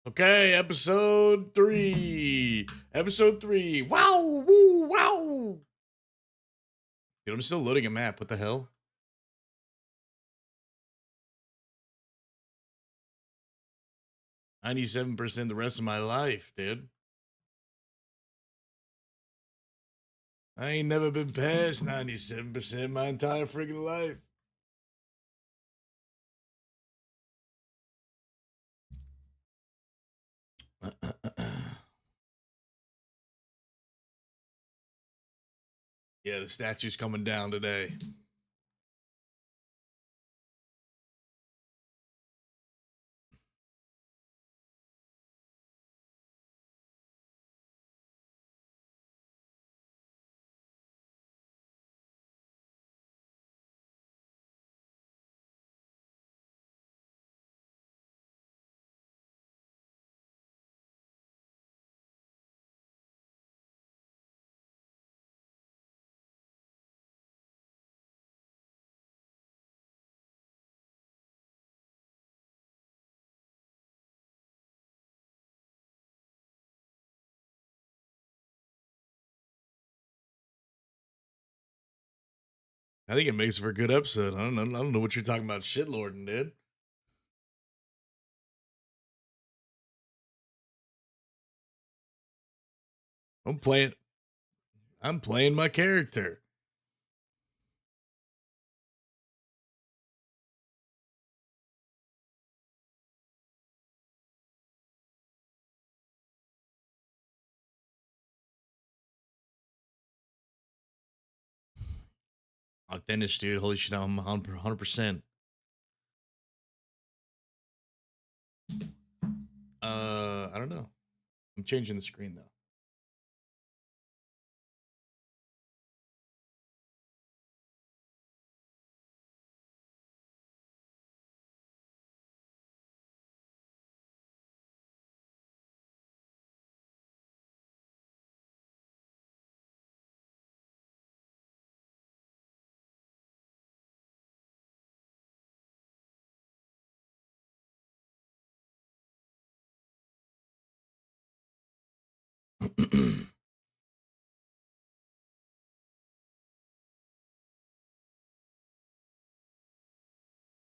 Okay, episode 3. Episode 3. Wow, woo, wow. Dude, I'm still loading a map. What the hell? $97% the rest of my life, dude. I ain't never been past 97% my entire freaking life. Yeah, the statue's coming down today. I think it makes for a good episode. I don't know what you're talking about, shitlording, dude. I'm playing my character. I'm finished, dude. Holy shit, I'm 100%. I don't know. I'm changing the screen though.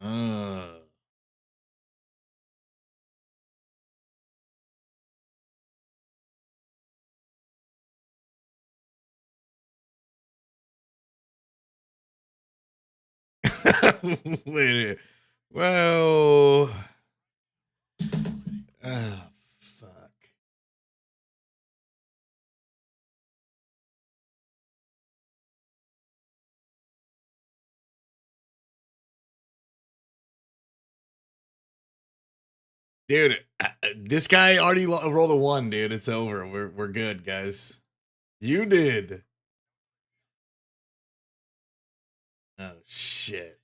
uh, Wait a minute. Well, fuck. Dude, this guy already rolled a 1, dude. It's over. We're good, guys. You did. Oh shit.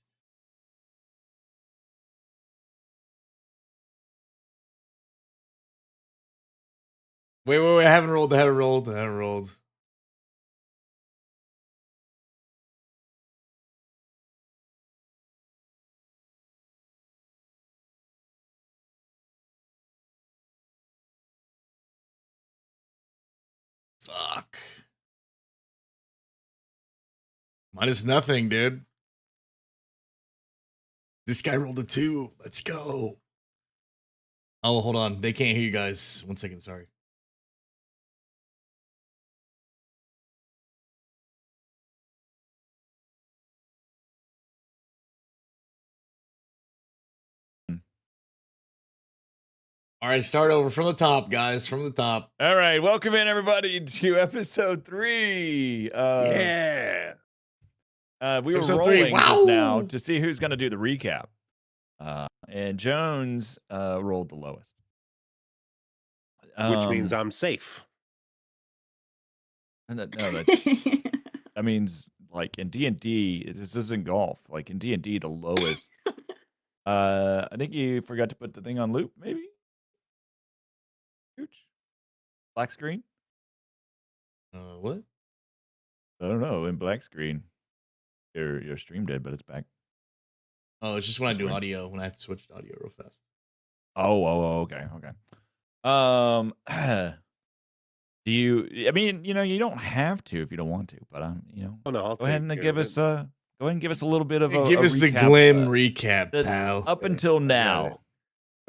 Wait. I haven't rolled. I haven't rolled. Fuck. Minus nothing, dude. This guy rolled a 2. Let's go. Oh, hold on. They can't hear you guys. 1 second. Sorry. All right, start over from the top, guys. From the top. All right, welcome in everybody to episode 3. Yeah. We were Episode 3. rolling just now Wow. to see who's going to do the recap, and Jones rolled the lowest, which means I'm safe. And that means like in D&D, this isn't golf. Like in D&D, the lowest. I think you forgot to put the thing on loop, maybe. Gooch? Black screen? What? I don't know. In black screen, your stream did, but it's back. Oh, it's just when I do weird. audio, when I have to switch to audio real fast. Oh, okay. Do you? I mean, you don't have to if you don't want to, but Oh no, I'll go ahead take and care of it. go ahead and give us a little bit of Give a us the recap. Glim recap, That pal. up until I got it. now.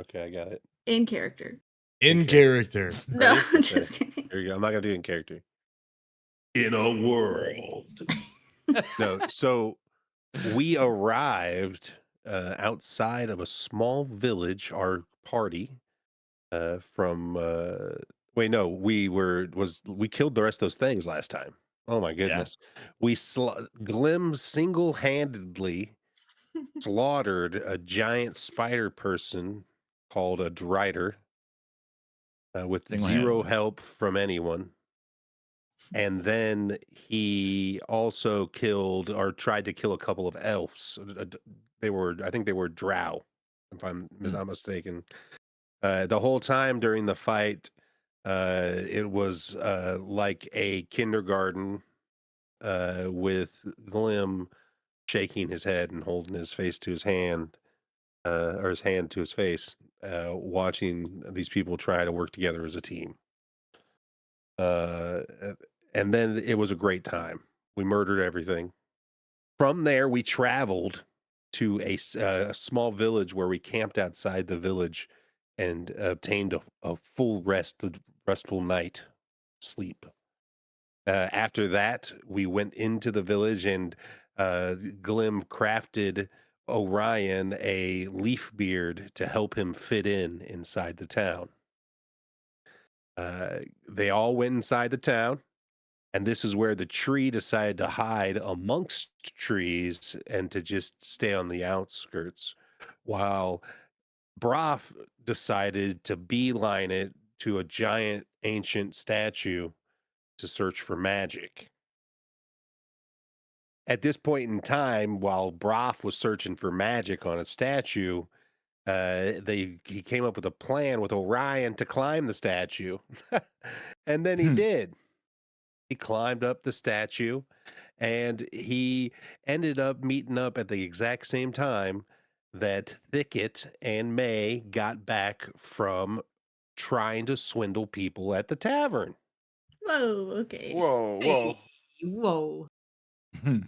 Okay, I got it. In character. In Okay. character. No, Ready? I'm Okay. just kidding. Here you go. I'm not gonna do it in character. In a world. No, so we arrived outside of a small village, our party, from wait, no, we killed the rest of those things last time. Oh my goodness. Glim single-handedly slaughtered a giant spider person called a Drider with zero Single-handedly. help from anyone. And then he also killed or tried to kill a couple of elves. I think they were drow, if I'm not mistaken. The whole time during the fight, it was like a kindergarten with Glim shaking his head and holding his face to his hand, or his hand to his face, watching these people try to work together as a team. Uh, and then it was a great time. We murdered everything. From there, we traveled to a small village where we camped outside the village and obtained a full restful night sleep. After that, we went into the village and Glim crafted Orion a leaf beard to help him fit inside the town. They all went inside the town, and this is where the tree decided to hide amongst trees and to just stay on the outskirts, while Broth decided to beeline it to a giant ancient statue to search for magic. At this point in time, while Broth was searching for magic on a statue, he came up with a plan with Orion to climb the statue. And then he did. He climbed up the statue and he ended up meeting up at the exact same time that Thicket and May got back from trying to swindle people at the tavern. Whoa, okay. Whoa, whoa. Whoa.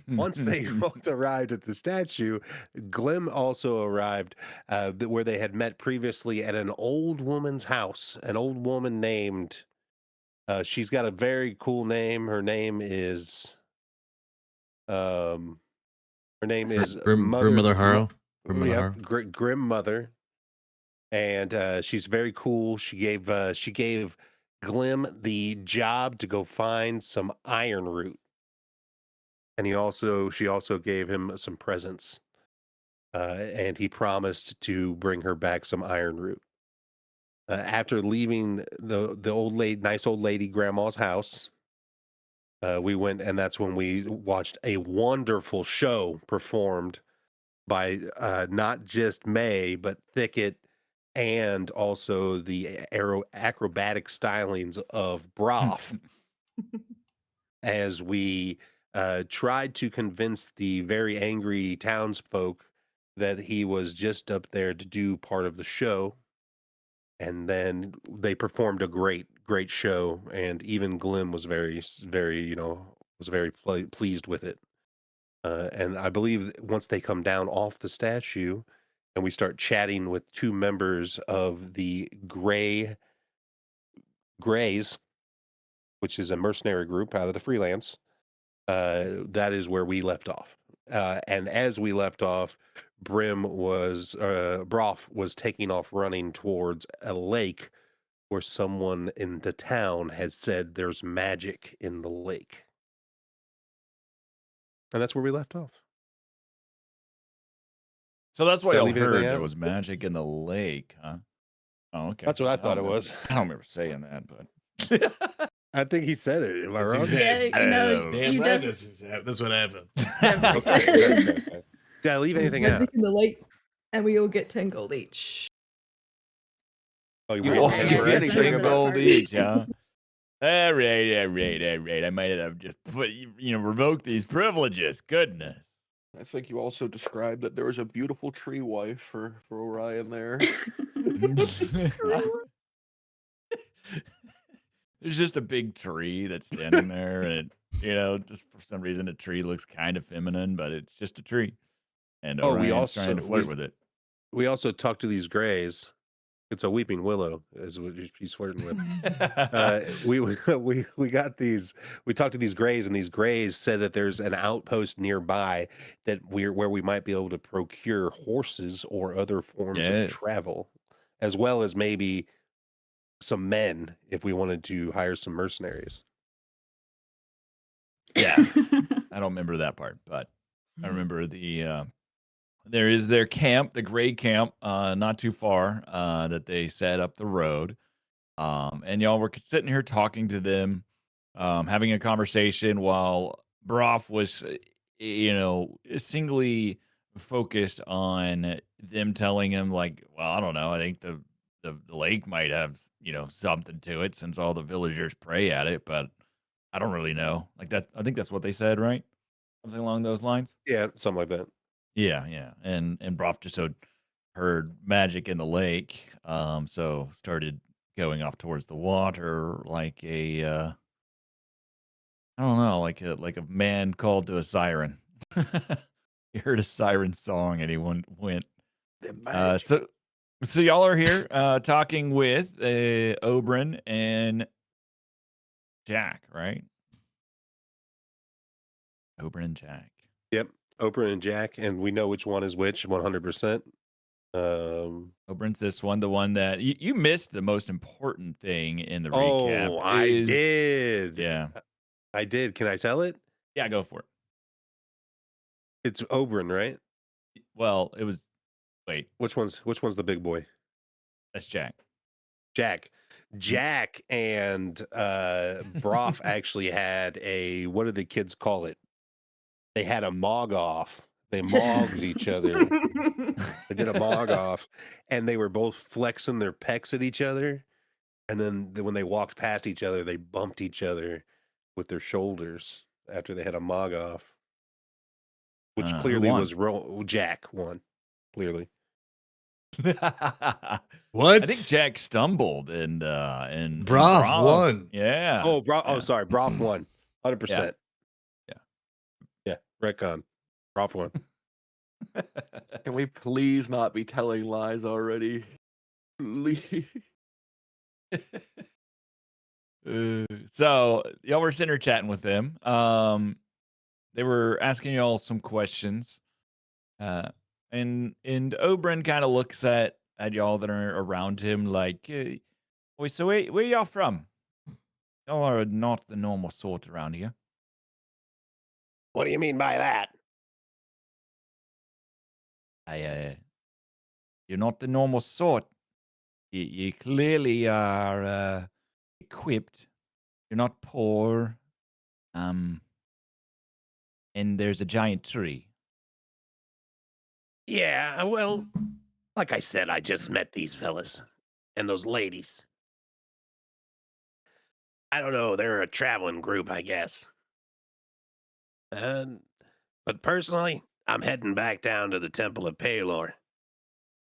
Once they both arrived at the statue, Glim also arrived where they had met previously at an old woman's house. An old woman named, she's got a very cool name. Her name is, Grim Mother Harrow. Grim Mother. And she's very cool. She gave Glim the job to go find some iron root. And she also gave him some presents. And he promised to bring her back some iron root. After leaving the nice old lady grandma's house, we went, and that's when we watched a wonderful show performed by not just May, but Thicket, and also the acrobatic stylings of Broth, as we tried to convince the very angry townsfolk that he was just up there to do part of the show. And then they performed a great show, and even Glim was very pleased with it. And I believe once they come down off the statue and we start chatting with two members of the Greys, which is a mercenary group out of the freelance, that is where we left off. And as we left off, Broth was taking off running towards a lake where someone in the town had said there's magic in the lake. And that's where we left off. So that's why Did I y'all leave anything heard there out? was magic in the lake, huh? Oh, okay. That's what I thought it don't remember- was. I don't remember saying that, but I think he said it. Am I That's wrong? exact- Yeah, you know, Damn you right, just that's what happened. definitely Okay, said. okay. Did I leave There's anything out? magic in the lake, and we all get 10 gold each. Oh, you Yeah, all yeah, get yeah, anything 10 about gold part. each, huh? All right. I might have just revoked these privileges. Goodness. I think you also described that there was a beautiful tree wife for Orion there. There's just a big tree that's standing there, and just for some reason, a tree looks kind of feminine, but it's just a tree, and Oh, Orion's trying to flirt with it. we also talked to these grays. It's a weeping willow, is what he's flirting with. We got these. We talked to these grays, and these grays said that there's an outpost nearby where we might be able to procure horses or other forms of Yes. travel, as well as maybe some men if we wanted to hire some mercenaries. Yeah, I don't remember that part, but I remember there is their camp, the gray camp, not too far, that they set up the road. And y'all were sitting here talking to them, having a conversation while Broth was, singly focused on them telling him, like, well, I don't know, I think the lake might have, something to it since all the villagers pray at it, but I don't really know. Like that, I think that's what they said, right? Something along those lines. Yeah, something like that. Yeah, yeah. And Broth just heard magic in the lake, so started going off towards the water like a I don't know, like a man called to a siren. He heard a siren song and he went. The magic. So y'all are here talking with Oberyn and Jack, right? Oberyn and Jack. Yep, Oprah and Jack, and we know which one is which 100%. Oberyn's this one, the one that you missed the most important thing in the recap. Oh, I did. Yeah. I did. Can I tell it? Yeah, go for it. It's Oberyn, right? Well, it was. Wait, Which one's the big boy? that's Jack. Jack. Jack and Broth actually had a, what did the kids call it? They had a mog off. They mogged each other. They did a mog off, and they were both flexing their pecs at each other. And then when they walked past each other, they bumped each other with their shoulders after they had a mog off, which Who clearly won? was Jack won. Clearly, What? I think Jack stumbled and Broth won. Yeah. oh, Yeah. sorry, Broth won, 100%. Yeah, retcon. Broth won. Can we please not be telling lies already? Please. So y'all were sitting there chatting with them. They were asking y'all some questions. And Oberyn kind of looks at y'all that are around him like, wait, so where y'all from? Y'all are not the normal sort around here. What do you mean by that? You're not the normal sort. You clearly are equipped. You're not poor. And there's a giant tree. Yeah, well, like I said, I just met these fellas and those ladies. I don't know, they're a traveling group, I guess. But personally, I'm heading back down to the Temple of Palor.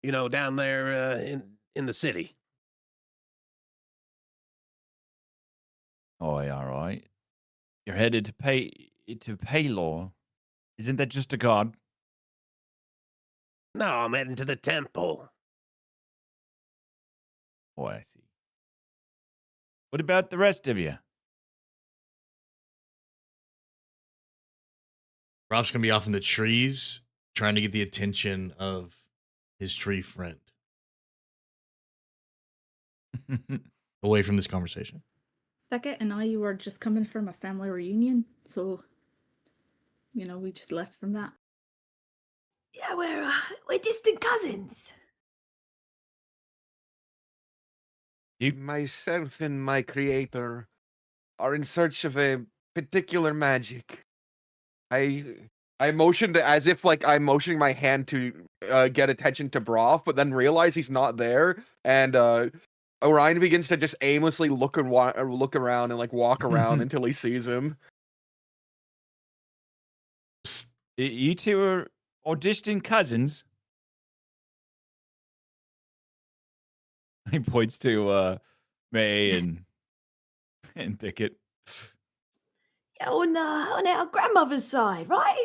You know, down there in the city. Oh, yeah, all right. You're headed to Palor. Isn't that just a god? No, I'm heading to the temple. Oh, I see. What about the rest of you? Rob's gonna be off in the trees trying to get the attention of his tree friend away from this conversation. Beckett and I were just coming from a family reunion, so we just left from that. Yeah, we're distant cousins. Myself and my creator are in search of a particular magic. I motioned as if like I'm motioning my hand to get attention to Broth, but then realize he's not there, and Orion begins to just aimlessly look around and like walk around until he sees him. Psst. You two are distant cousins. He points to May and Thicket. Yeah, on our grandmother's side, right?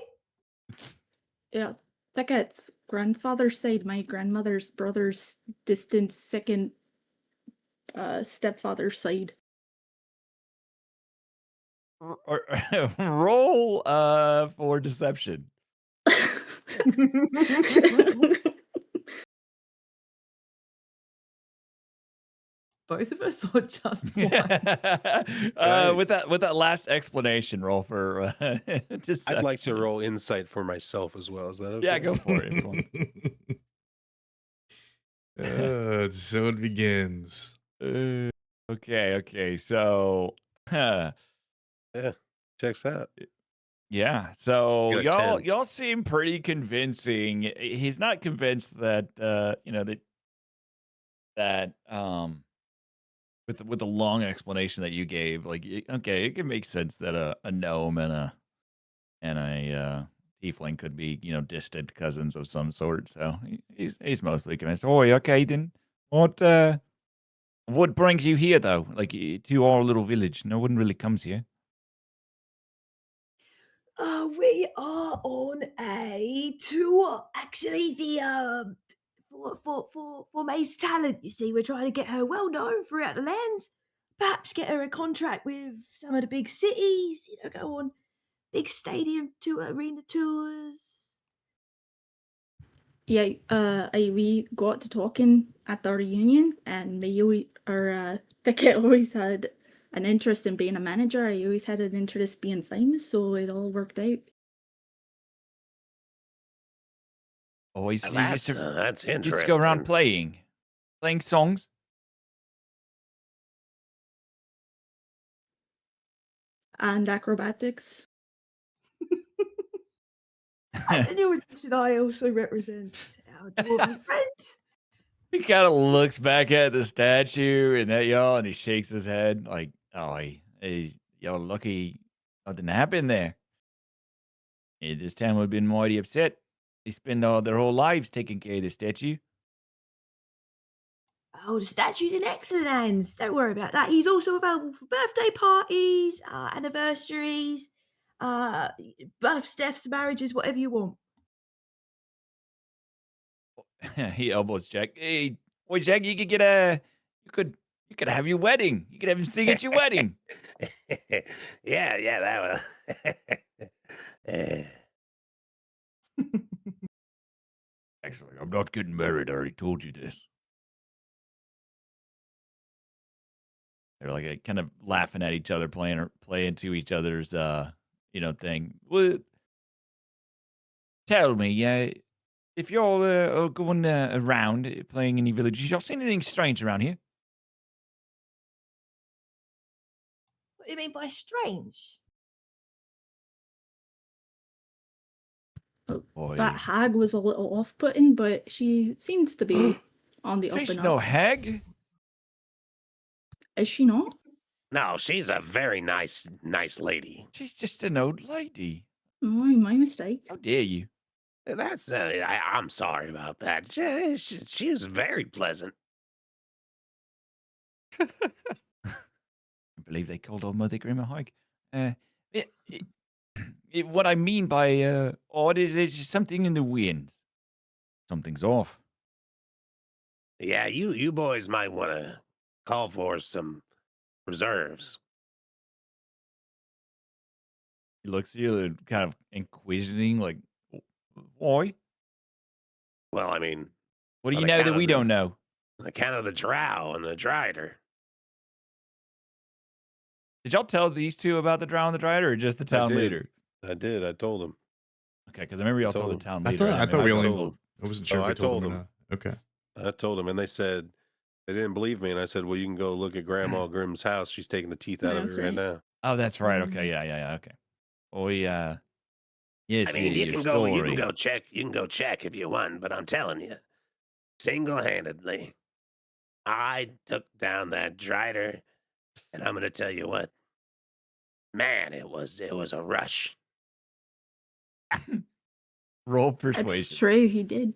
Yeah, Thicket's grandfather's side, my grandmother's brother's distant second stepfather's side. Roll for deception. Both of us or just one? Right. With that last explanation, roll for deception. I'd like to roll insight for myself as well. Is that okay? Yeah, go for it. If you want. So it begins. Okay. So, Yeah. Checks out. yeah. So You got 10. y'all seem pretty convincing. He's not convinced that that with the long explanation that you gave. Like, okay, it can make sense that a gnome and a tiefling could be distant cousins of some sort. So he's mostly convinced. Oh, okay then. What brings you here though? Like to our little village? No one really comes here. We are on a tour. Actually, for May's talent, you see, we're trying to get her well known throughout the lands. Perhaps get her a contract with some of the big cities. Go on big stadium tour, arena tours. Yeah, we got to talking at the reunion, and Thicket always had an interest in being a manager. I always had an interest being famous, so it all worked out. Oh, he's That's just interesting. go around playing songs. And acrobatics. That's a new addition I also represent. Our dwarven friend. He kind of looks back at the statue and at y'all, and he shakes his head like, "Oh, y'all lucky nothing happened there. This town would have been mighty upset. They spend all their whole lives taking care of the statue." Oh, the statue's in excellent hands. Don't worry about that. He's also available for birthday parties, anniversaries, births, deaths, marriages, whatever you want. He elbows Jack. Hey, boy, Jack, you could you could have your wedding. You could have him sing at your wedding. yeah, that was. Eh. Actually, I'm not getting married. I already told you this. They're like kind of laughing at each other, playing to each other's thing. Well, tell me, if y'all are going around playing in your villages, y'all seen anything strange around here? What do you mean by strange? Boy, That hag was a little off-putting, but she seems to be on the up she's and no up. hag. Is she not? No, she's a very nice lady. She's just an old lady. Oh, my mistake. How dare you? That's I'm sorry about that. She's very pleasant. I believe they called old Mother Grimm a hag. It, what I mean by odd is there's something in the wind. Something's off. Yeah, you boys might want to call for some reserves. He looks at you and kind of inquisiting, like, why? Well, I mean, What do on you know account that of we the- don't know? on account of the drow and the drider. Did y'all tell these two about the drow and the drider, or just the town did. leader? I did. I told him. Okay, because I remember y'all told told him. the town I leader. thought didn't we remember only. told- I wasn't sure if I we told told them or him. not. Okay. I told them, and they said they didn't believe me. And I said, "Well, you can go look at Grandma Grimm's house. She's taking the teeth out of That's it right right. now." Oh, that's right. Okay, yeah. Okay. Oh, yeah. Yes, I mean, you your can story. go check. You can go check if you want, but I'm telling you, single-handedly, I took down that drider, and I'm going to tell you what, man, it was a rush. Roll That's persuasion. true, he did.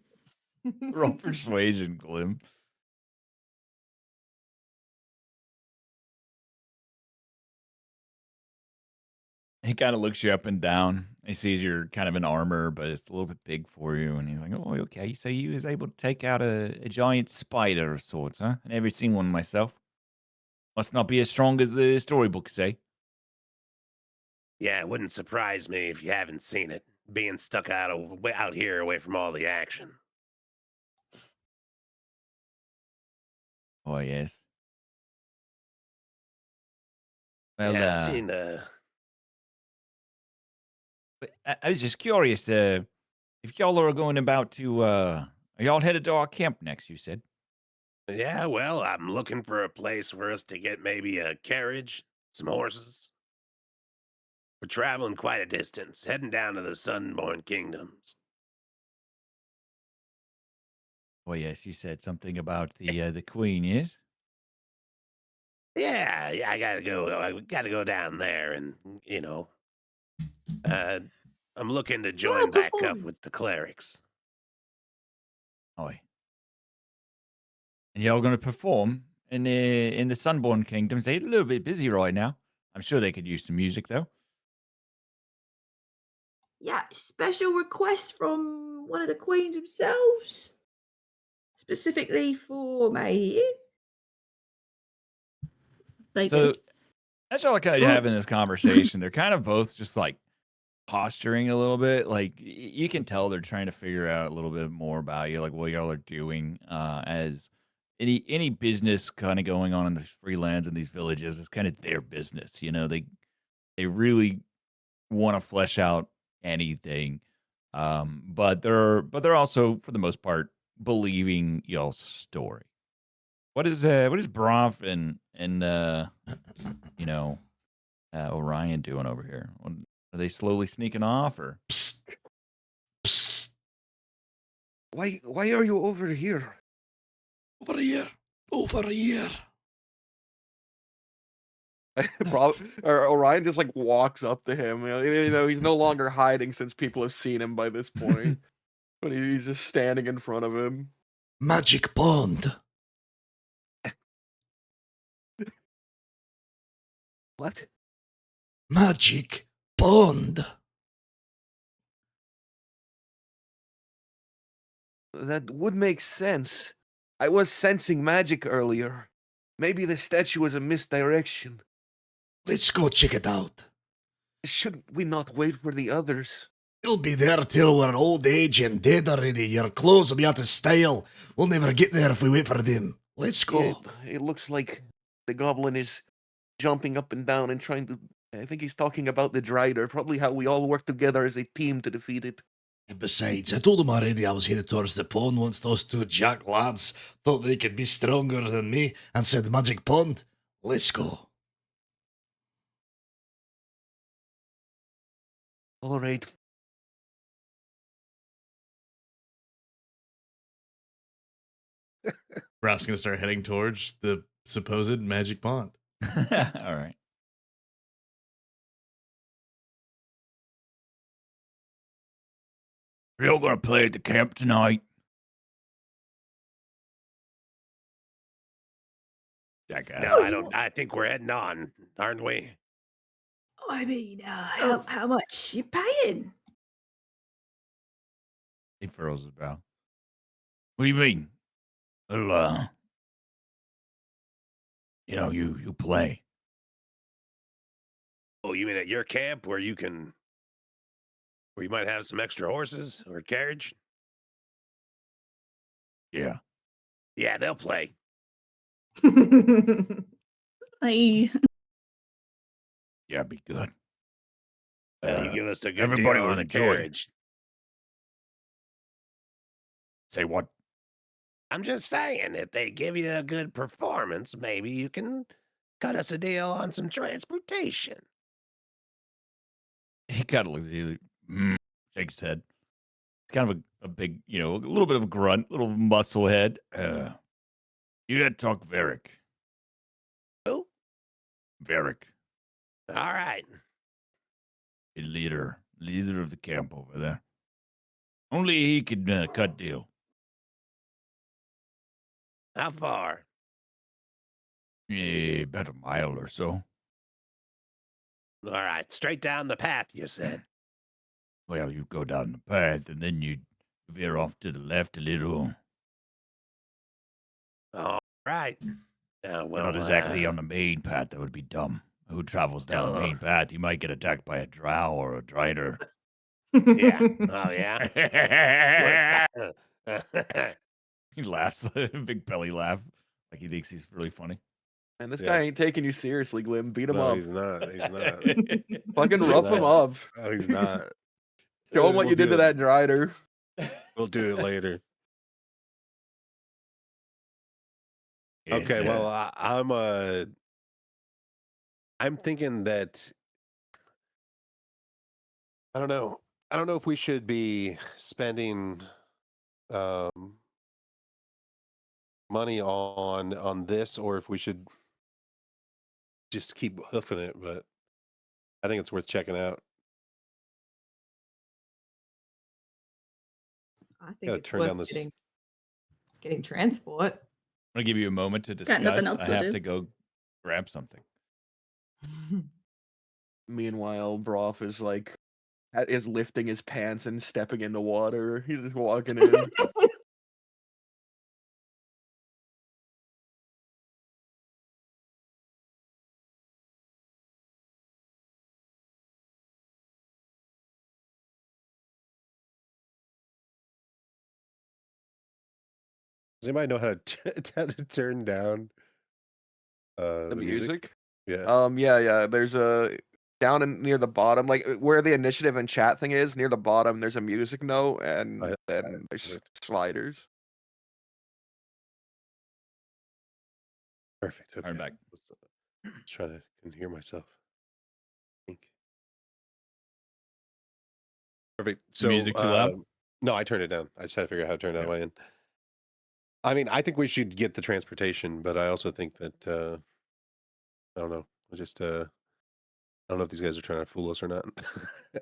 Roll persuasion, Glim. He kind of looks you up and down. He sees you're kind of in armor, but it's a little bit big for you. And he's like, "Oh, okay. So you was able to take out a giant spider of sorts, huh? I never seen one myself. Must not be as strong as the storybooks say." Yeah, it wouldn't surprise me if you haven't seen it, being stuck out here away from all the action. Oh, yes. Well, Yeah, I've seen but I was just curious, if y'all are going about to, are y'all headed to our camp next, you said? yeah, well, I'm looking for a place for us to get maybe a carriage, some horses. We're traveling quite a distance, heading down to the Sunborn Kingdoms. Oh, yes, you said something about the queen, yes? Yeah, I gotta go. I gotta go down there, and uh, I'm looking to Royal join back up performance. with the clerics. Oh, and y'all gonna perform in the Sunborn Kingdoms. They're a little bit busy right now. I'm sure they could use some music, though. Yeah, special request from one of the queens themselves, specifically for me. Like, So that's all I kind of oh, having this conversation. They're kind of both just like posturing a little bit. Like you can tell they're trying to figure out a little bit more about you, like what y'all are doing. As any business kind of going on in the free lands in these villages is kind of their business. They really want to flesh out anything. But they're also for the most part believing y'all's story. What is Bronf and you know Orion doing over here? Are they slowly sneaking off or? Psst, psst, Why are you over here? over here, over here. Or Orion just like walks up to him. He's no longer hiding since people have seen him by this point. But he's just standing in front of him. Magic pond. What? Magic pond. That would make sense. I was sensing magic earlier. Maybe the statue was a misdirection. Let's go check it out. Should we not wait for the others? You'll be there till we're old age and dead already. Your clothes will be out of style. We'll never get there if we wait for them. Let's go. It looks like the goblin is jumping up and down and trying to. I think he's talking about the Drider, probably how we all work together as a team to defeat it. And besides, I told him already I was headed towards the pond once those two jack lads thought they could be stronger than me and said magic pond. Let's go. All right. Ralph's gonna start heading towards the supposed magic pond. All right. Are y'all gonna play at the camp tonight? Jackass. No, I don't. I think we're heading on, aren't we? I mean, how much you paying? He furrows his brow. What do you mean? Well, you play. Oh, you mean at your camp where you might have some extra horses or carriage? Yeah. Yeah, they'll play. I Yeah, be good. You give us a good everybody deal will on a enjoy it. carriage. Say what? I'm just saying, if they give you a good performance, maybe you can cut us a deal on some transportation. He kind of looks at you, shakes his head. It's kind of a big, a little bit of a grunt, little muscle head. You got to talk Varric. Who? Varric, All right. the leader of the camp over there. Only he could cut deal. How far? Yeah, about a mile or so. All right, straight down the path, you said. Well, you go down the path and then you veer off to the left a little. All right. We're Well, not exactly on the main path. That would be dumb. Who travels down the main path? You might get attacked by a drow or a drider. yeah. Oh, yeah? He laughs, a big belly laugh, like he thinks he's really funny. And this Yeah. guy ain't taking you seriously, Glim. Beat him No, up. he's not. He's not. Fucking He's rough him not. up. Oh, he's not. Show him what We'll you did do to it. that drider. We'll do it later. Yes, Okay, well, I'm thinking that I don't know. I don't know if we should be spending money on this or if we should just keep hoofing it, but I think it's worth checking out. I think Gotta it's turn down worth this. getting transport. I'm gonna give you a moment to Got nothing discuss. else I to have do. to go grab something. Meanwhile, Broth is like is lifting his pants and stepping in the water. He's just walking in. Does anybody know how how to turn down The music. Yeah. Yeah. There's a down in near the bottom, like where the initiative and chat thing is. Near the bottom, there's a music note, and then there's perfect. sliders. Perfect. Okay. Turn back. Let's try to can hear myself. Think. Perfect. So music too loud? no, I turned it down. I just had to figure out how to turn it down my end. I mean, I think we should get the transportation, but I also think that I don't know. I just I don't know if these guys are trying to fool us or not. I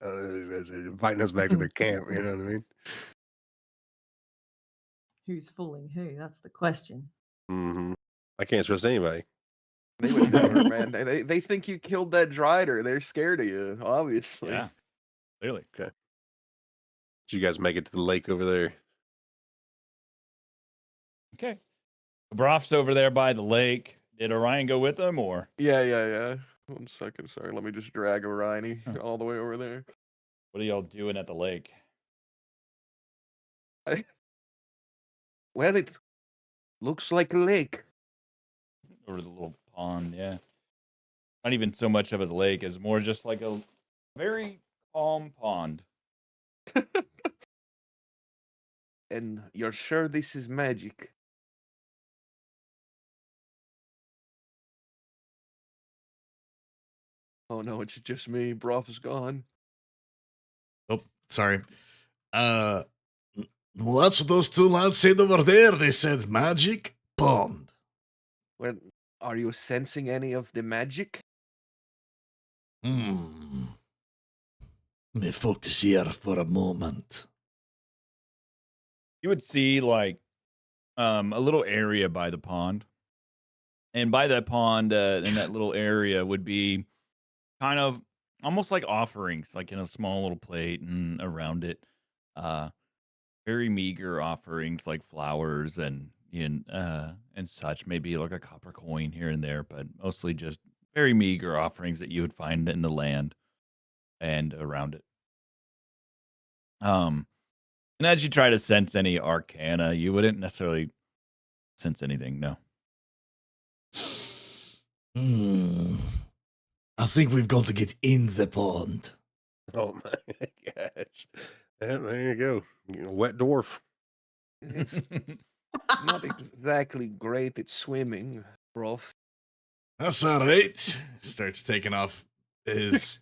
don't know if these guys are inviting us back to their camp. You know what I mean? Who's fooling who? That's the question. Mm-hmm. I can't trust anybody. They would never, man. They think you killed that drider. They're scared of you, obviously. Yeah, clearly. Okay. Did you guys make it to the lake over there? Okay. Broth's over there by the lake. Did Orion go with him, or Yeah. 1 second, sorry. Let me just drag Orion all the way over there. what are y'all doing at the lake? Well, it looks like a lake. Over the little pond, yeah. Not even so much of a lake, as more just like a very calm pond. And you're sure this is magic? Oh no, it's just me. Broth is gone. Oh, sorry. Well, that's what those two lads said over there. They said magic pond. Well, are you sensing any of the magic? Me focus here for a moment. You would see like a little area by the pond. And by that pond, in that little area would be kind of almost like offerings, like in a small little plate and around it. Very meager offerings like flowers and such, maybe like a copper coin here and there, but mostly just very meager offerings that you would find in the land and around it. And as you try to sense any arcana, you wouldn't necessarily sense anything, no. I think we've got to get in the pond. Oh my gosh. Yeah, there you go. You're a wet dwarf. It's not exactly great at swimming, Broth. That's all right. Starts taking off his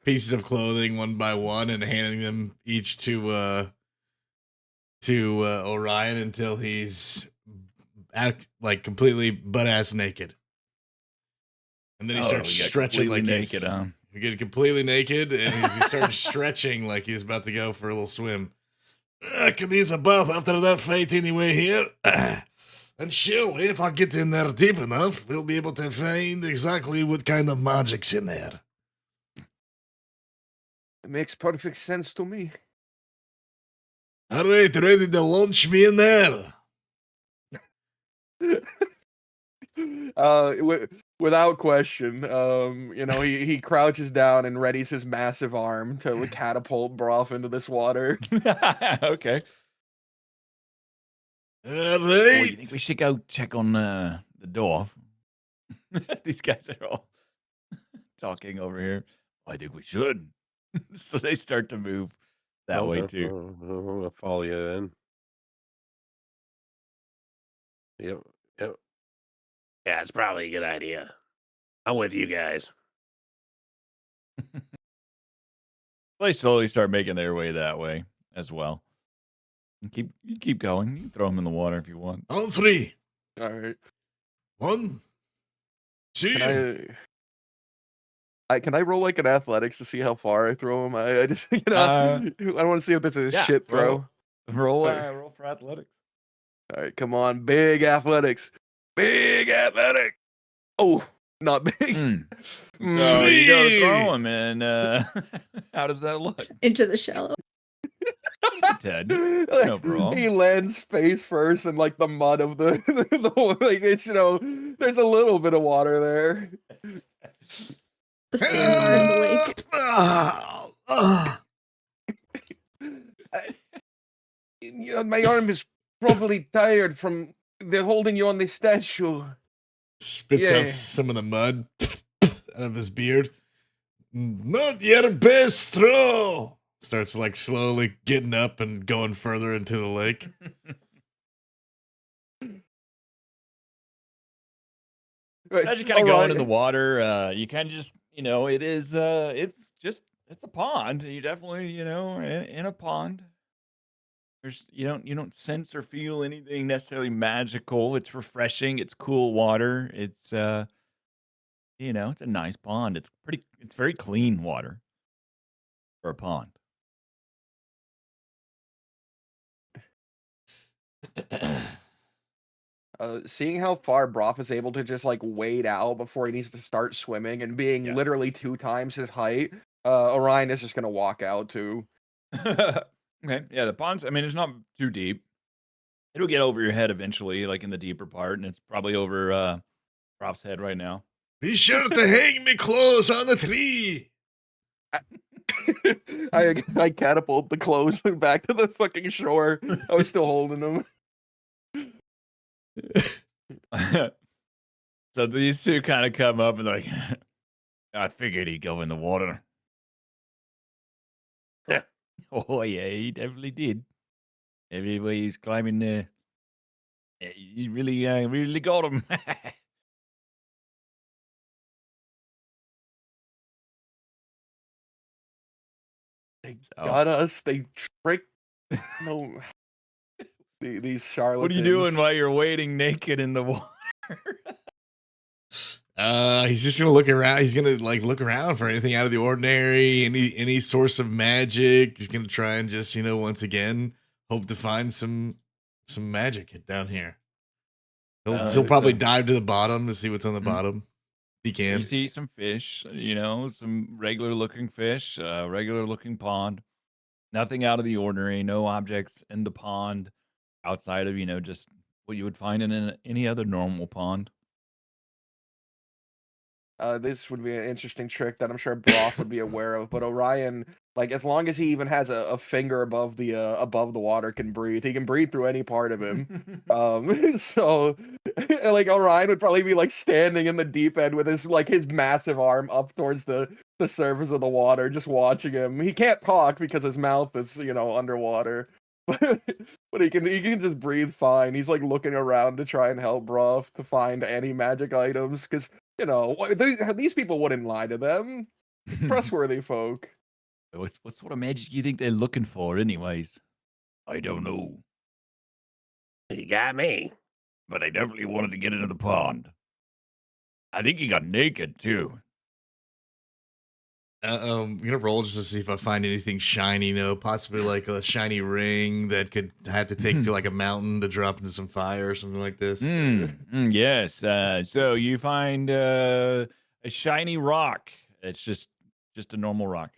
pieces of clothing one by one and handing them each to Orion until he's like completely butt ass naked. And then he starts you got stretching like completely he's naked, huh? You get completely naked, and he starts stretching like he's about to go for a little swim. I can use a bath after that fight anyway here. And surely, if I get in there deep enough, we'll be able to find exactly what kind of magic's in there. It makes perfect sense to me. All right, ready to launch me in there. Without question, he crouches down and readies his massive arm to catapult Broth into this water. Okay. All Well, you think right. we should go check on the door? These guys are all talking over here. I think we should. So they start to move that way Okay. too. I'll follow you then. Yep. Yep. Yeah, it's probably a good idea. I'm with you guys. They slowly start making their way that way as well. And keep going. You can throw them in the water if you want. On 3. All right. 1, 2. Can I roll like an athletics to see how far I throw him? I just Uh, I want to see if this is a shit throw. Roll Alright. roll for athletics. All right, come on, big athletics, big athletic. Oh, not big. So you go to throw 3. him, and how does that look? Into the shallow. Easy, Ted. No problem. He lands face first in like the mud of the like it's there's a little bit of water there. The sandbar in the lake. My arm is probably tired from they're holding you on the statue. Spits Yeah. out some of the mud out of his beard. Not your best throw. Starts like slowly getting up and going further into the lake. As you kind of go into the water, you kind of just, it is, it's a pond. You definitely, in a pond. There's, you don't sense or feel anything necessarily magical. It's refreshing. It's cool water. It's, it's a nice pond. It's very clean water for a pond. Seeing how far Broth is able to just like wade out before he needs to start swimming and being literally 2 times his height, Orion is just gonna walk out too. Okay. Yeah, the pond's, I mean, it's not too deep. It'll get over your head eventually, like in the deeper part, and it's probably over Prof's head right now. Be sure to hang me close on the tree. I catapult the clothes back to the fucking shore. I was still holding them. So these two kind of come up and they're like, I figured he'd go in the water. Oh yeah, he definitely did. Every way he's climbing there, he really got him. They got us. They tricked. No, these charlatans. What are you doing while you're wading naked in the water? He's just gonna look around. He's gonna like look around for anything out of the ordinary, any source of magic. He's gonna try and just once again hope to find some magic down here. He'll probably dive to the bottom to see what's on the bottom. He can. You see some fish, some regular looking fish, regular looking pond. Nothing out of the ordinary. No objects in the pond outside of just what you would find in any other normal pond. This would be an interesting trick that I'm sure Broth would be aware of, but Orion, like as long as he even has a finger above the water, can breathe. He can breathe through any part of him. So like Orion would probably be like standing in the deep end with his massive arm up towards the surface of the water, just watching him. He can't talk because his mouth is underwater. But he can just breathe fine. He's like looking around to try and help Broth to find any magic items because these people wouldn't lie to them. Trustworthy folk. What sort of magic do you think they're looking for, anyways? I don't know. You got me. But they definitely wanted to get into the pond. I think he got naked, too. I'm gonna roll just to see if I find anything shiny, possibly like a shiny ring that could have to take to like a mountain to drop into some fire or something like this. Yes. So you find a shiny rock. It's just a normal rock.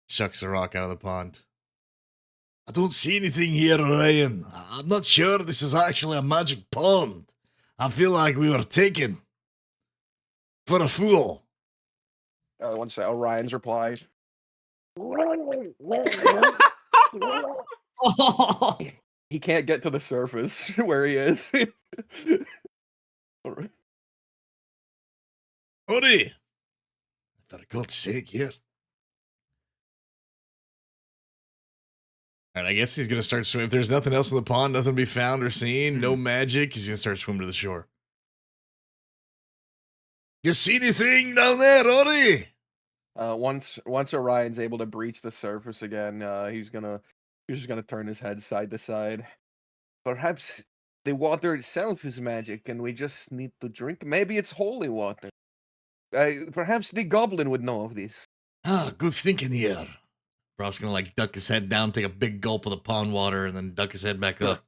Chucks the rock out of the pond. I don't see anything here, Ryan. I'm not sure this is actually a magic pond. I feel like we were taken for a fool. One second. Orion's reply. Oh. He can't get to the surface where he is. Hurry! For God's sake, here. And I guess he's going to start swimming. If there's nothing else in the pond, nothing to be found or seen, no magic, he's going to start swimming to the shore. You see anything down there, Rory? Once Orion's able to breach the surface again, he's just gonna turn his head side to side. Perhaps the water itself is magic, and we just need to drink. Maybe it's holy water. Perhaps the goblin would know of this. Ah, good thinking here. Brock's going to like duck his head down, take a big gulp of the pond water, and then duck his head back up.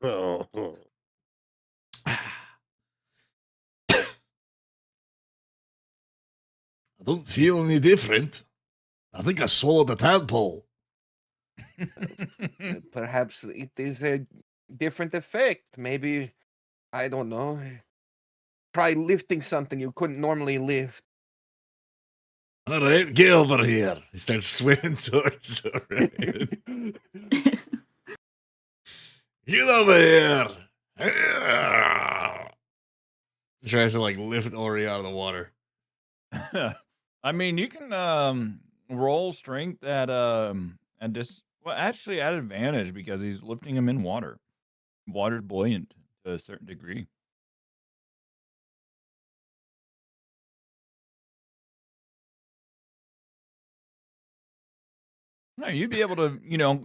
I don't feel any different. I think I swallowed a tadpole. Perhaps it is a different effect. Maybe, I don't know. Try lifting something you couldn't normally lift. All right, get over here. He starts swimming towards Orion. Get over here. He tries to like lift Ori out of the water. I mean, you can roll strength at actually at advantage because he's lifting him in water. Water's buoyant to a certain degree. No, you'd be able to,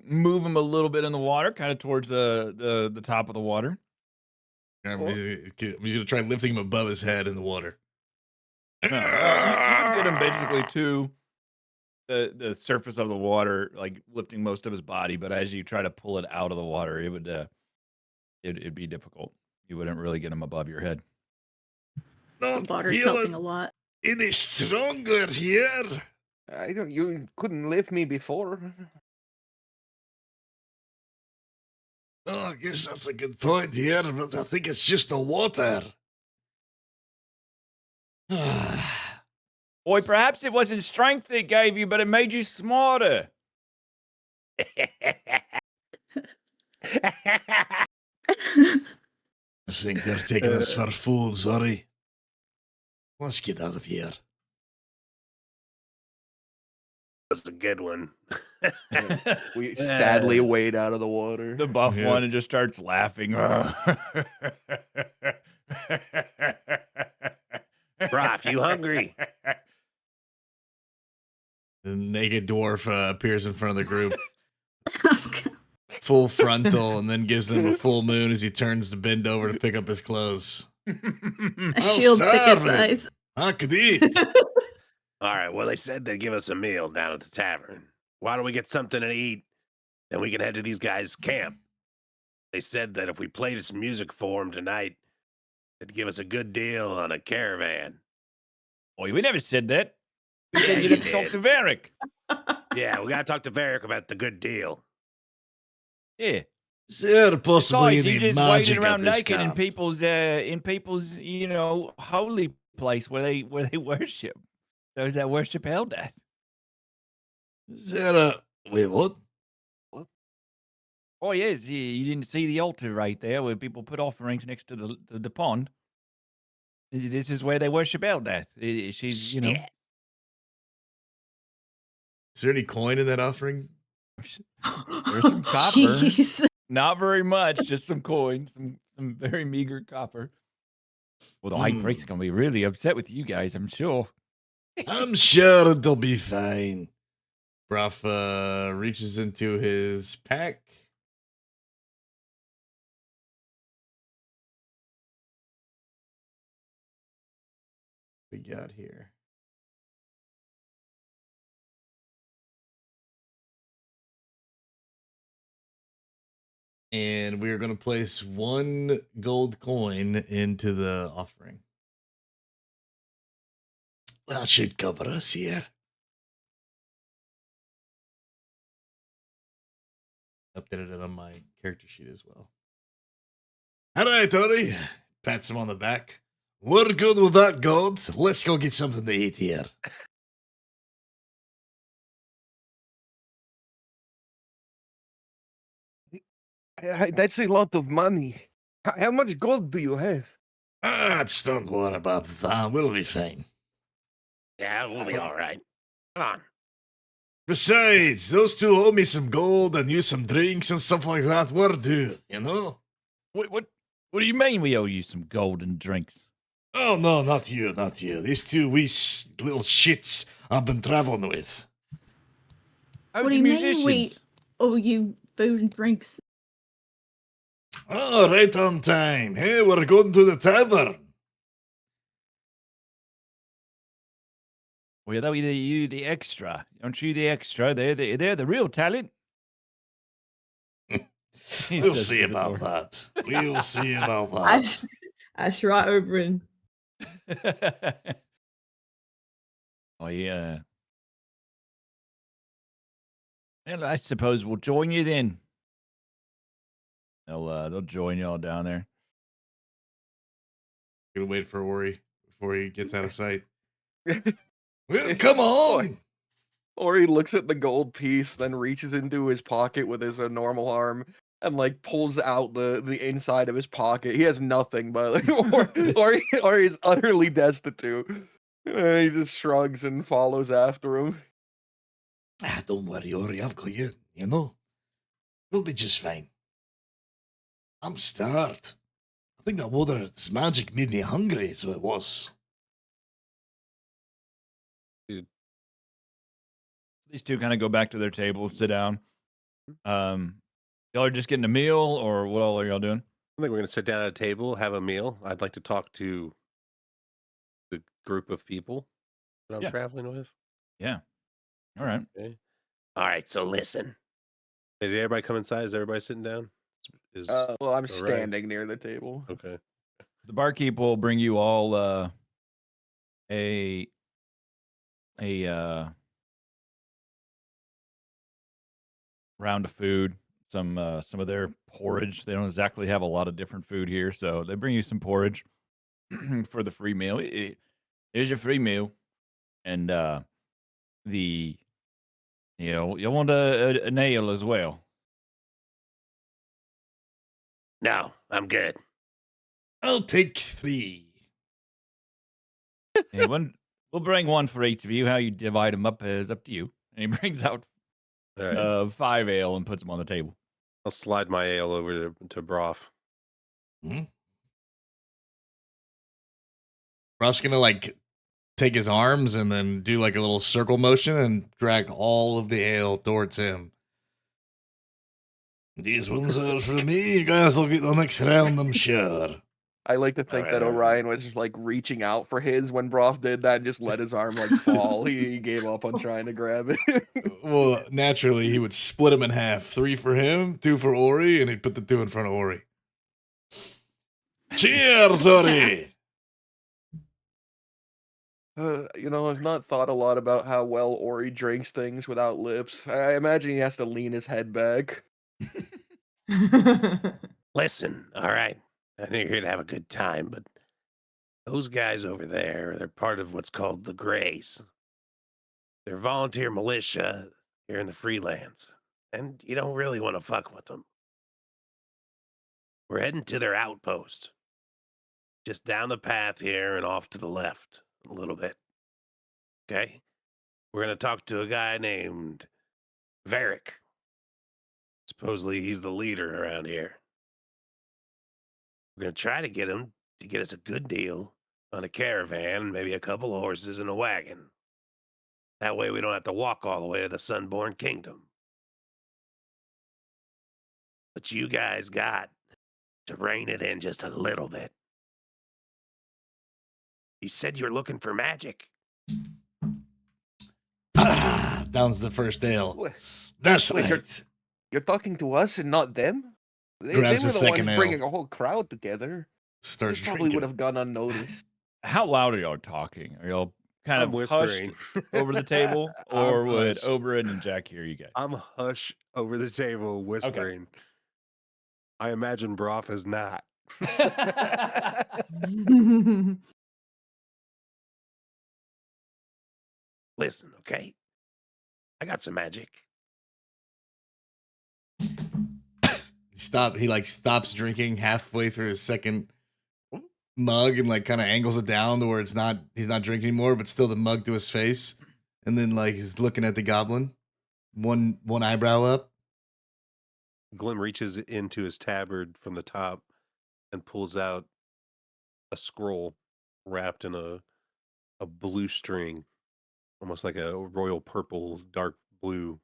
move him a little bit in the water, kind of towards the top of the water. He's gonna try lifting him above his head in the water. No, you can get him basically to the surface of the water, like lifting most of his body. But as you try to pull it out of the water, it would it'd be difficult. You wouldn't really get him above your head. The water's helping a lot. Any stronger here? You couldn't lift me before. Oh, I guess that's a good point here, but I think it's just the water. Boy, perhaps it wasn't strength it gave you, but it made you smarter. I think they're taking us for fools, sorry. Let's get out of here. That's a good one. We sadly wade out of the water. The buff Yeah. one and just starts laughing. Brock, you hungry? The naked dwarf appears in front of the group, Okay. full frontal, and then gives them a full moon as he turns to bend over to pick up his clothes. A I'm shield thick its starving. eyes. I could eat. All right, well, they said they'd give us a meal down at the tavern. Why don't we get something to eat? Then we can head to these guys' camp. They said that if we played some music for them tonight, they'd give us a good deal on a caravan. Boy, we never said that. We Yeah, said you you'd have to talk did. to Varric. Yeah, we gotta talk to Varric about the good deal. Yeah. Is there possibly Besides, he any just magic waded at around this naked camp? in people's holy place where they worship those that worship Eldath. Is there a... Wait, what? Oh yes, you didn't see the altar right there where people put offerings next to the pond. This is where they worship Eldath. She's Shit. Is there any coin in that offering? There's some copper. Jeez. Not very much, just some coins, some very meager copper. Well, the high priest is gonna be really upset with you guys, I'm sure. I'm sure they'll be fine. Ruff reaches into his pack. We got here. And we are going to place 1 gold coin into the offering. That should cover us here. Updated it on my character sheet as well. All right, Ori. Pats him on the back. We're good with that gold. Let's go get something to eat here. That's a lot of money. How much gold do you have? Just don't worry about that. We'll be fine. Yeah, we'll be all right. Come on. Besides, those two owe me some gold and use some drinks and stuff like that. We're due, you know? What do you mean we owe you some golden drinks? Oh, no, not you, not you. These two wee little shits I've been traveling with. Oh, What the do you mean musicians. we owe you food and drinks? Oh, right on time. Hey, we're going to the tavern. Well, that you the extra. Aren't you the extra? They're the real talent. He We'll says see to the about dwarf. that. We'll see about Ash, that. Ash right over and Oh yeah. Well, I suppose we'll join you then. They'll join y'all down there. Gonna wait for Ori before he gets out of sight. Well, come on. Or he looks at the gold piece, then reaches into his pocket with his normal arm and like pulls out the inside of his pocket. He has nothing, but or he's utterly destitute. He just shrugs and follows after him. Don't worry, Ori. I've got you. You know, we'll be just fine. I'm starved. I think that water's magic made me hungry, so it was. These two kind of go back to their table, sit down. Y'all are just getting a meal, or what all are y'all doing? I think we're going to sit down at a table, have a meal. I'd like to talk to the group of people that I'm Yeah. traveling with. Yeah. All right. Okay. All right, so listen. Did everybody come inside? Is everybody sitting down? Is Well, I'm all right? standing near the table. Okay. The barkeep will bring you all a round of food, some of their porridge. They don't exactly have a lot of different food here, so they bring you some porridge for the free meal. Here's your free meal, and you'll want a nail as well. No, I'm good. I'll take 3. And we'll bring one for each of you. How you divide them up is up to you. And he brings out All right. 5 ale and puts them on the table. I'll slide my ale over to Broth. Ross gonna like take his arms and then do like a little circle motion and drag all of the ale towards him. These ones are for me. You guys will get the next round, I'm sure. I like to think that Orion was just, like reaching out for his when Broth did that and just let his arm like fall. He gave up on trying to grab it. Well, naturally, he would split him in half. 3 for him, 2 for Ori, and he'd put the 2 in front of Ori. Cheers, Ori! I've not thought a lot about how well Ori drinks things without lips. I imagine he has to lean his head back. Listen, all right. I think you're here to have a good time, but those guys over there, they're part of what's called the Greys. They're volunteer militia here in the freelance, and you don't really want to fuck with them. We're heading to their outpost. Just down the path here and off to the left a little bit. Okay? We're going to talk to a guy named Varric. Supposedly he's the leader around here. We're going to try to get him to get us a good deal on a caravan, maybe a couple of horses and a wagon. That way we don't have to walk all the way to the Sunborn Kingdom. But you guys got to rein it in just a little bit. You said you're looking for magic. Downs the first ale. Wait, That's wait, right. You're talking to us and not them? They Grabs were a the second ones ale. bringing a whole crowd together. Starts This probably drinking. would have gone unnoticed. How loud are y'all talking? Are y'all kind I'm of hushed whispering over the table, I'm or would hushed. Oberyn and Jack hear you guys? I'm hush over the table Okay. whispering. I imagine Broth is not. Listen, okay? I got some magic. He like stops drinking halfway through his second mug and like kind of angles it down to where he's not drinking anymore, but still the mug to his face. And then like he's looking at the goblin, one eyebrow up. Glim reaches into his tabard from the top and pulls out a scroll wrapped in a blue string, almost like a royal purple, dark blue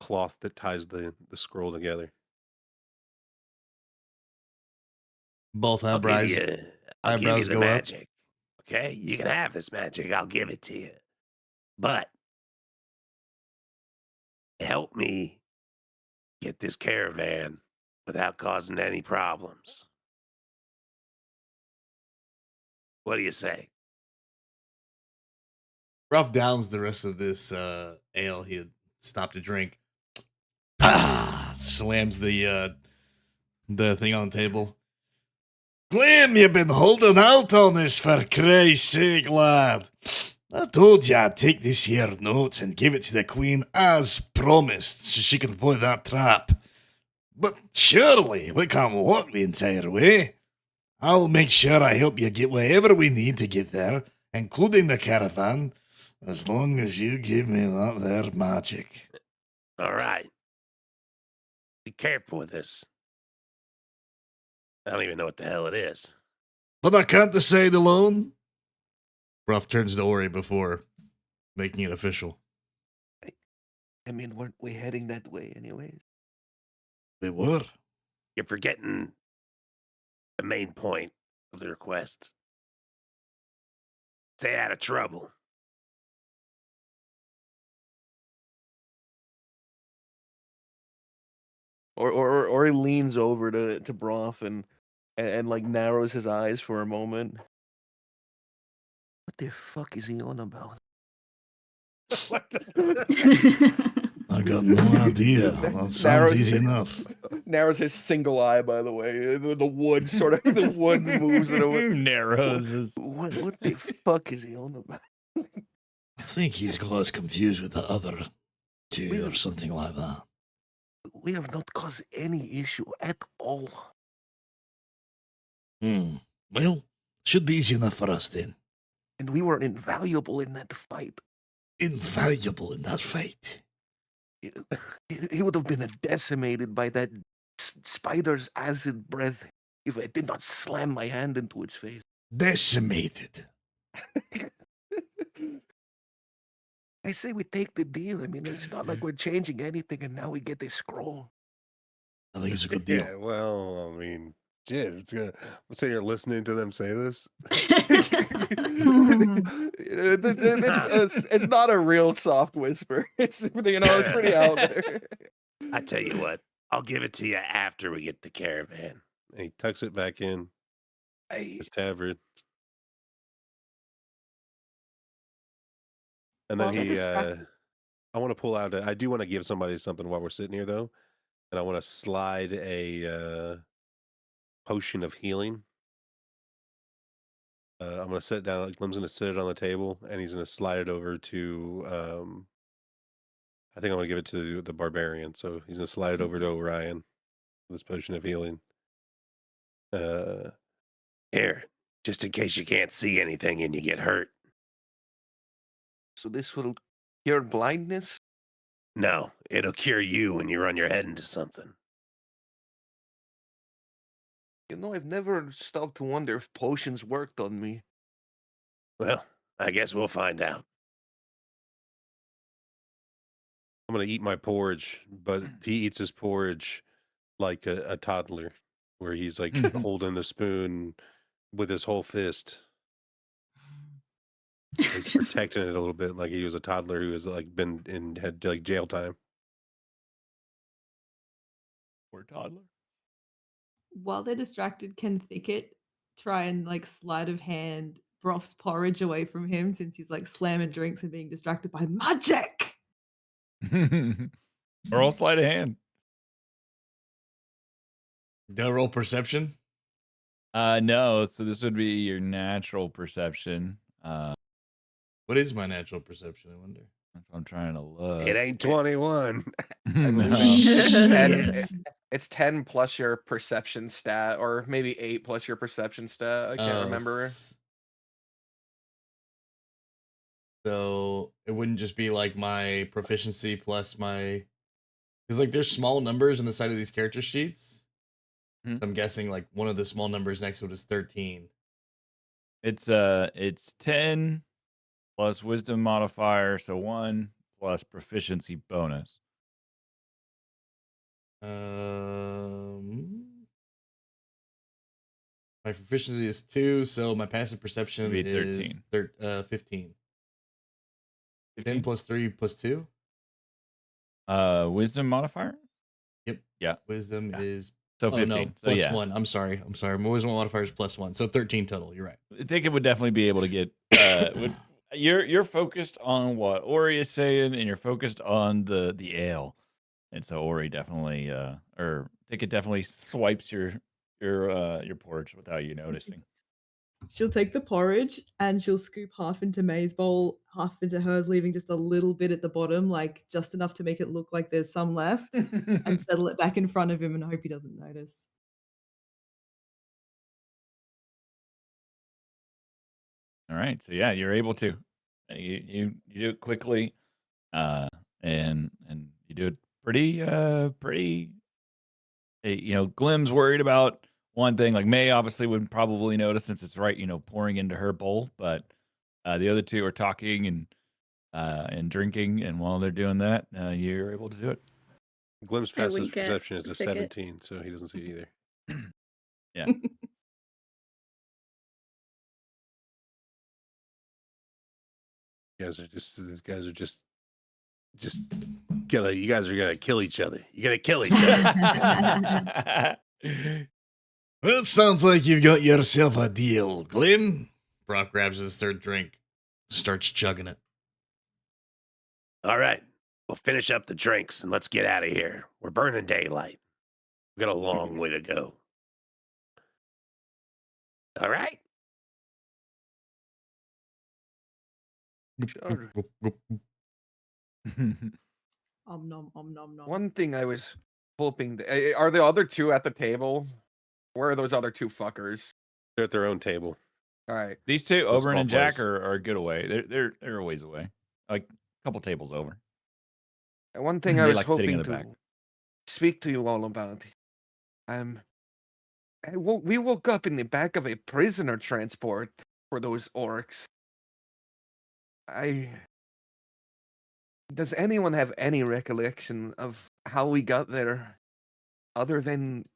cloth that ties the scroll together. Both I'll give eyebrows you eyebrows the go up. magic. Okay? You can have this magic. I'll give it to you. But help me get this caravan without causing any problems. What do you say? Ruff downs the rest of this ale he had stopped to drink. Slams the thing on the table. Glim, you've been holding out on this for Christ's sake, lad. I told you I'd take this here note and give it to the Queen as promised so she can avoid that trap. But surely we can't walk the entire way. I'll make sure I help you get wherever we need to get there, including the caravan, as long as you give me that there magic. All right. Be careful with this. I don't even know what the hell it is. But I can't decide alone. Ruff turns to Ori before making it official. I mean, weren't we heading that way anyways? We were. You're forgetting the main point of the request. Stay out of trouble. Or he leans over to Broth and like narrows his eyes for a moment. What the fuck is he on about? I got no idea. That sounds easy enough. Narrows his single eye, by the way. The wood sort of the wood moves it away. Narrows his. What the fuck is he on about? I think he's got us confused with the other two We- or something like that. We have not caused any issue at all. Well, should be easy enough for us then. And we were invaluable in that fight. Invaluable in that fight. He would have been decimated by that spider's acid breath if I did not slam my hand into its face. Decimated. I say we take the deal. I mean, it's not like we're changing anything and now we get this scroll. I think it's a good deal. Yeah, well, I mean, shit, I'm sitting here listening to them say this. It's not a real soft whisper. It's it's pretty out there. I tell you what, I'll give it to you after we get the caravan. And he tucks it back in his tabard. And then Well, he, distracted. I want to pull out, I do want to give somebody something while we're sitting here, though. And I want to slide a potion of healing. I'm going to set it down. Glim's going to sit it on the table, and he's going to slide it over to, I think I'm going to give it to the barbarian. So he's going to slide it over to Orion, this potion of healing. Here, just in case you can't see anything and you get hurt. So this will cure blindness? No, it'll cure you when you run your head into something. I've never stopped to wonder if potions worked on me. Well, I guess we'll find out. I'm going to eat my porridge, but he eats his porridge like a toddler, where he's like holding the spoon with his whole fist. He's protecting it a little bit, like he was a toddler who has like had like jail time. Poor toddler. While they're distracted, can Thicket try and like sleight of hand Broth's porridge away from him since he's like slamming drinks and being distracted by magic. Roll sleight of hand. Do I roll perception? No, so this would be your natural perception. What is my natural perception, I wonder? That's what I'm trying to look. It ain't 21. I believe No. it's 10 plus your perception stat, or maybe 8 plus your perception stat. I can't remember. So it wouldn't just be like my proficiency plus my, because like there's small numbers on the side of these character sheets. Hmm. I'm guessing like one of the small numbers next to it is 13. It's 10 plus wisdom modifier, so 1 plus proficiency bonus. My proficiency is 2, so my passive perception It'd be is 15. 15. 10 plus 3 plus 2. Wisdom modifier? Yep. Yeah. Wisdom Yeah. is So oh 15. no, So plus yeah. 1. I'm sorry. My wisdom modifier is plus 1, so 13 total. You're right. I think it would definitely be able to get you're focused on what Ori is saying, and you're focused on the ale. And so Ori definitely or I think it definitely swipes your porridge without you noticing. She'll take the porridge and she'll scoop half into May's bowl, half into hers, leaving just a little bit at the bottom, like just enough to make it look like there's some left, and settle it back in front of him and hope he doesn't notice. All right. So yeah, you're able to. You do it quickly, and you do it pretty. Glim's worried about one thing. Like May obviously would probably notice since it's right, pouring into her bowl. But the other two are talking and drinking, and while they're doing that, you're able to do it. Glim's I passive wink at perception is a Thicket. 17, so he doesn't see it either. Yeah. You guys are just you guys are gonna kill each other. You're gonna kill each other. Well, it sounds like you've got yourself a deal, Glim. Brock grabs his third drink, starts chugging it. All right, we'll finish up the drinks and let's get out of here. We're burning daylight. We've got a long way to go. All right. Sure. Om nom, om nom nom. One thing I was hoping are the other two at the table? Where are those other two fuckers? They're at their own table. All right. These two, a Oberon small and Jack, place. are a good away. They're a ways away, like a couple tables over. And one thing I They was like sitting in hoping the to back. speak to you all about. We woke up in the back of a prisoner transport for those orcs. Does anyone have any recollection of how we got there, other than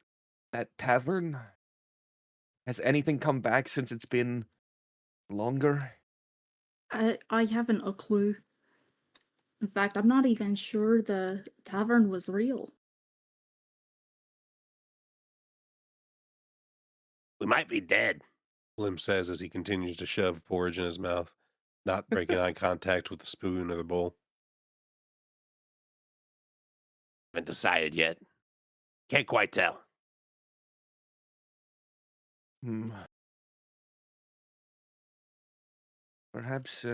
that tavern? Has anything come back since it's been longer? I haven't a clue. In fact, I'm not even sure the tavern was real. We might be dead, Glim says as he continues to shove porridge in his mouth, not breaking eye contact with the spoon or the bowl. Haven't decided yet. Can't quite tell. Perhaps,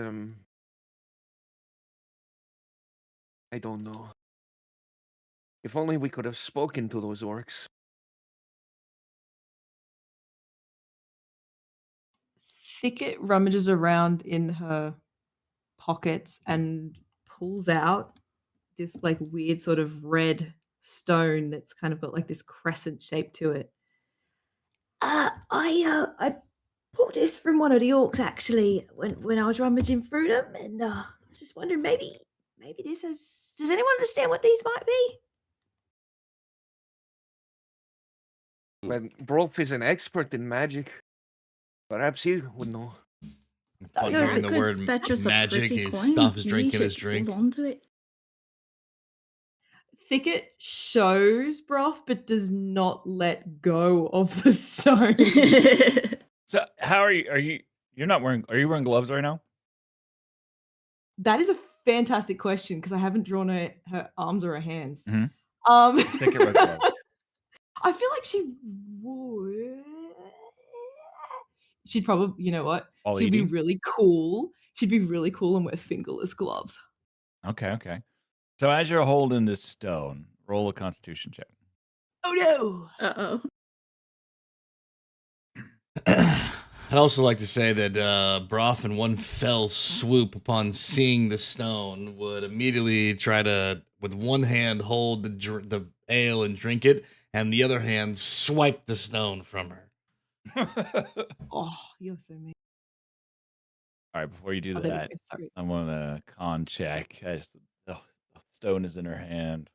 I don't know. If only we could have spoken to those orcs. Thicket rummages around in her pockets and pulls out this like weird sort of red stone that's kind of got like this crescent shape to it. I bought this from one of the orcs actually when I was rummaging through them, and I was just wondering maybe this has. Does anyone understand what these might be? When Brolf is an expert in magic, perhaps he would know. Don't Upon know if hearing it the could word Fetch us a magic, pretty he coin. stops Maybe drinking you his should drink. hold on to it. Thicket shows Broth, but does not let go of the stone. So how are you? You're not wearing. Are you wearing gloves right now? That is a fantastic question because I haven't drawn her arms or her hands. Mhm. Think it red glove. I feel like she would. She'd probably, you know what? While She'd be eating? really cool. She'd be really cool and wear fingerless gloves. Okay. So as you're holding this stone, roll a Constitution check. Oh no! Uh-oh. I'd also like to say that Broth, in one fell swoop upon seeing the stone, would immediately try to, with one hand, hold the ale and drink it, and the other hand swipe the stone from her. Oh, you're so mean. All right, before you do Oh, there we that, go. Sorry. I want a con check. The stone is in her hand.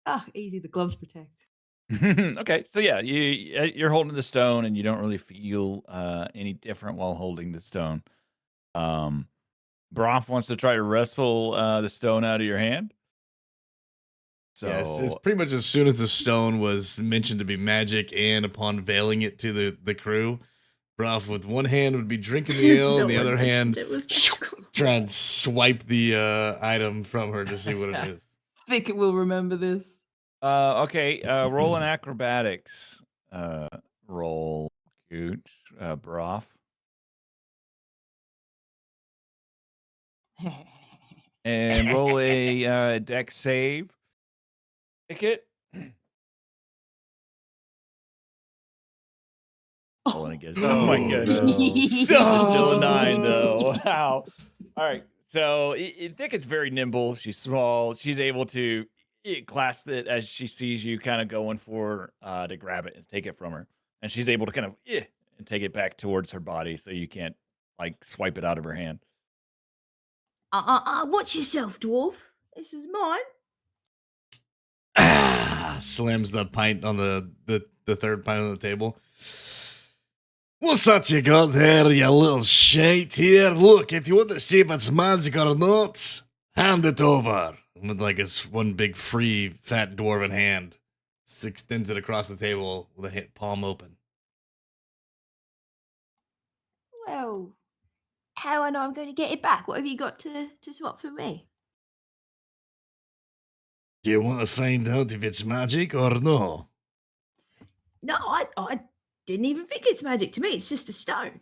Ah, easy. The gloves protect. Okay, so yeah, you're holding the stone and you don't really feel any different while holding the stone. Broth wants to try to wrestle the stone out of your hand. Yes, it's So pretty much as soon as the stone was mentioned to be magic, and upon veiling it to the crew, Broth with one hand would be drinking the ale, No and the one other hand mentioned it was magical. try and swipe the item from her to see what it is. Think it will remember this. okay, roll an acrobatics. Roll, Gooch, Broth, and roll a deck save. Ticket. Rolling against. Oh my Oh, goodness. no. It's still a 9 No. though. Wow. All right. So Thicket's very nimble. She's small. She's able to clasp it as she sees you kind of going for to grab it and take it from her. And she's able to kind of and take it back towards her body so you can't like swipe it out of her hand. Watch yourself, dwarf. This is mine. Slams the pint on the third pint on the table. What's that you got there, you little shite here? Look, if you want to see if it's magic or not, hand it over. With like his one big free fat dwarven hand. Extends it across the table with a palm open. Well, how I know I'm going to get it back? What have you got to swap for me? Do you want to find out if it's magic or no? No, I didn't even think it's magic to me. It's just a stone.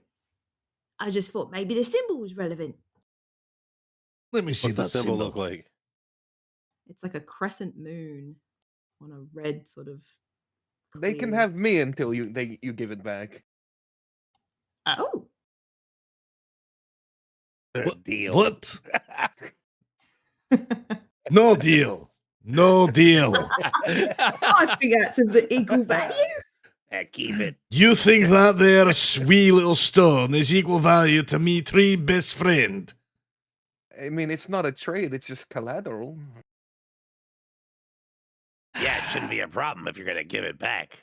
I just thought maybe the symbol was relevant. Let me see What's the that symbol look like? It's like a crescent moon on a red sort of. They can clear- have me until you give it back. Oh. What? Deal. What? No deal. No deal. I think that's of the equal value. Keep it. You think that there wee little stone is equal value to me three best friend? I mean, it's not a trade; it's just collateral. Yeah, it shouldn't be a problem if you're gonna give it back,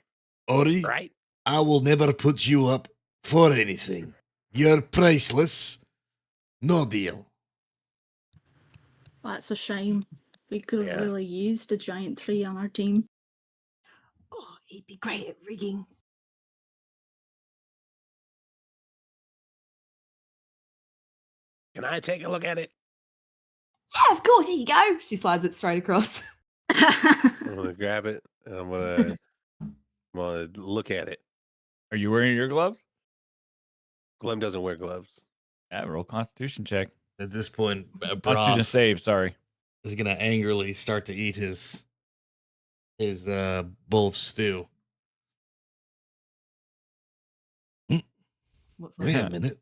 Ori, right? I will never put you up for anything. You're priceless. No deal. That's a shame. We could have Yeah. really used a giant tree on our team. Oh, he'd be great at rigging. Can I take a look at it? Yeah, of course. Here you go. She slides it straight across. I'm gonna grab it and I'm gonna look at it. Are you wearing your gloves? Glim doesn't wear gloves. Yeah, roll Constitution check. At this point, Constitution Broth save. Sorry. is gonna angrily start to eat his bowl of stew. What's Wait that? a minute.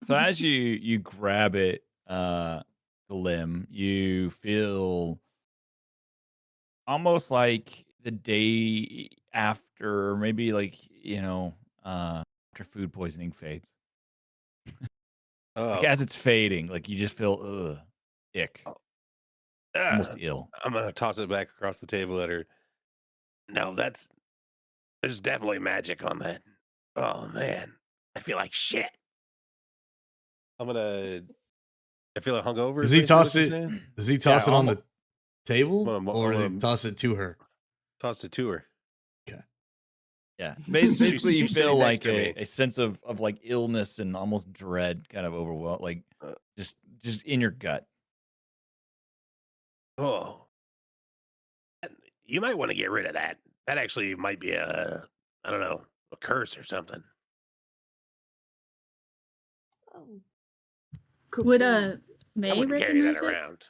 So as you grab it, the limb, you feel almost like the day after, maybe like after food poisoning fades. Oh, Like as it's fading, like you just feel ick, almost uh, ill. I'm gonna toss it back across the table at her. No, there's definitely magic on that. Oh man, I feel like shit. I feel like hungover. Does is he basically toss what you're it? saying? Does he toss Yeah, it on the table, I'm or does he gonna toss it to her? toss it to her. Yeah, basically, you She's feel sitting next like to me. a sense of like illness and almost dread, kind of overwhelmed, like Uh, just in your gut. Oh, you might want to get rid of that. That actually might be I don't know, a curse or something. Oh, could Would be. I May wouldn't carry that recognize it? around.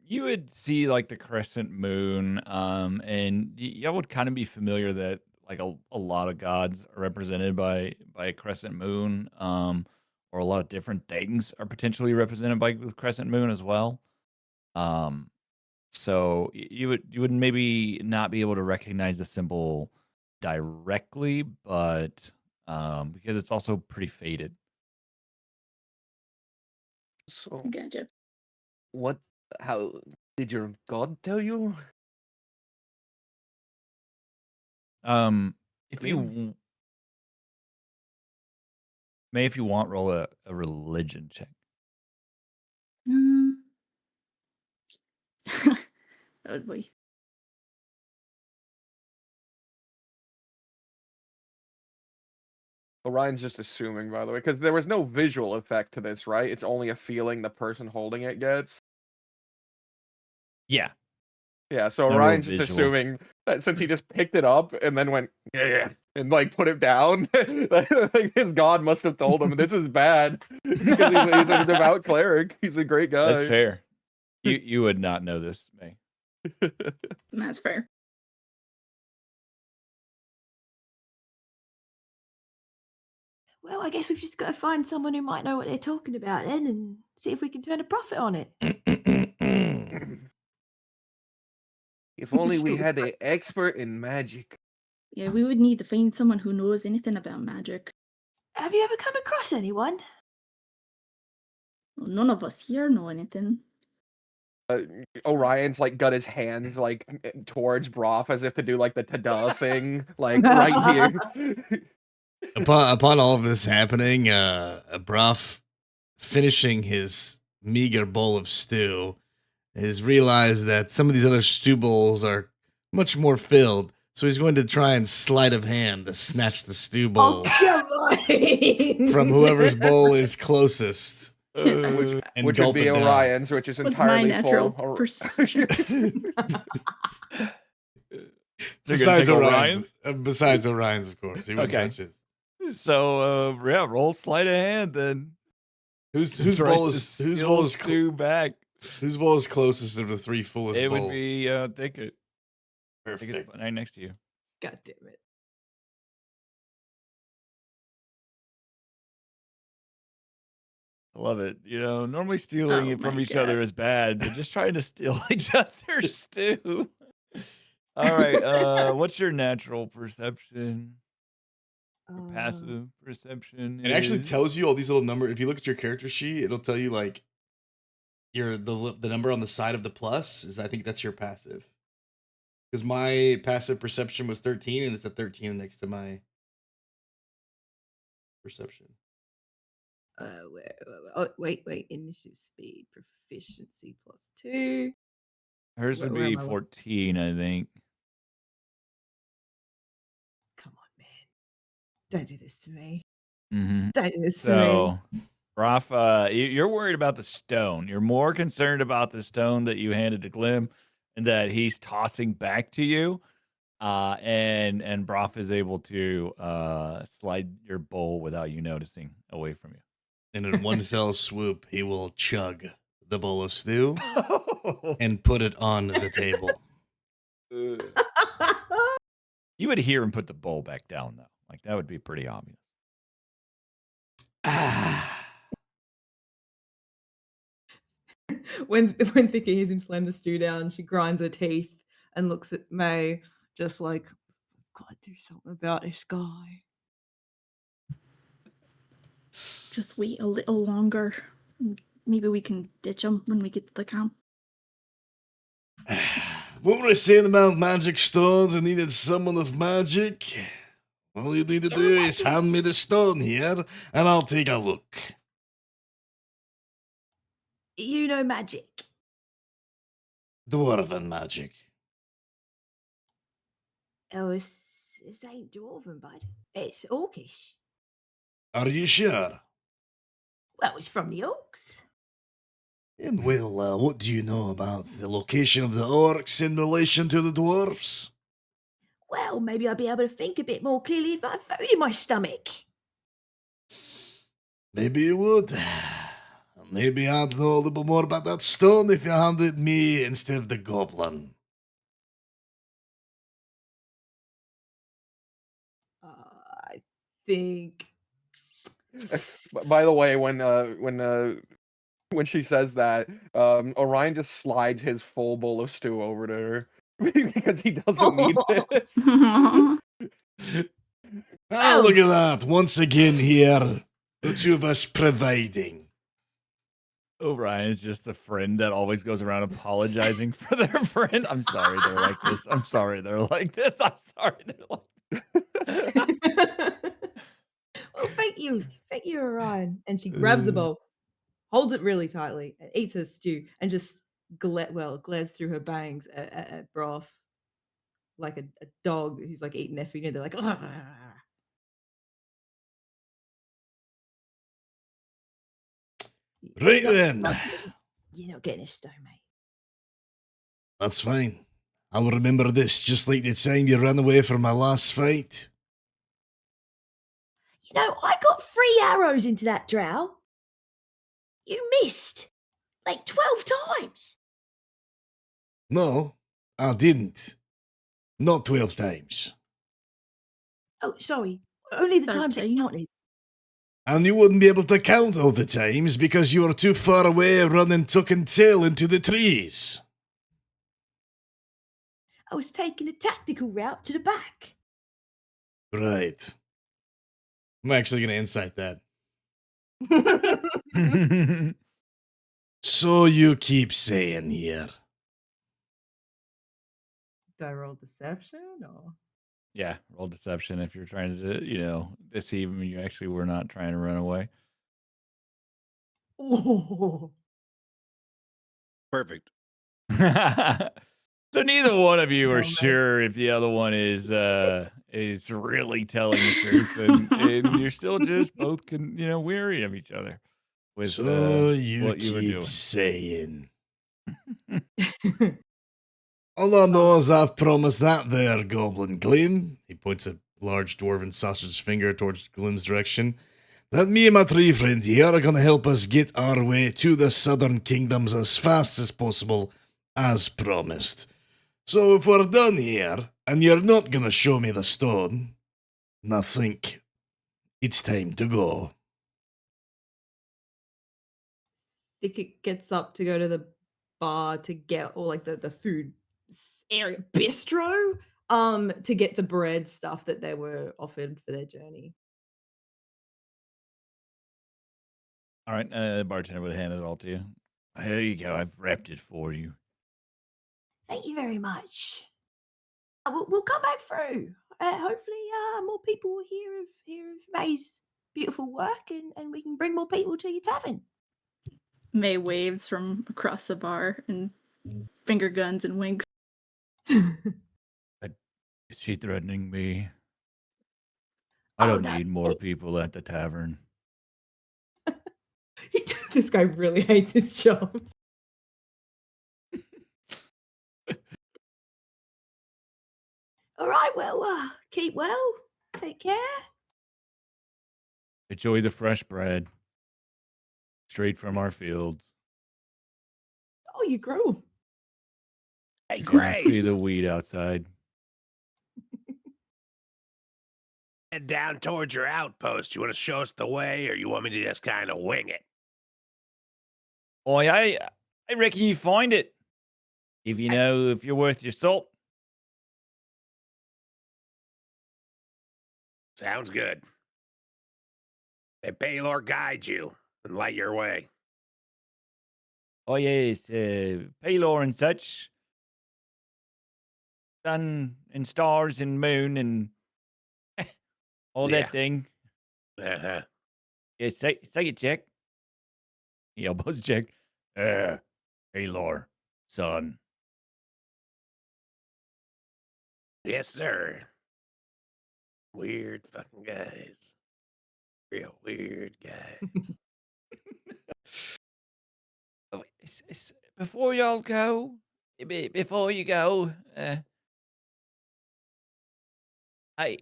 You would see like the crescent moon, and y'all would kind of be familiar that like a lot of gods are represented by a crescent moon, or a lot of different things are potentially represented by the crescent moon as well. Um, so you would maybe not be able to recognize the symbol directly, but because it's also pretty faded. So Gotcha. what? How did your god tell you? Um, if you Glim? w- if you want, roll a religion check. Mm. Oh boy. Orion's just assuming, by the way, because there was no visual effect to this, right? It's only a feeling the person holding it gets. Yeah, Yeah, so no real Orion's just visual. assuming that since he just picked it up and then went, yeah, and like put it down, like his god must have told him this is bad because he's a devout cleric. He's a great guy. That's fair. You would not know this, May. That's fair. Well, I guess we've just got to find someone who might know what they're talking about then and see if we can turn a profit on it. If only we had an expert in magic. Yeah, we would need to find someone who knows anything about magic. Have you ever come across anyone? Well, none of us here know anything. Orion's like got his hands like towards Broth as if to do like the ta-da thing, like right here. Upon all of this happening, Bruff finishing his meager bowl of stew has realized that some of these other stew bowls are much more filled. So he's going to try and sleight of hand to snatch the stew bowl come on! from whoever's bowl is closest Which and would gulp be it down. Orion's, which is What's my entirely natural full. perception? Besides take Orion's, besides Orion's, of course, he wouldn't Okay. touch his. So yeah, roll sleight of hand then. Whose Tries bowl to is whose steal bowl is stew back. whose bowl is closest of the three fullest It bowls? would be Thicket. Thicket's Perfect. right next to you. God damn it. I love it. You know, normally stealing Oh it from my each other God. is bad, but just trying to steal each other's stew. All right. What's your natural perception? Your passive perception It actually is tells you all these little numbers. If you look at your character sheet, it'll tell you like the number on the side of the plus is I think that's your passive. Because my passive perception was 13 and it's a 13 next to my perception. Wait. Initiative speed, proficiency +2. hers would where be am I? 14, I think. Come on, man. Don't do this to me. Mm-hmm. Don't do this to me. So, Rafa, you're worried about the stone. You're more concerned about the stone that you handed to Glim and that he's tossing back to you. And Broff is able to slide your bowl without you noticing away from And in one fell swoop, he will chug the bowl of stew you. and put it on the table. You would hear him put the bowl back down, though. Like, that would be pretty obvious. when Thicke hears him slam the stew down, she grinds her teeth and looks at May, just like, "I've got to do something about this guy." Just wait a little longer. Maybe we can ditch him when we get to the camp. What were I saying about magic stones? I needed someone of magic. All you need to do is hand me the stone here, and I'll take a look. You know magic. Dwarven magic. Oh, it's ain't dwarven, bud. It's orcish. Are you sure? Well, it's from the orcs. And well, what do you know about the location of the orcs in relation to the dwarves? Well, maybe I'll be able to think a bit more clearly if I have food in my stomach. Maybe you would. Maybe I'd know a little bit more about that stone if you handed me instead of the goblin. I think. By the way, when she says that, Orion just slides his full bowl of stew over to her because he doesn't need this. Oh, look at that. Once again here, the two of us providing. O'Brien is just the friend that always goes around apologizing for their friend. I'm sorry they're like this. I'm sorry they're like this. I'm sorry they're like Well, thank you, Orion. And she grabs the bowl, holds it really tightly, and eats her stew, and just glares through her bangs at Broth like a dog who's like eating their food. And they're like, Right then. You're not getting a stone, mate. That's fine. I'll remember this just like the time you ran away from my last fight. You know, I got 3 arrows into that drow. You missed like 12 times. No, I didn't. Not 12 times. Oh, sorry. Only the times that 13. counted. And you wouldn't be able to count all the times because you were too far away running tuck and tail into the trees. I was taking a tactical route to the back. Right. I'm actually going to insight that. So you keep saying here. Do I roll deception or? Yeah, roll deception if you're trying to, deceive him. You actually were not trying to run away. Oh. Perfect. So neither one of you Oh, are man. sure if the other one is really telling the truth, and you're still just both weary of each other with So you what you were keep doing. saying. All I know is I've promised that there, Goblin Glim. He points a large dwarven sausage finger towards Glim's direction. That me and my tree friend here are gonna help us get our way to the southern kingdoms as fast as possible, as promised. So if we're done here, and you're not gonna show me the stone, then I think it's time to go. Thicket gets up to go to the bar to get or like the food area bistro to get the bread stuff that they were offered for their journey. All right, the bartender would hand it all to you. Here you go. I've wrapped it for you. Thank you very much. We'll come back through. Hopefully, more people will hear of May's beautiful work, and we can bring more people to your tavern. May waves from across the bar and finger guns and winks. Is she threatening me? I Oh, don't no, need more it's- people at the tavern. This guy really hates his job. All right, well, keep well. Take care. Enjoy the fresh bread, straight from our fields. Oh, you grow. Hey, You can't see Grace. the weed outside. Head down towards your outpost. You want to show us the way, or you want me to just kind of wing it? Boy, I reckon you find it. If you know if you're worth your salt. Sounds good. May Baylor guide you and light your way. Oh yes, Paylor and such. Sun and stars and moon and all Yeah. that thing. Uh-huh. Yeah, say it, Jack. He elbows Jack. Paylor, son. Yes, sir. Weird fucking guys. Real weird guys. Oh, before y'all go, before you go, I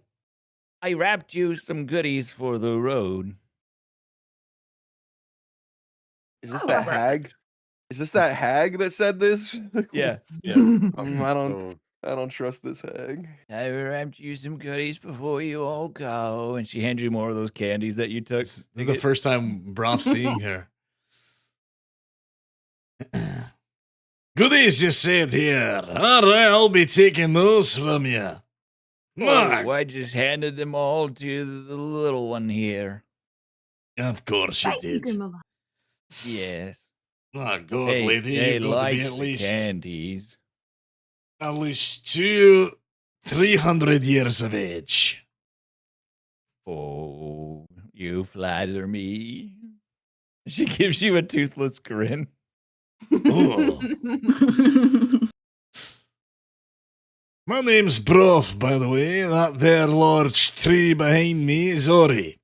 I wrapped you some goodies for the road. Is this Oh, that well, hag? Is this that hag that said this? Yeah. I don't trust this hag. I wrapped you some goodies before you all go, and she hands you more of those candies that you took. This is the first time Broff's seeing her. Goodies, you said here. All right, I'll be taking those from you. Oh, I just handed them all to the little one here. Of course you Thank you, did. Grandmama. Yes. Oh, God, They, lady, they you've got to like be the candies. at least 300 years of age. Oh, you flatter me. She gives you a toothless grin. Oh. My name's Broff, by the way. That there large tree behind me is Ori.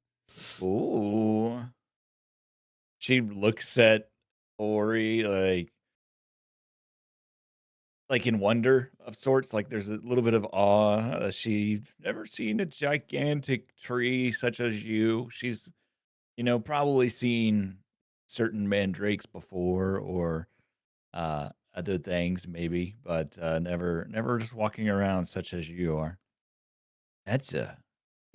Ooh. She looks at Ori like in wonder of sorts. Like there's a little bit of awe. She's never seen a gigantic tree such as you. She's, probably seen certain mandrakes before or other things maybe, but never just walking around such as you are. That's a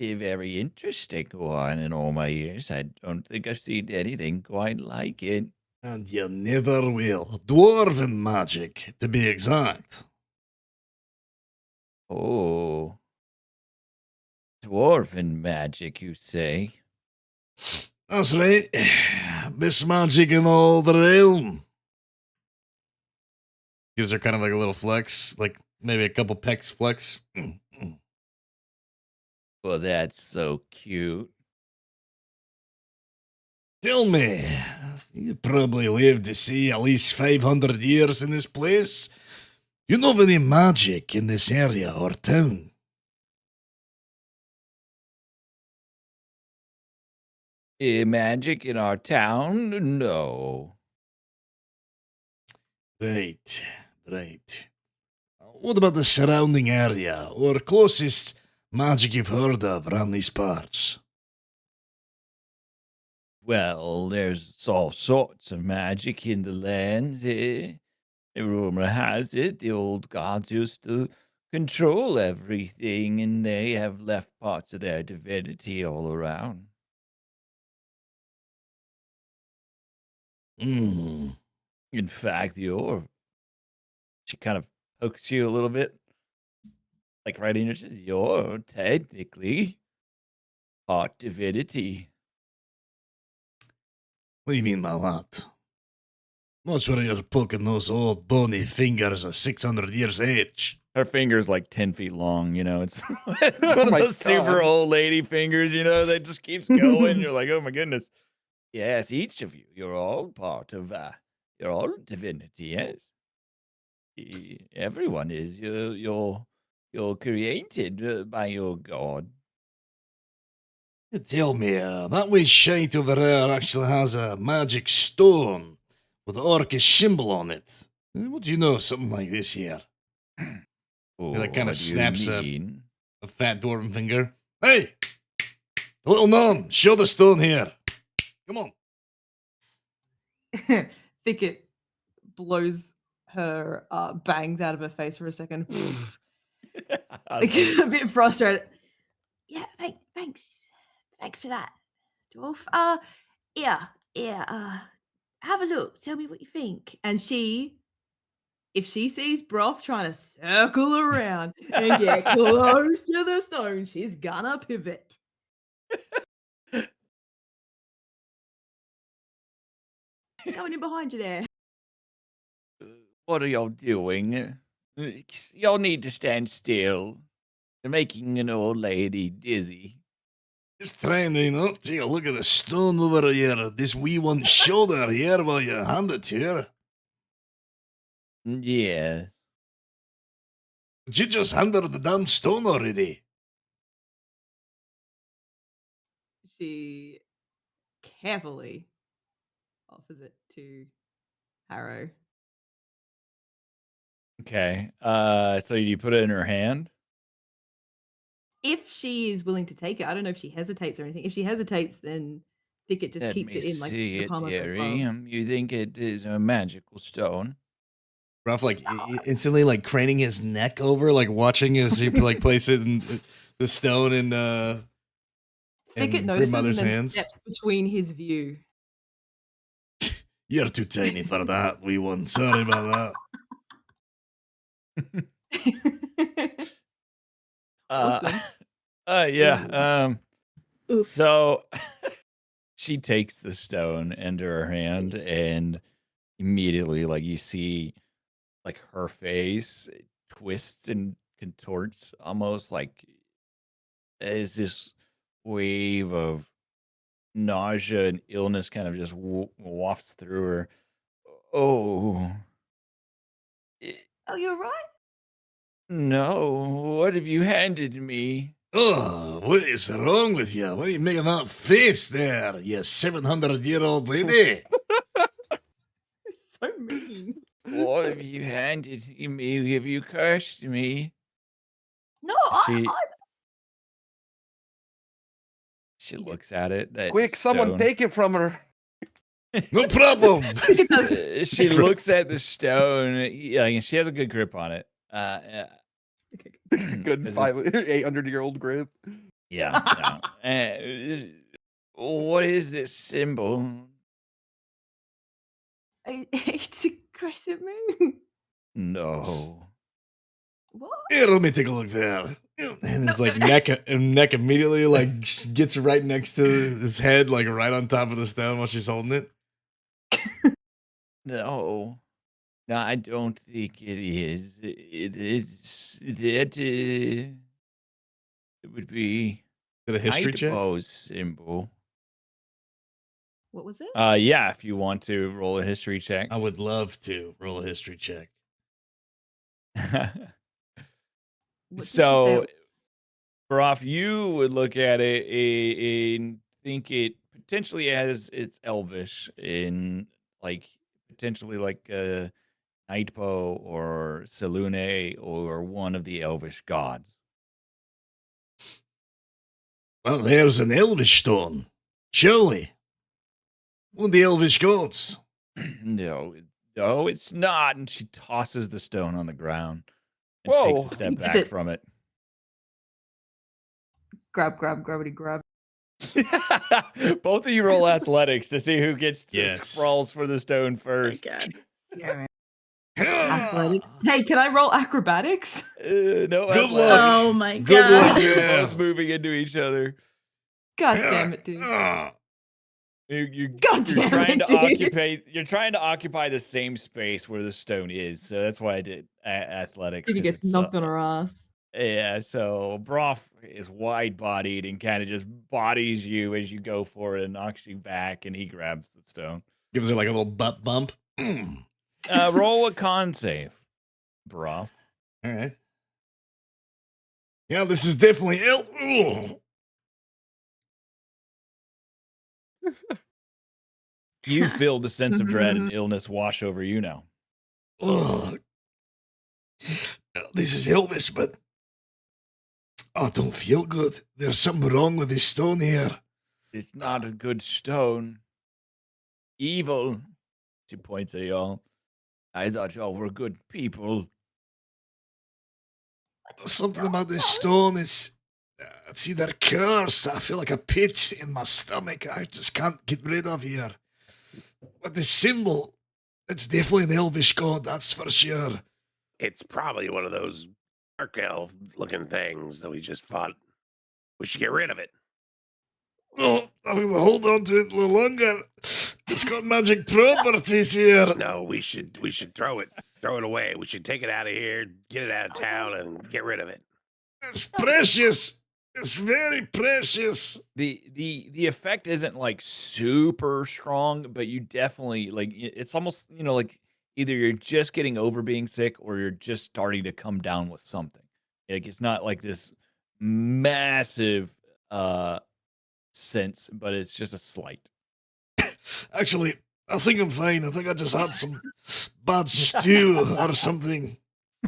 very interesting one in all my years. I don't think I've seen anything quite like it. And you never will. Dwarven magic, to be exact. Oh, dwarven magic, you say? That's right. Best magic in all the realm. Gives her kind of like a little flex, like maybe a couple pecs flex. Well, that's so cute. Tell me, you probably lived to see at least 500 years in this place. You know of any magic in this area or town? Magic in our town? No. Right, right. What about the surrounding area or closest magic you've heard of around these parts? Well, there's all sorts of magic in the land. Rumor has it the old gods used to control everything, and they have left parts of their divinity all around. Hmm. In fact, she kind of pokes you a little bit, like right in your chest. You're technically part divinity. What do you mean by that? Not sure you're poking those old bony fingers at 600 years age. Her finger's like 10 feet long, it's, it's one of my those super God. old lady fingers, that just keeps going. You're like, oh my goodness. Yes, each of you, you're all part of, you're all divinity, yes. Everyone is. You're created by your god. You tell me, that wee shite over there actually has a magic stone with the orcish symbol on it. What do you know, something like this here? Oh, That kind what of do you snaps mean? a fat dwarven finger. Hey! Little gnome, show the stone here. Come on. Thicket blows her bangs out of her face for a second. I Like, love it. a bit frustrated. Yeah, thanks. Thanks for that, dwarf. Have a look. Tell me what you think. And if she sees Broth trying to circle around and get close to the stone, she's gonna pivot. Coming in behind you there. What are y'all doing? Y'all need to stand still. You're making an old lady dizzy. Just trying to, take a look at the stone over here. This wee one's shoulder here while you hand it to her. Yes. You just handed her the damn stone already. She carefully offers it to Harrow. Okay. So you put it in her hand? If she is willing to take it, I don't know if she hesitates or anything. If she hesitates, then Thicket just Let keeps me it in like see the it, palm of her dearie. glove. You think it is a magical stone? Ralph like instantly like craning his neck over, like watching as he like place it in the stone in Thicket notices and grandmother's then hands. steps between his view. You're too tiny for that, wee one. Sorry about Awesome. Yeah. Oof. So she takes the stone into her hand, and immediately, like, you see, like, her face twists and contorts almost like as this wave of nausea and illness kind of just wafts through her. Oh, i- Oh, you're right. no, what have you handed me? Oh, what is wrong with you? What are you making that face there, you 700-year-old lady? It's so mean. What have you handed me? Have you cursed me? No, She I she You did. looks at it, that Quick, someone stone. take it from her. No problem. Thicket does. She looks at the stone. Yeah, and she has a good grip on it. Good 'Cause 800-year-old grip. yeah. What is this symbol? It's a crescent moon. No. What? Here, let me take a look there. And his like neck immediately like gets right next to his head, like right on top of the stone while she's holding it. No. No, I don't think it is. It is that it would be Did a history check? Nightbow's symbol. What was it? Yeah, if you want to roll a history check. I would love to roll a history check. What did she say So, it was? Broff, you would look at it and think it potentially has it's elvish in like potentially like Nightbow or Selune or one of the elvish gods. Well, there's an elvish stone. Surely. One of the elvish gods. No, it's not. And she tosses the stone on the ground and takes Whoa. a step Gets back it. from it. Grabbity grab. Both of you roll athletics to see who gets the Yes. sprawls for the stone Oh my first. God. Yeah, man. Athletics. Hey, can I roll acrobatics? No Good athletics. luck. Oh my Good luck God. You're there. both moving into each other. God damn it, dude. You're God damn trying it, to dude. you're trying to occupy the same space where the stone is. So that's why I did athletics. He 'Cause gets it's, knocked on her ass. yeah, so Broff is wide bodied and kind of just bodies you as you go for it and knocks you back, and he grabs the stone. Gives her like a little butt bump. Roll a con save, Broff. All right. Yeah, this is definitely ill. You feel the sense of dread and illness wash over you now. Oh, this is illness, but I don't feel good. There's something wrong with this stone here. It's not a good stone. Evil. She points at y'all. I thought y'all were good people. Something about this stone is it's either cursed. I feel like a pit in my stomach. I just can't get rid of here. But the symbol, it's definitely an elvish god, that's for sure. It's probably one of those dark elf looking things that we just fought. We should get rid of it. Oh, I'm gonna hold on to it a little longer. It's got magic properties here. No, we should throw it away. We should take it out of here, get it out of town, and get rid of it. It's precious. It's very precious. The effect isn't like super strong, but you definitely like it's almost like either you're just getting over being sick or you're just starting to come down with something. Like it's not like this massive sense, but it's just a slight. Actually, I think I'm fine. I think I just had some bad stew or something.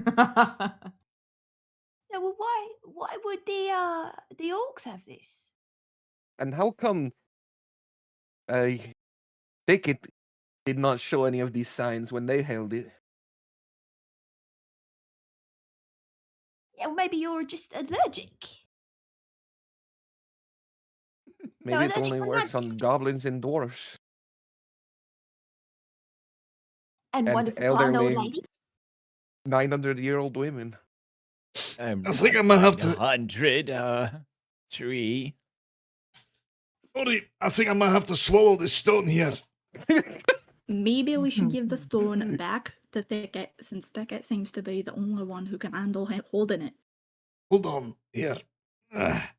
Yeah, well, why would the orcs have this? And how come Thicket did not show any of these signs when they held it? Yeah, well, maybe you're just allergic. Maybe it allergic only to works on magic. goblins and dwarfs. And And wonderful kind old elderly lady. 900-year-old women. I'm I think not I might have to. 900, tree. Ori, I think I might have to swallow this stone here. Maybe we should give the stone back to Thicket, since Thicket seems to be the only one who can handle holding it. Hold on, here. Ah,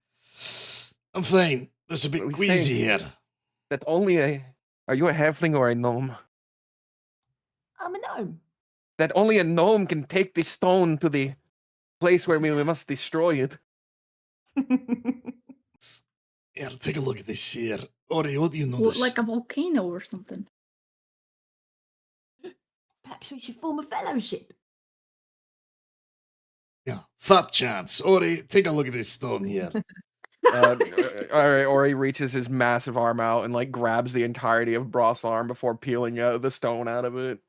I'm fine. It's a What bit are we queasy saying? here. That only a... Are you a halfling or a gnome? I'm a gnome. That only a gnome can take the stone to the place where we must destroy it. Here, take a look at this here. Ori, what do you What, notice? like a volcano or something? Perhaps we should form a fellowship. Yeah, fat chance. Ori, take a look at this stone here. All right, Ori reaches his massive arm out and like grabs the entirety of Broth's arm before peeling the stone out of it.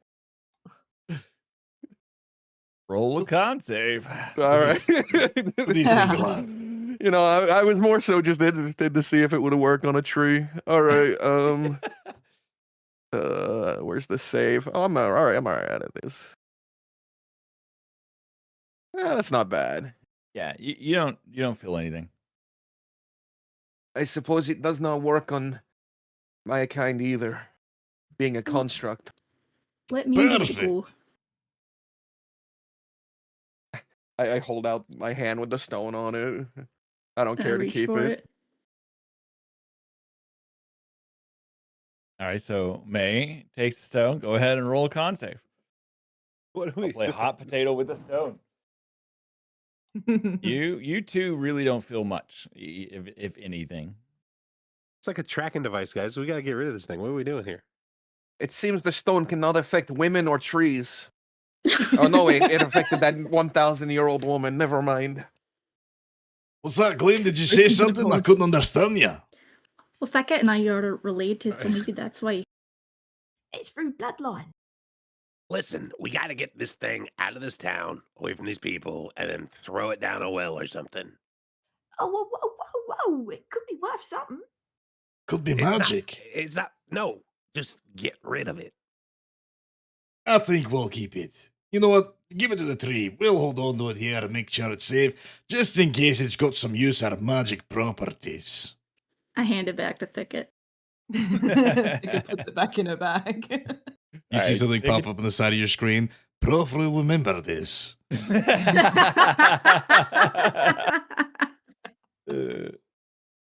Roll a con save. All right. What do you think, lad? You know, I was more so just interested to see if it would have worked on a tree. All right. Where's the save? Oh, all right. I'm all right at this. Yeah, that's not bad. Yeah, you don't feel anything. I suppose it does not work on my kind either, being a construct. Let me get to go. Perfect. I hold out my hand with the stone on it. I don't And I care to reach keep for it. it. All right, so May takes the stone. Go ahead and roll a con save. What do I'll we play hot potato with the stone. You two really don't feel much, if anything. It's like a tracking device, guys. We gotta get rid of this thing. What are we doing here? It seems the stone cannot affect women or trees. Oh no, wait, it affected that 1,000-year-old woman. Never mind. What's that, Glenn? Did you say Listen to the something? I pod. couldn't understand you. Well, Thicket and I are related, so maybe that's why. It's through bloodline. Listen, we gotta get this thing out of this town, away from these people, and then throw it down a well or something. Oh, whoa. It could be worth something. Could be It's not- magic. It's not. No, just get rid of it. I think we'll keep it. You know what? Give it to the tree. We'll hold on to it here and make sure it's safe, just in case it's got some use out of magic properties. I hand it back to Thicket. Thicket puts it back in her bag. You see Alright, something take pop it- up on the side of your screen? Prof will remember this.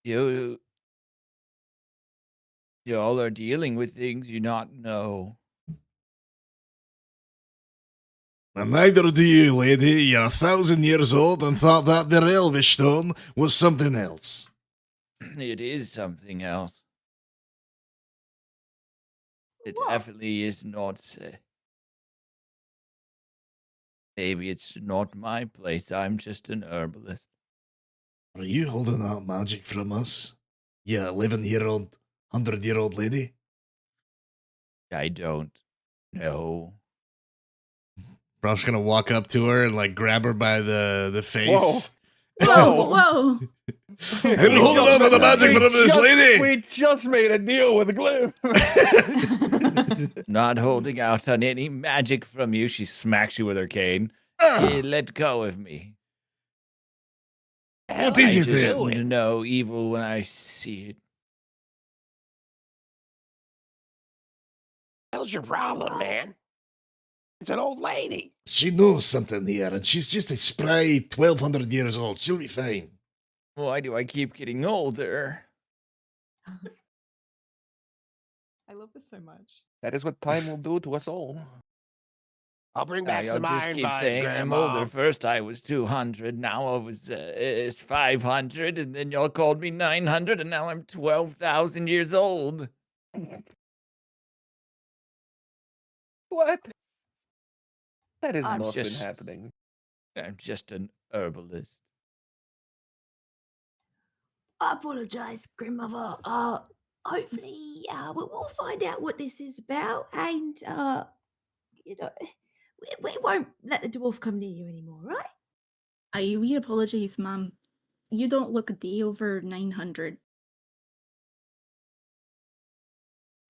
You y'all are dealing with things you not know. And neither do you, lady. You're 1,000 years old and thought that the elvish stone was something else. It is something else. It What? definitely is not. Maybe it's not my place. I'm just an herbalist. Are you holding out magic from us? You 11-year-old, 100-year-old lady? I don't know. Prof's gonna walk up to her and like grab her by the face. Whoa. And hold on to the magic from this lady! We just made a deal with Glim. Not holding out on any magic from you. She smacks you with her cane. Ah, Let go of me. what is I it just then? know evil when I see it. Hell's your problem, man? It's an old lady. She knows something here, and she's just a spry 1,200 years old. She'll be fine. Why do I keep getting older? I love this so much. That is what time will do to us all. I'll bring back Y'all some just iron keep vine, saying I'm older. Grandma. First I was 200, now I was it's 500, and then y'all called me 900, and now I'm 12,000 years old. What? That has I'm not been just- happening. I'm just an herbalist. I apologize, grandmother. Hopefully, we'll find out what this is about, and you know, we won't let the dwarf come near you anymore, right? We apologize, ma'am. You don't look a day over 900.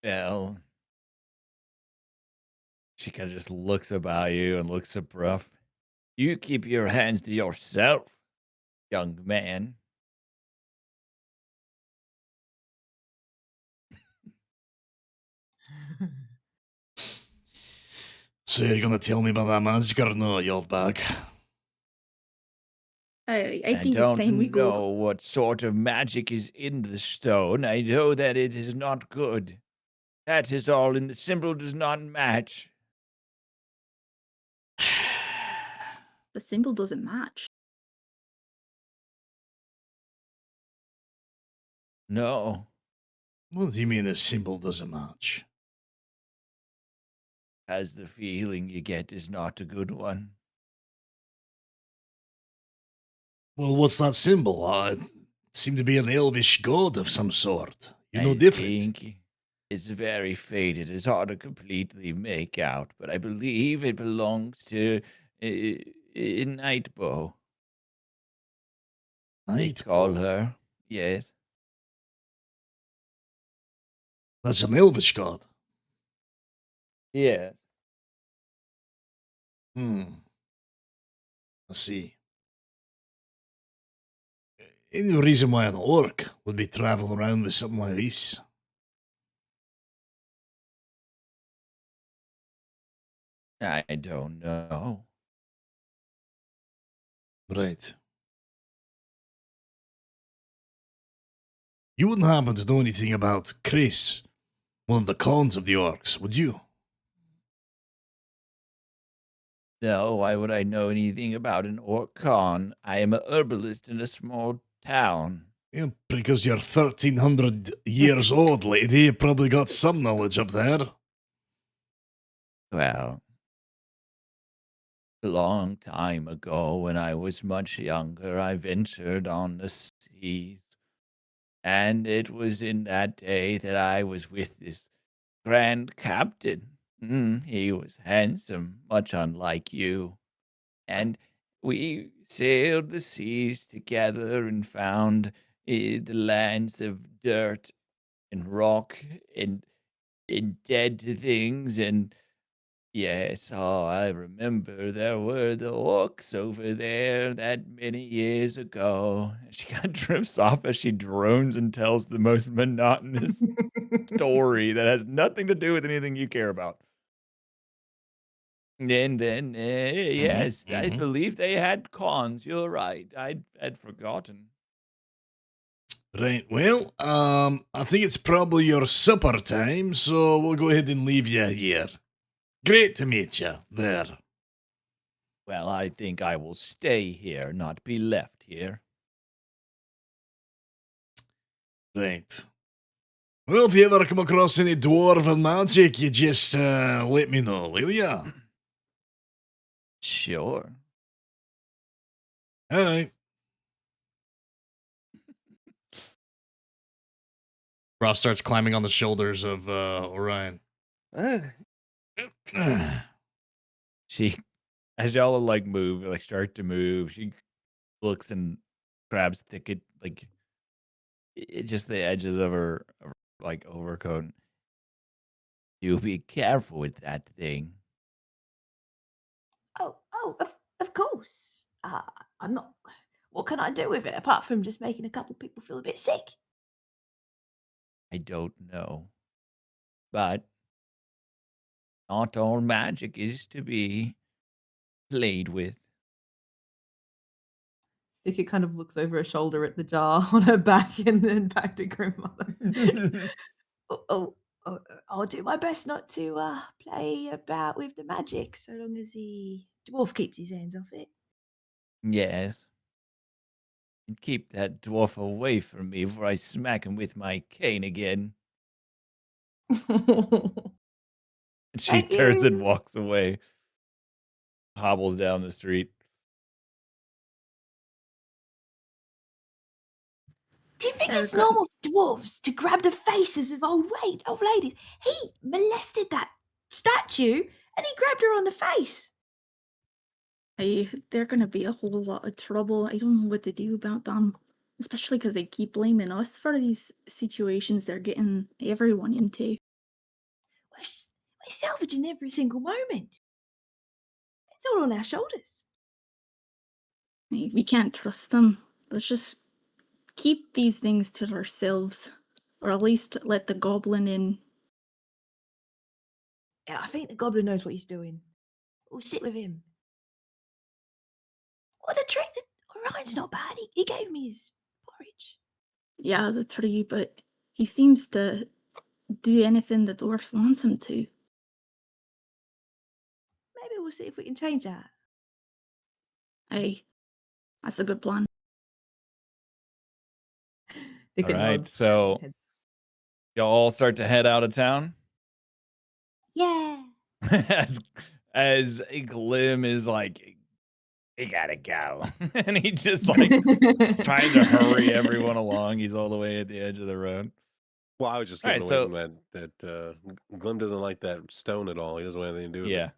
Well, she kind of just looks about you and looks at Bruff. You keep your hands to yourself, young man. So you're gonna tell me about that magic or no, you old bag? I I think it's don't time we know go. what sort of magic is in the stone. I know that it is not good. That is all, and the symbol does not match. The symbol doesn't match. No, What do you mean the symbol doesn't match? as the feeling you get is not a good one. Well, what's that symbol? It seemed to be an elvish god of some sort. You know I different. think it's very faded. It's hard to completely make out, but I believe it belongs to Nightbow. They call Nightbow. her. Yes. That's an elvish god. Yes. Hmm. I see. Any reason why an orc would be traveling around with something like this? I don't know. Right. You wouldn't happen to know anything about Chris, one of the cons of the orcs, would you? No, why would I know anything about an orc con? I am a herbalist in a small town. Yeah, because you're 1,300 years old, lady. You probably got some knowledge up there. Well, a long time ago, when I was much younger, I ventured on the seas. And it was in that day that I was with this grand captain. He was handsome, much unlike you. And we sailed the seas together and found the lands of dirt and rock and dead things. And yes, oh, I remember there were the orcs over there that many years ago. She kind of drifts off as she drones and tells the most monotonous story that has nothing to do with anything you care about. And then, yes, I mhm. believe they had cons. You're right. I'd forgotten. Right, well, I think it's probably your supper time, so we'll go ahead and leave you here. Great to meet you there. Well, I think I will stay here, not be left here. Right. Well, if you ever come across any dwarven magic, you just let me know, will ya? Sure. All right. Ross starts climbing on the shoulders of Orion. She, as y'all like move, like start to move, she looks and grabs thicket, like just the edges of her like overcoat. You be careful with that thing. Of course. I'm not. What can I do with it apart from just making a couple people feel a bit sick? I don't know, but not all magic is to be played with. Thicket kind of looks over her shoulder at the jar on her back and then back to grandmother. I'll do my best not to play about with the magic, so long as the dwarf keeps his hands off it. Yes. And keep that dwarf away from me before I smack him with my cane again. And she Thank turns and you. walks away, hobbles down the street. Do you think They're it's good. normal for dwarves to grab the faces of old ladies? He molested that statue and he grabbed her on the face. They're gonna be a whole lot of trouble. I don't know what to do about them, especially because they keep blaming us for these situations they're getting everyone into. We're salvaging every single moment. It's all on our shoulders. We can't trust them. Let's just keep these things to ourselves, or at least let the goblin in. Yeah, I think the goblin knows what he's doing. We'll sit with him. What a trick! Orion's not bad. He gave me his porridge. Yeah, the tree, but he seems to do anything the dwarf wants him to. Maybe we'll see if we can change that. Hey, that's a good plan. All right, so y'all all start to head out of town. Yeah. as as Glim is like, "We gotta go," and he just like trying to hurry everyone along. He's all the way at the edge of the road. Well, I was just All right, getting away so from Glim doesn't like that stone at all. He doesn't want anything to do with it. yeah,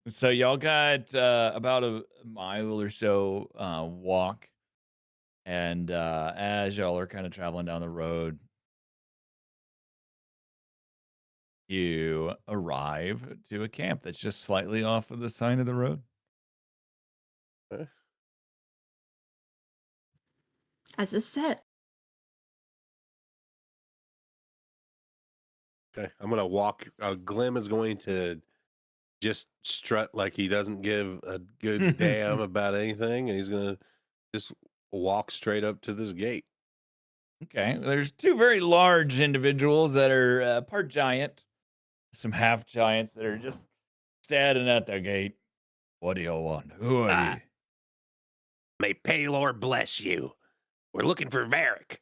so y'all got about a mile or so walk, and as y'all are kind of traveling down the road, you arrive to a camp that's just slightly off of the side of the road. Okay. As a set. Okay, I'm gonna walk. Glim is going to just strut like he doesn't give a good damn about anything, and he's gonna just walk straight up to this gate. Okay, there's two very large individuals that are part giant, some half giants that are just standing at the gate. What do you want? Who are Ah, you? may Paylor bless you. We're looking for Varric.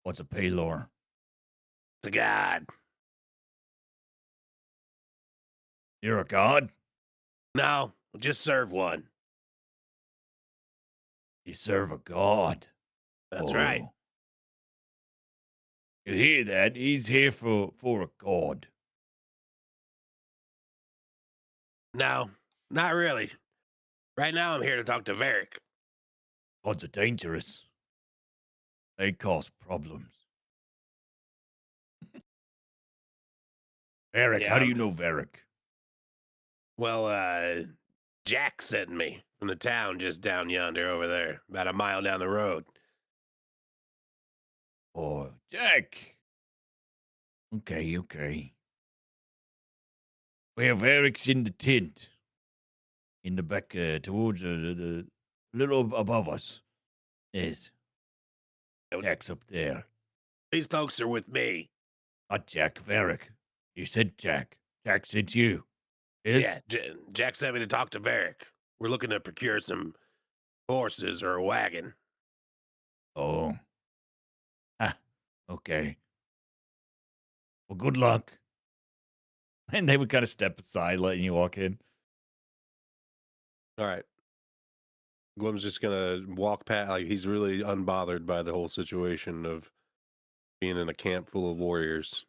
What's a paylor? It's a god. You're a god? No, we'll just serve one. You serve a god. That's right. Oh. You hear that? He's here for a god. No, not really. Right now, I'm here to talk to Varric. Gods are dangerous. They cause problems. Varric, how do you know Varric? Well, Jack sent me from the town just down yonder over there, about a mile down the road. Oh, Jack. Okay, okay. Well, Varric's in the tent. In the back, towards the little above us. Yes. Jack's up there. These folks are with me. Not Jack, Varric. You said Jack. Jack sent you. Yes? Yeah, Jack sent me to talk to Varric. We're looking to procure some horses or a wagon. Oh. Ah, okay. Well, good luck. And they would kind of step aside, letting you walk in. All right. Glim's just gonna walk past, like he's really unbothered by the whole situation of being in a camp full of warriors.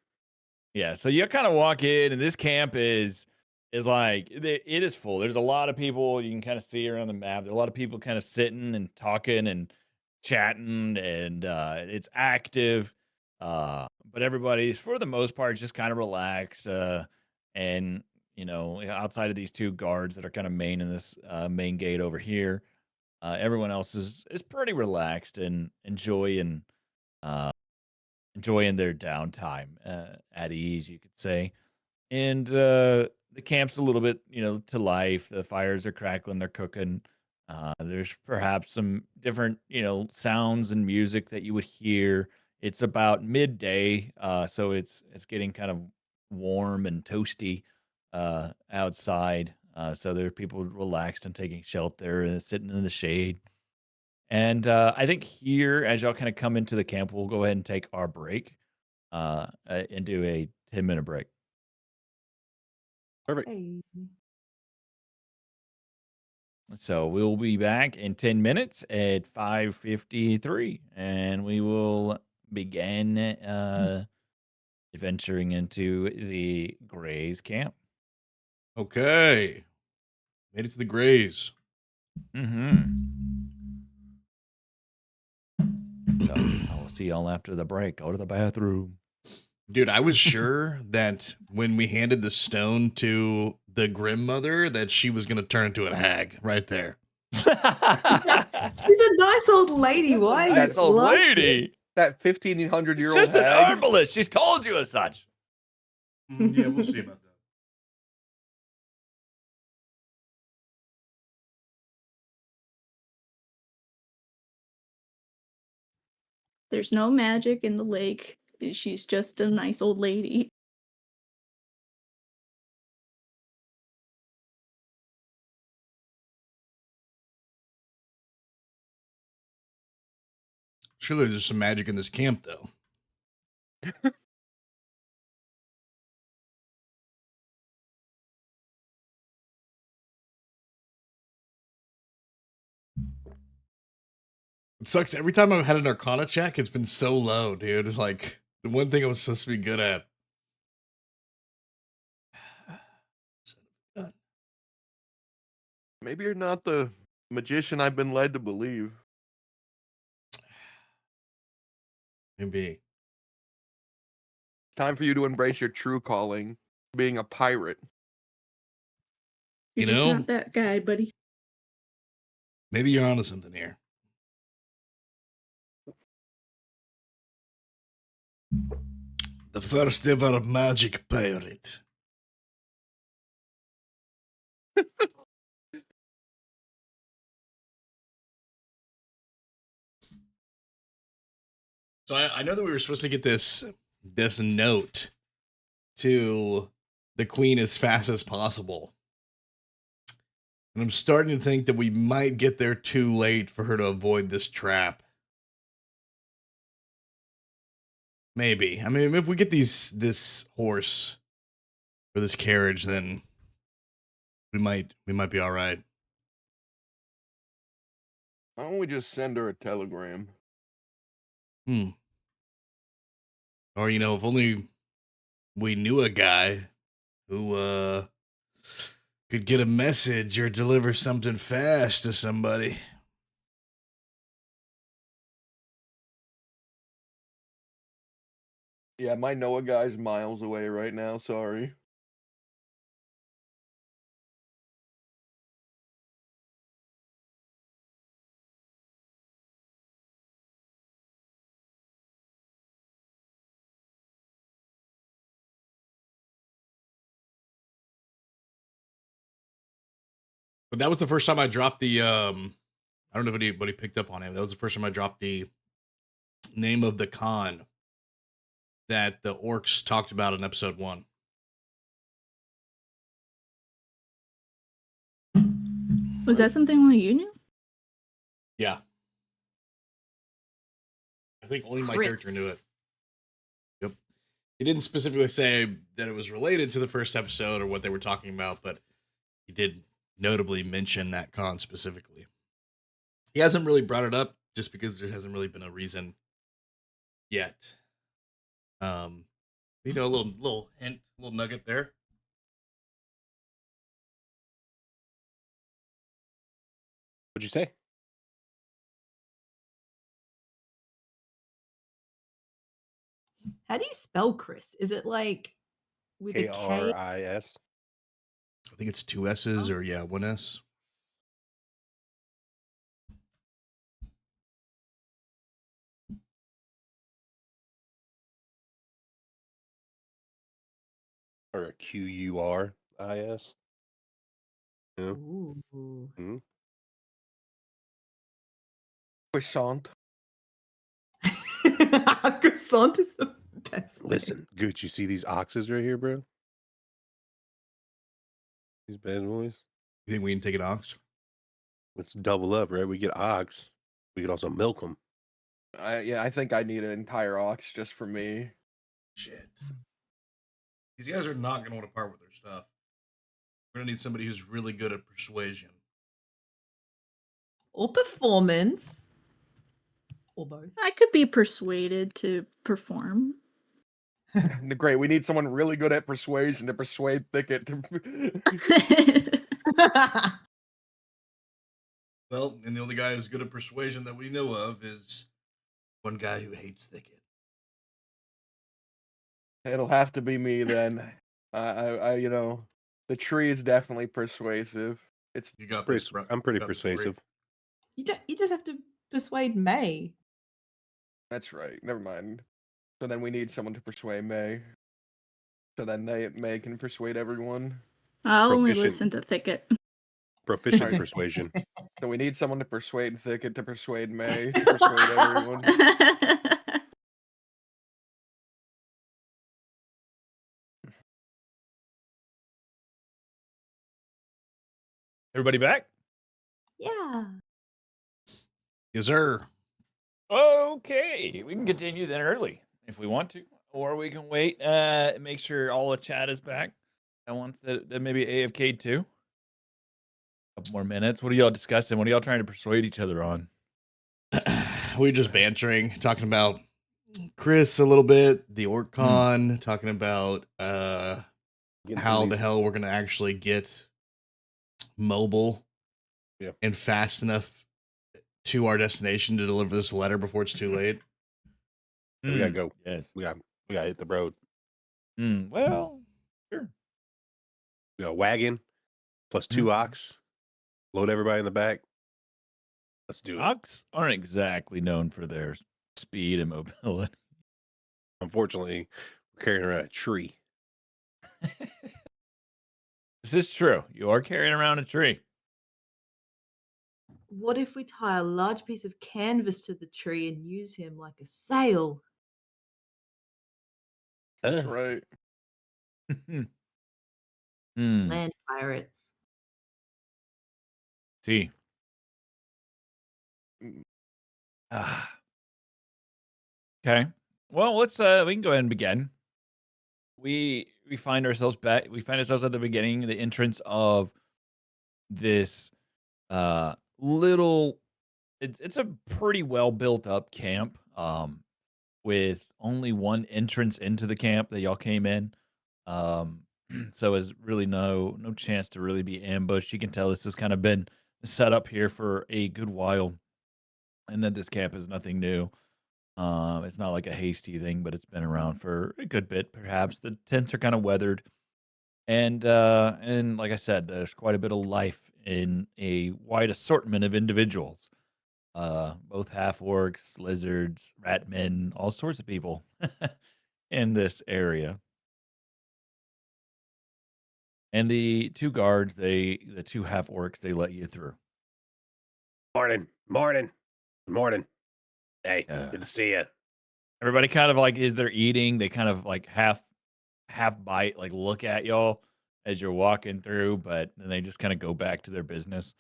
Yeah, so you kind of walk in, and this camp is like it is full. There's a lot of people you can kind of see around the map. There's a lot of people kind of sitting and talking and chatting, and it's active. But everybody's for the most part just kind of relaxed. And outside of these two guards that are kind of main in this main gate over here, everyone else is pretty relaxed and uh, enjoying their downtime at ease, you could say. And the camp's a little bit, to life. The fires are crackling, they're cooking. There's perhaps some different, sounds and music that you would hear. It's about midday, so it's getting kind of warm and toasty outside. So there are people relaxed and taking shelter and sitting in the shade. And I think here, as y'all kind of come into the camp, we'll go ahead and take our break and do a 10-minute break. Perfect. Hey. So we'll be back in 10 minutes at 5:53, and we will begin adventuring into the Grays camp. Okay. Made it to the Grays. Mm-hmm. So I will see y'all after the break. Go to the bathroom. Dude, I was sure that when we handed the stone to the Grim Mother that she was going to turn into a hag right there. She's a nice old lady. Why? are you Nice old blushing? lady. That 1500-year-old She's an hag. herbalist. She's told you as such. Yeah, we'll see about that. There's no magic in the lake. She's just a nice old lady. Surely there's some magic in this camp, though. It sucks. Every time I've had an Arcana check, it's been so low, dude. Like, the one thing I was supposed to be good at. Maybe you're not the magician I've been led to believe. Maybe. Time for you to embrace your true calling, being a pirate. You're You just know? not that guy, buddy. Maybe you're onto something here. The first ever magic pirate. So I know that we were supposed to get this note to the queen as fast as possible. And I'm starting to think that we might get there too late for her to avoid this trap. Maybe. I mean, if we get this horse or this carriage, then we might be all right. Why don't we just send her a telegram? Or, if only we knew a guy who could get a message or deliver something fast to somebody. Yeah, my Noah guy's miles away right now. Sorry. But that was the first time I dropped the I don't know if anybody picked up on it. That was the first time I dropped the name of the con that the orcs talked about in episode 1. Was that something only you knew? Yeah. I think only my character knew it. Yep. He didn't specifically say that it was related to the first episode or what they were talking about, but he did notably mention that con specifically. He hasn't really brought it up just because there hasn't really been a reason yet. A little hint, a little nugget there. What'd you say? How do you spell Chris? Is it like with a K? K-R-I-S. I think it's 2 S's or 1 S. Or Q-U-R-I-S. Yeah. Ooh. Croissant. Croissant is the Best name. Listen, Gooch, you see these oxes right here, bro? These bad boys. You think we can take an ox? Let's double up, right? We get ox. We could also milk them. I think I need an entire ox just for me. Shit. These guys are not going to want to part with their stuff. We're going to need somebody who's really good at persuasion. Or performance. Or both. I could be persuaded to perform. Great, we need someone really good at persuasion to persuade Thicket to. Well, and the only guy who's good at persuasion that we know of is one guy who hates Thicket. It'll have to be me then. The tree is definitely persuasive. It's You got this, bro. I'm pretty You got this, Bree. persuasive. You just have to persuade May. That's right. Never mind. So then we need someone to persuade May. So then May can persuade everyone. I'll only Proficient. listen to Thicket. Proficient Right. persuasion. So we need someone to persuade Thicket to persuade May to persuade everyone. Everybody back? Yeah. Yes, sir. Okay, we can continue then early if we want to, or we can wait. Make sure all the chat is back. I want that maybe AFK too. A couple more minutes. What are y'all discussing? What are y'all trying to persuade each other on? We're just bantering, talking about Chris a little bit, the OrcCon, talking about Getting some how of the these- hell we're gonna actually get mobile and fast enough to our destination to deliver this letter before it's too late. We gotta go. Yes. We gotta hit the road. Well, sure. We got a wagon plus 2 ox. Load everybody in the back. Let's do it. Ox aren't exactly known for their speed and mobility. Unfortunately, we're carrying around a tree. This is true. You are carrying around a tree. What if we tie a large piece of canvas to the tree and use him like a sail? That's Huh. right. Land pirates. See. Mm. Okay. Well, let's we can go ahead and begin. We find ourselves back. We find ourselves at the beginning, the entrance of this little. It's a pretty well built up camp. With only one entrance into the camp that y'all came in. So there's really no chance to really be ambushed. You can tell this has kind of been set up here for a good while, and that this camp is nothing new. It's not like a hasty thing, but it's been around for a good bit. Perhaps the tents are kind of weathered, and like I said, there's quite a bit of life in a wide assortment of individuals. Both half orcs, lizards, rat men, all sorts of people in this area. And the two guards, the two half orcs, they let you through. Morning. Hey, good to see you. Everybody kind of like as they're eating, they kind of like half bite, like look at y'all as you're walking through, but then they just kind of go back to their business.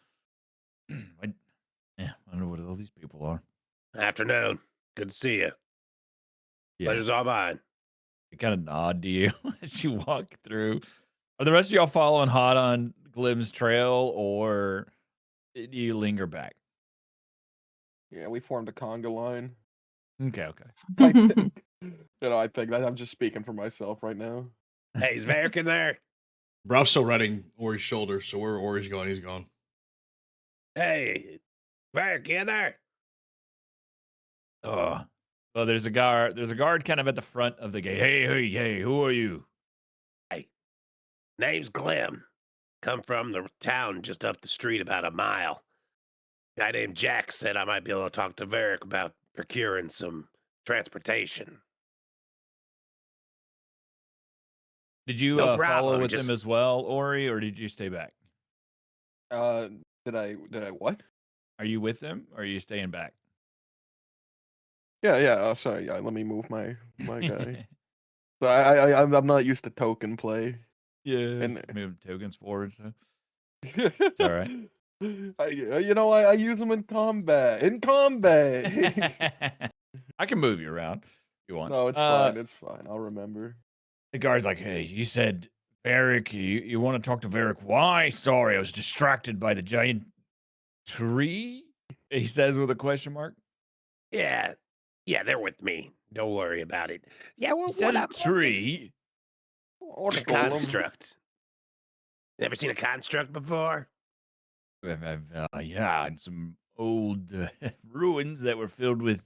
I don't know what all these people are. Afternoon. Good to see you. Yeah, Pleasure's all mine. they kind of nod to you as you walk through. Are the rest of y'all following hot on Glim's trail, or do you linger back? Yeah, we formed a conga line. Okay. I think. I think that I'm just speaking for myself right now. Hey, is Varric in there? Ralph's still riding Ori's shoulder, so where Ori's going, he's gone. Hey, Varric, you in there? Oh, well, there's a guard. There's a guard kind of at the front of the gate. Hey, who are you? Name's Glim. Come from the town just up the street about a mile. Guy named Jack said I might be able to talk to Varric about procuring some transportation. Did you No follow problem, with just- him as well, Ori, or did you stay back? Did I what? Are you with him, or are you staying back? Yeah. Oh, sorry. Yeah, let me move my guy. So I'm not used to token play. Yeah, And move tokens forward. So it's all right. I use them in combat. In combat. I can move you around if you want. No, it's fine. It's fine. I'll remember. The guard's like, "Hey, you said Varric. You want to talk to Varric? Why? Sorry, I was distracted by the giant tree." He says with a question mark. Yeah, yeah, they're with me. Don't worry about it. Yeah, well, You said what a I'm looking tree. Or a golem. construct. Never seen a construct before? Yeah, and some old ruins that were filled with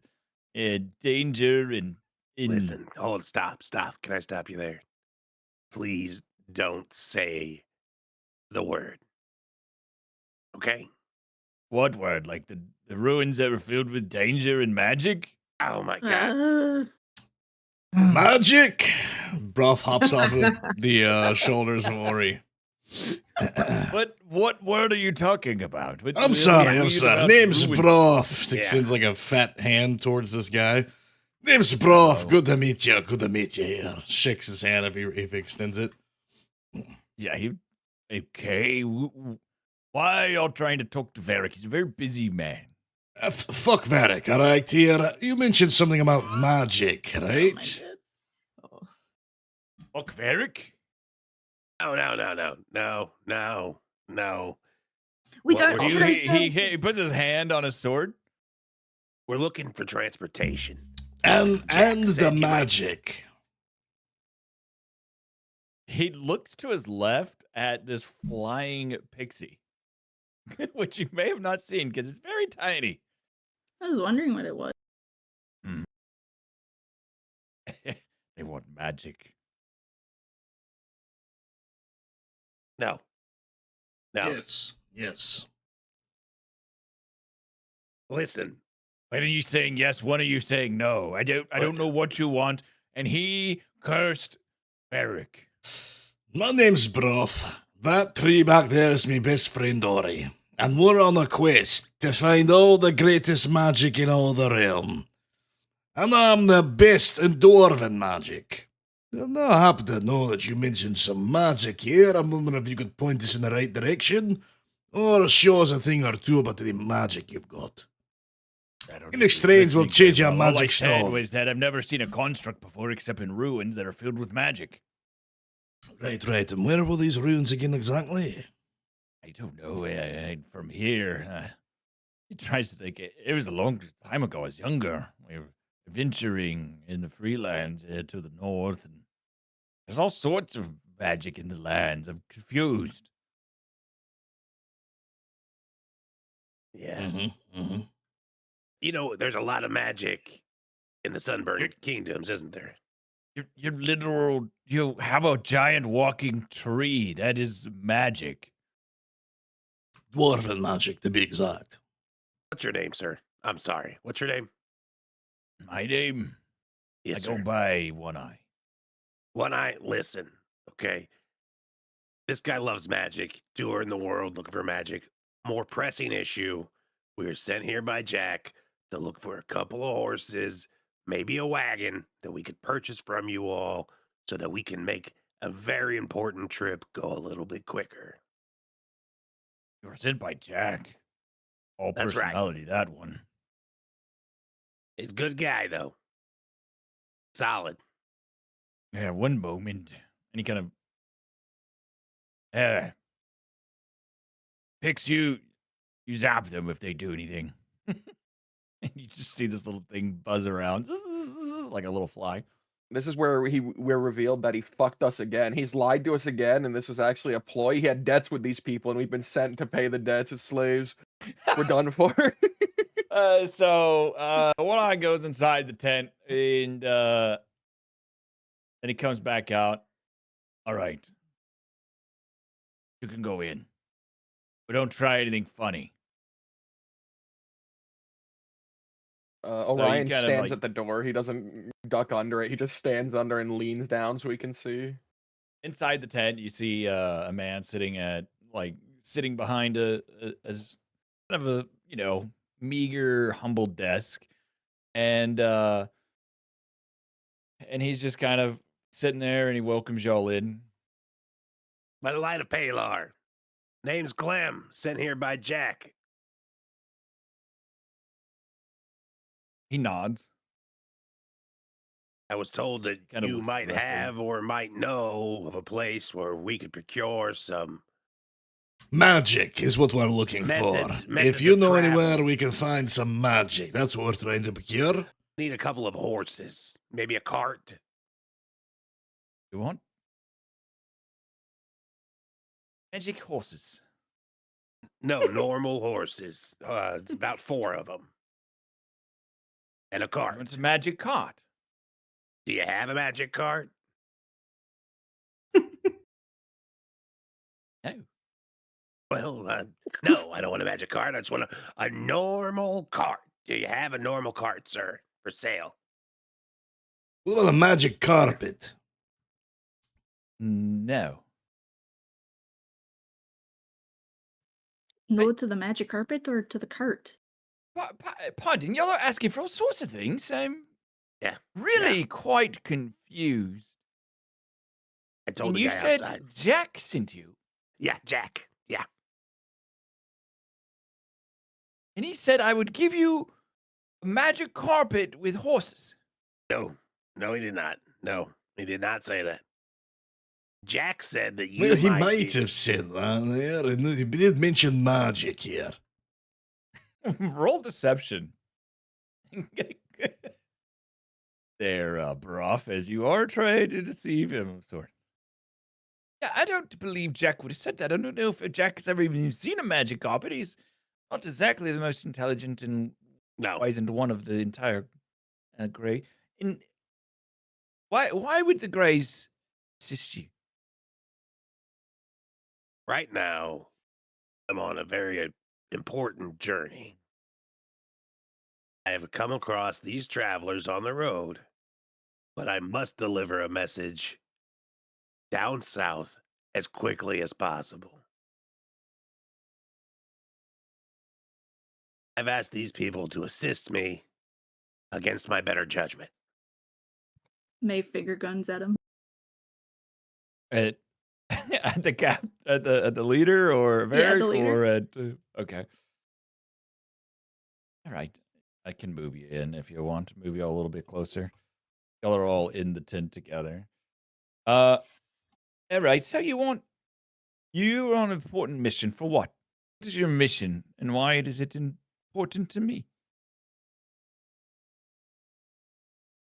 danger and Listen, stop. Can I stop you there? Please don't say the word. Okay? What word? Like the ruins that were filled with danger and magic? Oh my god. Magic. Broth hops off the shoulders of Ori. What word are you talking about? I'm sorry. Name's ruins. Broth. Yeah. Extends like a fat hand towards this guy. Name's Broth. Oh. Good to meet you. Good to meet you. Here. Shakes his hand if he extends it. Yeah, okay. Why are y'all trying to talk to Varric? He's a very busy man. Fuck Varric, all right? Here, you mentioned something about magic, right? Oh Fuck Varric? No. We What don't were offer you- those He services. puts his hand on his sword. We're looking for transportation. And the said you might- magic. He looks to his left at this flying pixie, which you may have not seen because it's very tiny. I was wondering what it was. They want magic. No. Yes. Listen, When are you saying yes? When are you saying no? I don't know what you want. And he cursed Varric. My name's Broth. That tree back there is my best friend Ori. And we're on a quest to find all the greatest magic in all the realm. And I'm the best in dwarven magic. And I happen to know that you mentioned some magic here. I'm wondering if you could point us in the right direction, or show us a thing or two about the magic you've got. I don't In know if exchange, you're we'll listening change very our well. All I magic said stone. was that I've never seen a construct before except in ruins that are filled with magic. Right. And where were these ruins again exactly? I don't know. From here, he tries to think. It was a long time ago. I was younger. We were adventuring in the freelands to the north, and there's all sorts of magic in the lands. I'm confused. yeah. Mm-hmm. You know, there's a lot of magic in the Sunburned Kingdoms, isn't there? You're literal. You have a giant walking tree. That is magic. Dwarven magic, to be exact. What's your name, sir? I'm sorry. What's your name? My name. Yes, I sir. go by One Eye. One Eye, listen, okay? This guy loves magic, touring the world looking for magic. More pressing issue, we were sent here by Jack to look for a couple of horses, maybe a wagon that we could purchase from you all so that we can make a very important trip go a little bit quicker. You were sent by Jack. All That's right. personality, that one. He's a good guy, though. Solid. Yeah, one moment. And he kind of picks you zap them if they do anything. And you just see this little thing buzz around like a little fly. This is where we're revealed that he fucked us again. He's lied to us again, and this was actually a ploy. He had debts with these people, and we've been sent to pay the debts as slaves. We're done for. So One Eye goes inside the tent, and then he comes back out. All right. You can go in. But don't try anything funny. Orion kind of, stands like- at the door. He doesn't duck under it. He just stands under and leans down so we can see. Inside the tent, you see a man sitting behind a kind of a meager, humble desk. and he's just kind of sitting there, and he welcomes y'all in. By the light of Palar. Name's Clem, sent here by Jack. He nods. I was told that Kinda you looks might rested. have or might know of a place where we could procure some Magic is what we're looking Methods- for. methods If you of know travel. anywhere we can find some magic, that's what we're trying to procure. need a couple of horses, maybe a cart. You want magic horses? No, normal horses. It's about 4 of them. And a You cart. want a magic cart? Do you have a magic cart? No. Well, no, I don't want a magic cart. I just want a normal cart. Do you have a normal cart, sir, for sale? What about a magic carpet? No. No to the magic carpet or to the cart? Pardon, y'all are asking for all sorts of things. I'm Yeah, really quite confused. I told And the you guy said outside. Jack sent you, Yeah, Jack. Yeah. and he said I would give you a magic carpet with horses. No, he did not. No, he did not say that. Jack said that you Well, he might might be- have said that there, and he did mention magic here. Roll deception. There, Broff, as you are trying to deceive him of sorts. Yeah, I don't believe Jack would have said that. I don't know if Jack has ever even seen a magic carpet. He's not exactly the most intelligent and No. wizened one of the entire Grey. And why would the Greys assist you? Right now, I'm on a very important journey. I have come across these travelers on the road, but I must deliver a message down south as quickly as possible. I've asked these people to assist me against my better judgment. May figure guns at him. At at the leader or Yeah, the Varric leader. or at okay. All right, I can move you in if you want to move you all a little bit closer. Y'all are all in the tent together. All right. So you're on an important mission for what? What is your mission, and why is it important to me?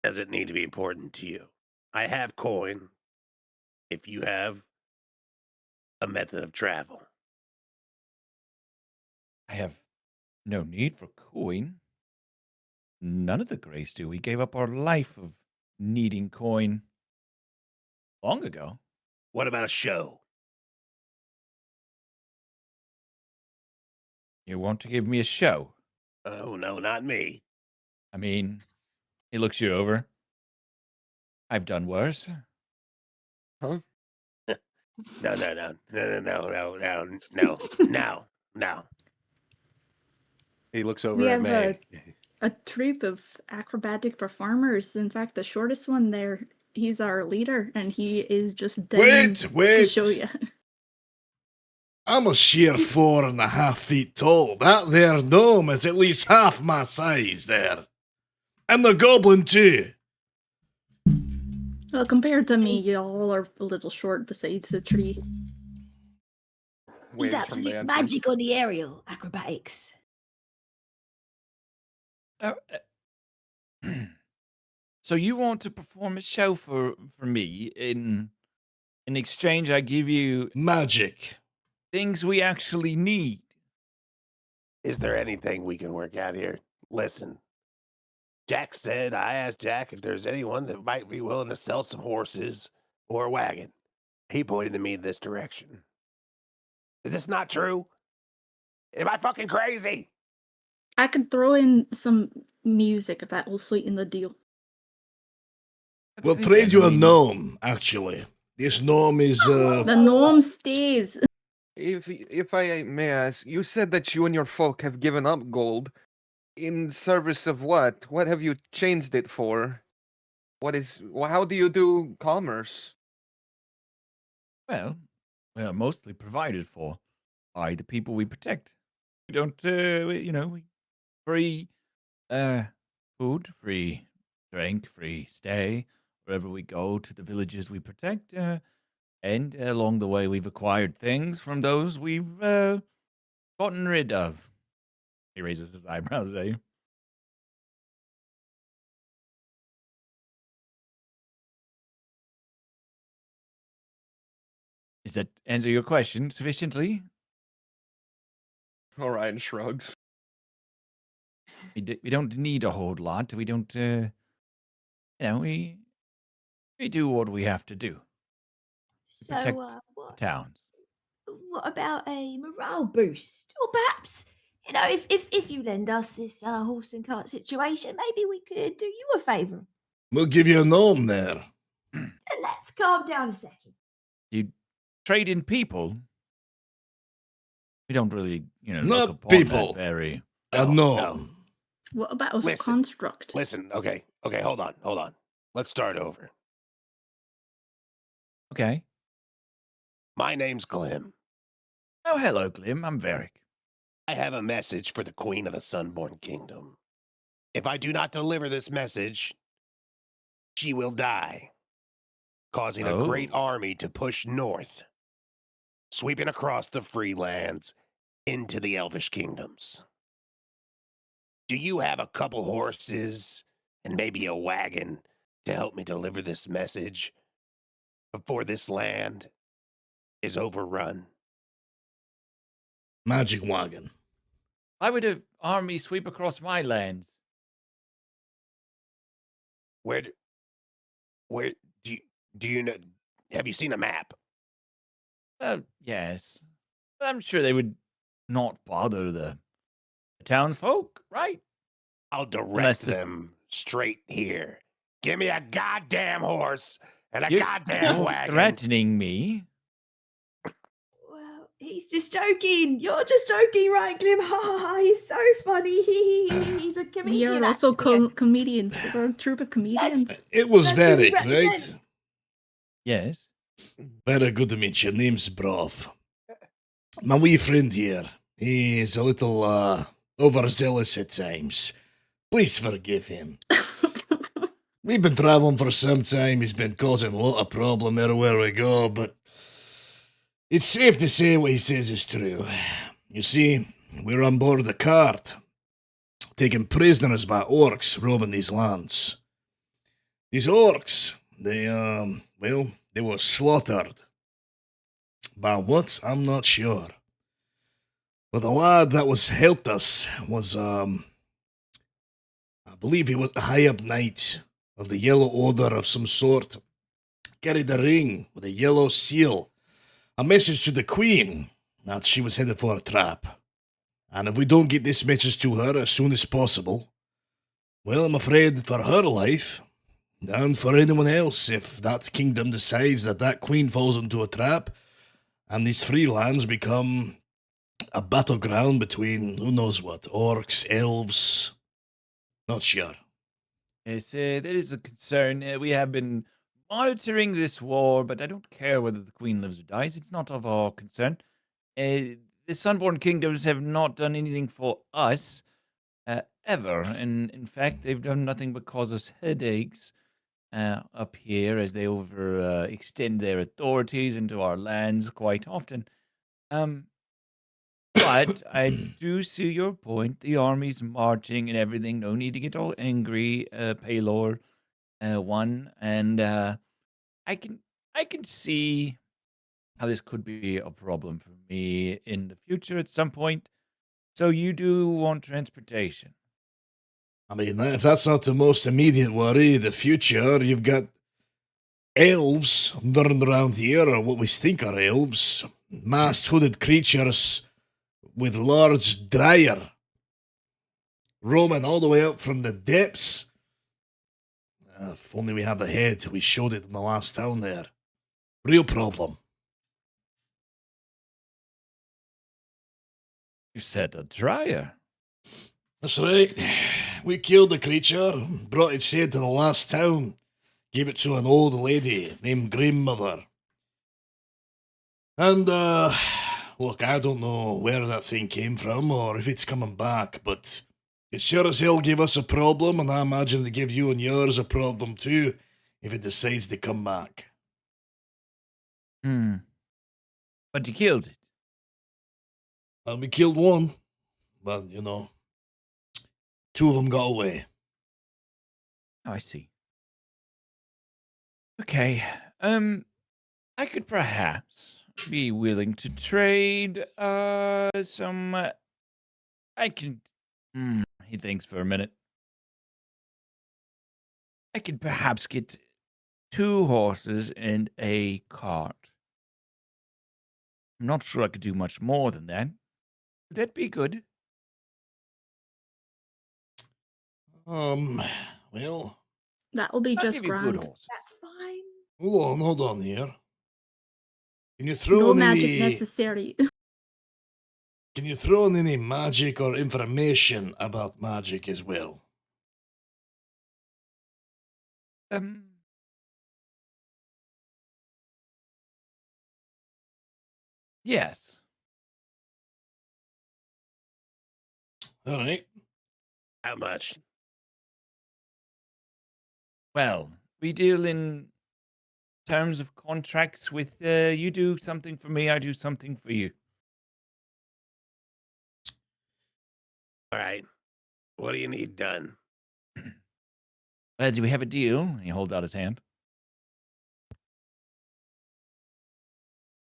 Does it need to be important to you? I have coin. If you have a method of travel, I have no need for coin. None of the Greys do. We gave up our life of needing coin long ago. what about a show? You want to give me a show? Oh, no, not me. I mean, he looks you over. I've done worse. Huh? No. He looks over We at have May. a troupe of acrobatic performers. In fact, the shortest one there, he's our leader, and he is just dying to Wait. show you. I'm a sheer 4.5 feet tall. That there gnome is at least half my size there. And the goblin too. Well, compared to me, y'all are a little short besides the tree. He's Waves from the absolute entrance. magic on the aerial acrobatics. Oh, so you want to perform a show for me? In exchange, I give you Magic. things we actually need. Is there anything we can work out here? Listen, Jack said, I asked Jack if there's anyone that might be willing to sell some horses or a wagon. He pointed me in this direction. Is this not true? Am I fucking crazy? I could throw in some music if that will sweeten the deal. We'll think trade I you a mean- gnome, actually. This gnome is, The gnome stays. If I may ask, you said that you and your folk have given up gold. in service of what? What have you changed it for? How do you do commerce? Well, we are mostly provided for by the people we protect. We don't, we free food, free drink, free stay wherever we go to the villages we protect. And along the way, we've acquired things from those we've gotten rid of. He raises his eyebrows at you. Does that answer your question sufficiently? Orion shrugs. We don't need a whole lot. We don't, we do what we have to do. So, Protect the towns. what about a morale boost? Or perhaps, if you lend us this horse and cart situation, maybe we could do you a favour. We'll give you a gnome there. Let's calm down a second. You trade in people. We don't really, Not look upon people. that very. A No, gnome. What about a Listen, construct? Listen, okay, hold on. Let's start over. Okay. My name's Glim. Oh, hello, Glim. I'm Varric. I have a message for the Queen of the Sunborn Kingdom. If I do not deliver this message, she will die, causing a great Oh. army to push north, sweeping across the free lands into the Elvish kingdoms. Do you have a couple horses and maybe a wagon to help me deliver this message before this land is overrun? Magic wagon. Why would an army sweep across my lands? Where do you know? Have you seen a map? Yes. I'm sure they would not bother the townsfolk, right? I'll direct Unless this- them straight here. Give me a goddamn horse and a You're- goddamn you're wagon. threatening me. Well, he's just joking. You're just joking, right, Glim? Ha ha ha. He's so funny. He's a We comedian. are also actually. comedians. We're a troop of comedians. It was That's who we Varric, right? represent. Yes. Very good to meet you. Name's Broth. My wee friend here, he's a little overzealous at times. Please forgive him. We've been traveling for some time. He's been causing a lot of problem everywhere we go, but it's safe to say what he says is true. You see, we're on board a cart, taken prisoners by orcs roaming these lands. These orcs, they were slaughtered. By what? I'm not sure. But the lad that helped us was, I believe he was the high-up knight of the Yellow Order of some sort. Carried a ring with a yellow seal. A message to the Queen that she was headed for a trap. And if we don't get this message to her as soon as possible, well, I'm afraid for her life, and for anyone else, if that kingdom decides that Queen falls into a trap, and these free lands become a battleground between who knows what, orcs, elves, not sure. Yes, that is a concern. We have been monitoring this war, but I don't care whether the queen lives or dies. It's not of our concern. The Sunborn Kingdoms have not done anything for us ever. And in fact, they've done nothing but cause us headaches up here as they extend their authorities into our lands quite often. But I do see your point. The army's marching and everything. No need to get all angry, Paylor. One, and I can see how this could be a problem for me in the future at some point. So you do want transportation. I mean, if that's not the most immediate worry, the future, you've got elves running around here, or what we think are elves, masked hooded creatures with large dryer roaming all the way up from the depths. If only we had the head, we showed it in the last town there. Real problem. You said a dryer. That's right. We killed the creature, brought its head to the last town, gave it to an old lady named Grandmother. And, look, I don't know where that thing came from or if it's coming back, but it sure as hell gave us a problem, and I imagine they give you and yours a problem too if it decides to come back. But you killed it. Well, we killed one, but, two of them got away. Oh, I see. Okay. I could perhaps be willing to trade some. I can. He thinks for a minute. I could perhaps get 2 horses and a cart. I'm not sure I could do much more than that. Would that be good? Well, That'll be I'll just give you good grand. horses. That's fine. hold on here. Can you throw No in magic any? necessary. Can you throw in any magic or information about magic as well? Yes. All right. How much? Well, we deal in terms of contracts with you do something for me, I do something for you. All right. What do you need done? Do we have a deal? He holds out his hand.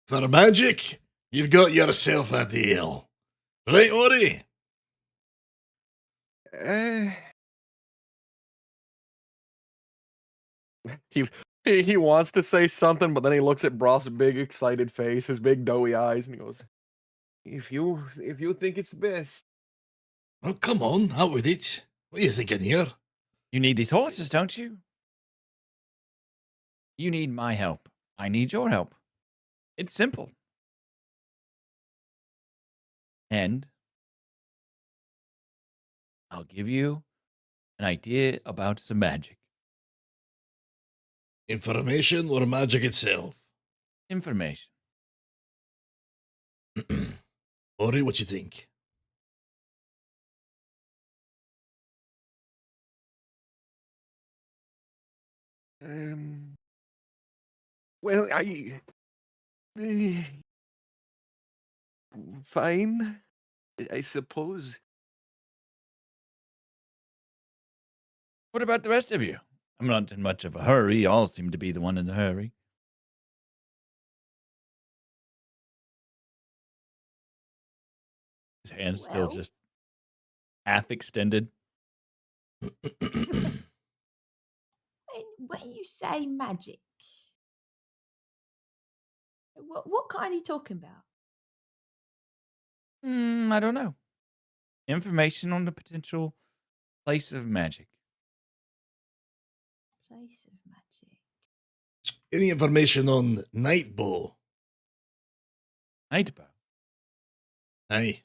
For magic, you've got yourself a deal. Right, Ori? He he wants to say something, but then he looks at Broth's big excited face, his big doughy eyes, and he goes, if you think it's best. Oh, come on, out with it. What are you thinking here? You need these horses, don't you? You need my help. I need your help. It's simple. And I'll give you an idea about some magic. Information or magic itself? Information. Ori, what you think? Well, fine, I suppose. What about the rest of you? I'm not in much of a hurry. You all seem to be the one in a hurry. His hand's still Well. just half extended. When you say magic, what kind are you talking about? I don't know. Information on the potential place of magic. Place of magic. Any information on Nightbow? Nightbow. Aye.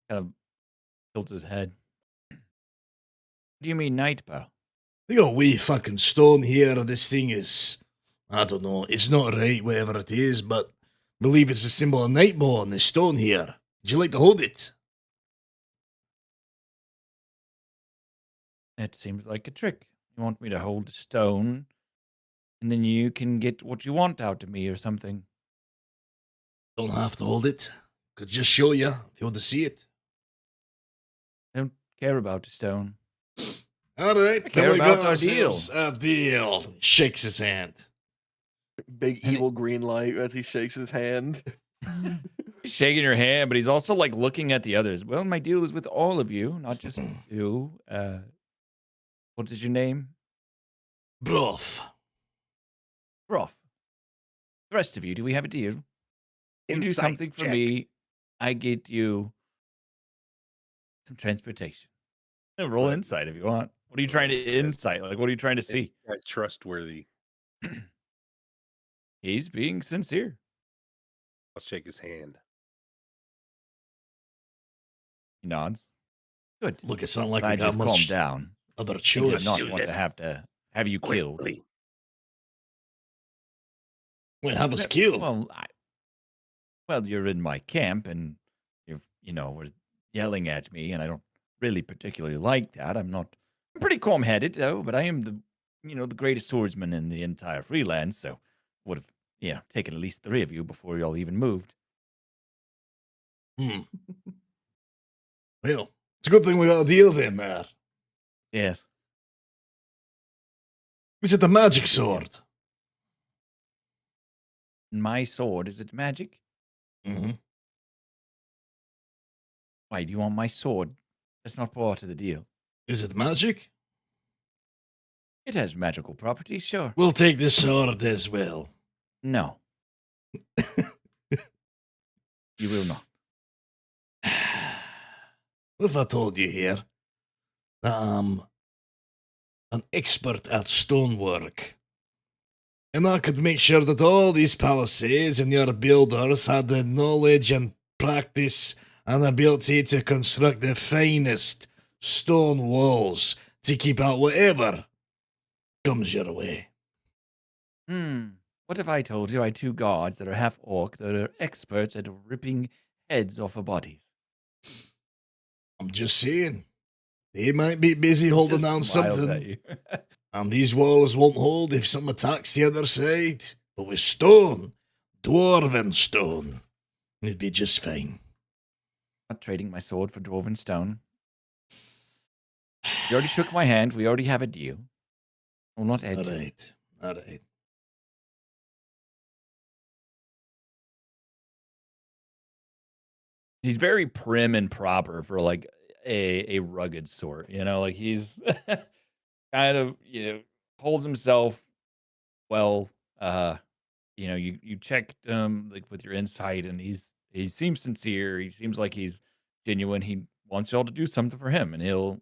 Kind of tilts his head. What do you mean Nightbow? They got a wee fucking stone here. This thing is, I don't know, it's not right, whatever it is, but I believe it's a symbol of Nightbow on the stone here. Would you like to hold it? That seems like a trick. You want me to hold a stone, and then you can get what you want out of me or something. Don't have to hold it. Could just show you if you want to see it. I don't care about the stone. All right, I care then we about got our deal. ourselves a deal. Shakes his hand. Big And evil green light as he shakes his hand. He's shaking your hand, but he's also like looking at the others. Well, my deal is with all of you, not just you. What is your name? Broth. Broth. The rest of you, do we have a deal? You do Insight something for check. me, I get you some transportation. Roll Good. insight if you want. What are you trying to insight? Like, what are you trying to see? That's trustworthy. He's being sincere. I'll shake his hand. He nods. Good. Look, it's not like I Glad got you've calmed much down. other I do choice. not Do want this to have you killed. quickly. Wait, have us Okay, killed. Well, you're in my camp and were yelling at me, and I don't really particularly like that. I'm pretty calm-headed though, but I am the greatest swordsman in the entire freelance, so would have, taken at least 3 of you before y'all even moved. Hmm. Well, it's a good thing we got a deal then, man. Yes. Is it a magic sword? My sword, is it magic? Mm-hmm. Why, do you want my sword? That's not part of the deal. Is it magic? It has magical properties, sure. We'll take this sword as well. No, you will not. What if I told you here that I'm an expert at stonework? And I could make sure that all these palisades and your builders had the knowledge and practice and ability to construct the finest stone walls to keep out whatever comes your way. What if I told you I had 2 guards that are half orc that are experts at ripping heads off of bodies? I'm just saying, they might be busy holding Just down smiles at something, you. and these walls won't hold if some attacks the other side. But with stone, dwarven stone, it'd be just fine. Not trading my sword for dwarven stone. You already shook my hand. We already have a deal. We'll not add All to it. right, all right. He's very prim and proper for like a rugged sort, like he's kind of, holds himself well. You checked him like with your insight, and he seems sincere. He seems like he's genuine. He wants y'all to do something for him, and he'll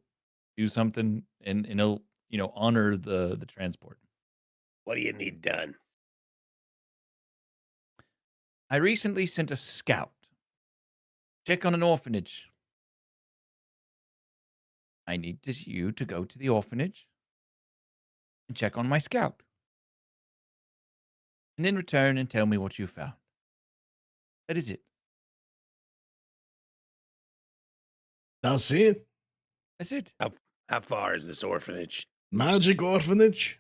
do something, and he'll honor the transport. What do you need done? I recently sent a scout check on an orphanage. I need you to go to the orphanage and check on my scout, and then return and tell me what you found. That is it. That's it. That's it. How far is this orphanage? Magic orphanage?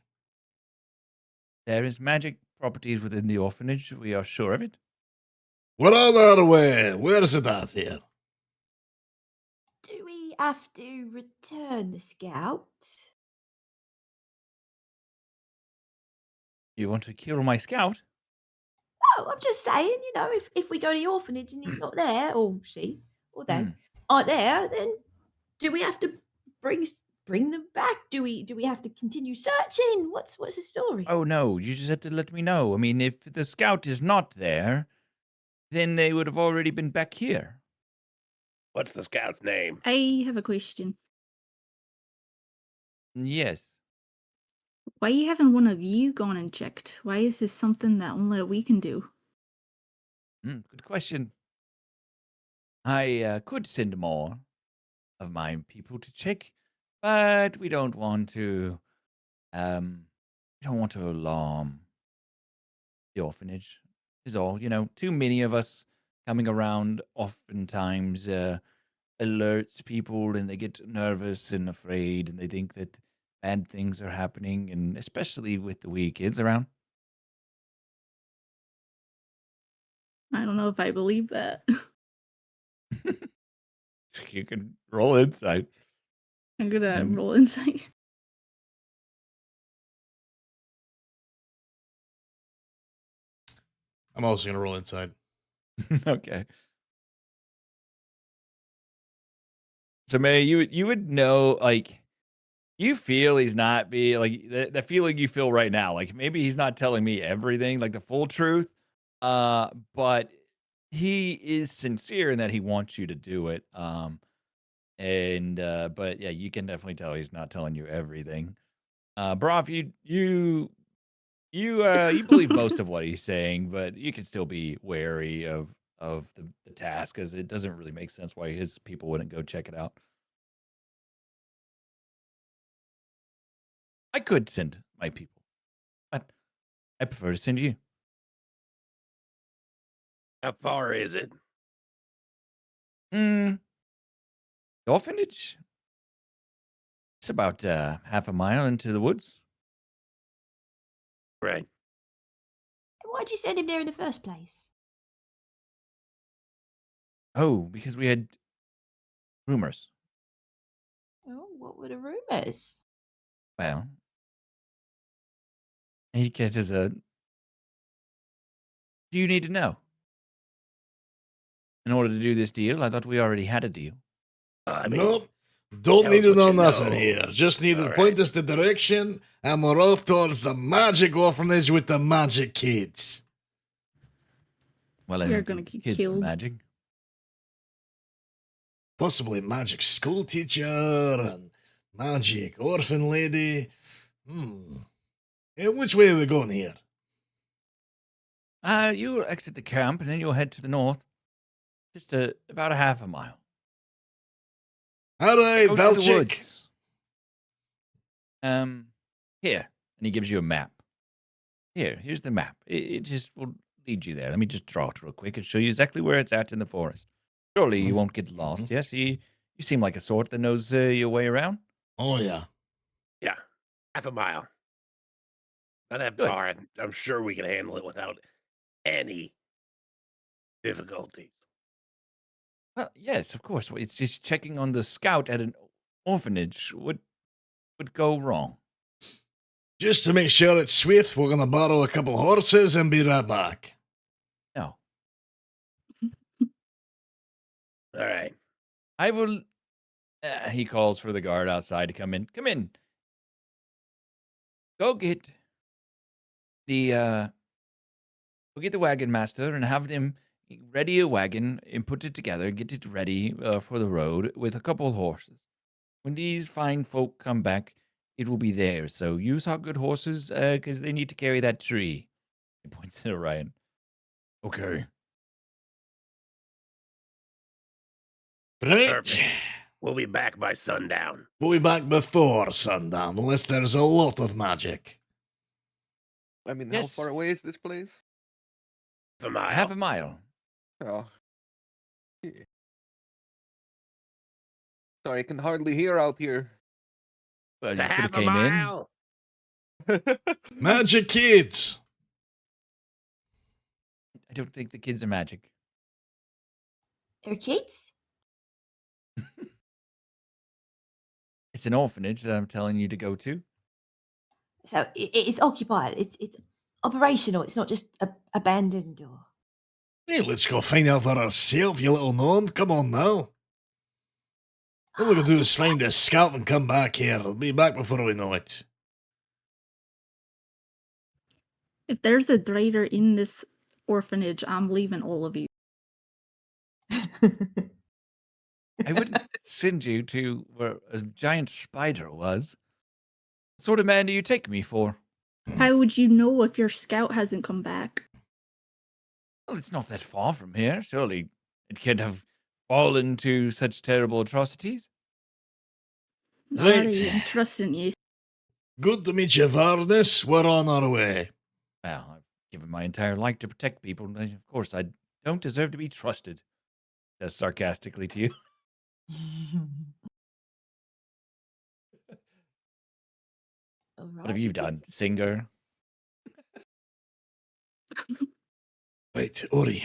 There is magic properties within the orphanage. We are sure of it. We're on our way. Where's it at here? Do we have to return the scout? You want to kill my scout? No, I'm just saying, if we go to the orphanage and he's not there, or she, or they Hmm. aren't there, then do we have to bring them back? Do we have to continue searching? What's the story? Oh no, you just have to let me know. I mean, if the scout is not there, then they would have already been back here. What's the scout's name? I have a question. Yes. Why haven't one of you gone and checked? Why is this something that only we can do? Good question. I could send more of my people to check, but we don't want to. We don't want to alarm the orphanage. Is all. Too many of us coming around oftentimes alerts people, and they get nervous and afraid, and they think that bad things are happening, and especially with the wee kids around. I don't know if I believe that. You can roll insight. I'm gonna And roll insight. I'm also going to roll inside. okay. So May, you would know, like, you feel he's not being like the feeling you feel right now, like maybe he's not telling me everything, like the full truth. But he is sincere in that he wants you to do it. But yeah, you can definitely tell he's not telling you everything. Broff, you believe most of what he's saying, but you can still be wary of the task, because it doesn't really make sense why his people wouldn't go check it out. I could send my people, but I prefer to send you. How far is it? The orphanage? It's about half a mile into the woods. Right. Why'd you send him there in the first place? Oh, because we had rumors. Oh, what were the rumors? Well, he catches a. Do you need to know? In order to do this deal, I thought we already had a deal. I mean, Nope. Don't tell need us to what know you nothing know. here. Just need to All point right. us the direction, and we're off towards the magic orphanage with the magic kids. Well, I You're think gonna the get kids were killed. magic. Possibly magic school teacher and magic orphan lady. Which way are we going here? You'll exit the camp and then you'll head to the north. Just about a half a mile. All right, Go to the Valchik. woods. Here. And he gives you a map. Here's the map. It just will lead you there. Let me just draw it real quick and show you exactly where it's at in the forest. Surely you won't get lost, yes? You seem like a sort that knows your way around. Oh, yeah. Yeah, half a mile. Not that Good. far. I'm sure we can handle it without any difficulties. Well, yes, of course. It's just checking on the scout at an orphanage. What would go wrong? Just to make sure it's swift, we're going to borrow a couple horses and be right back. No. All right. I will. He calls for the guard outside to come in. Come in. Go get the wagon master and have them ready a wagon and put it together. Get it ready for the road with a couple horses. When these fine folk come back, it will be there. So use our good horses because they need to carry that tree. He points at Orion. Okay. Right? Perfect. We'll be back by sundown. We'll be back before sundown, unless there's a lot of magic. I mean, Yes. how far away is this place? Half a mile. Half a mile. Oh. Yeah. Sorry, I can hardly hear out here. Well, It's you a could have half a came in. mile. Magic kids! I don't think the kids are magic. They're kids? It's an orphanage that I'm telling you to go to. So it's occupied. It's operational. It's not just abandoned or. Hey, let's go find out for ourselves, you little gnome. Come on now. All we can do is Just find a scout and come back here. I'll be back before we know it. If there's a traitor in this orphanage, I'm leaving all of you. I wouldn't send you to where a giant spider was. What sort of man do you take me for? How would you know if your scout hasn't come back? Well, it's not that far from here. Surely it can't have fallen to such terrible atrocities. Right. Alright, I'm trusting you. Good to meet you, Varnus. We're on our way. Well, I've given my entire life to protect people. And of course, I don't deserve to be trusted. Says sarcastically to you. What have you done, singer? Right, Ori.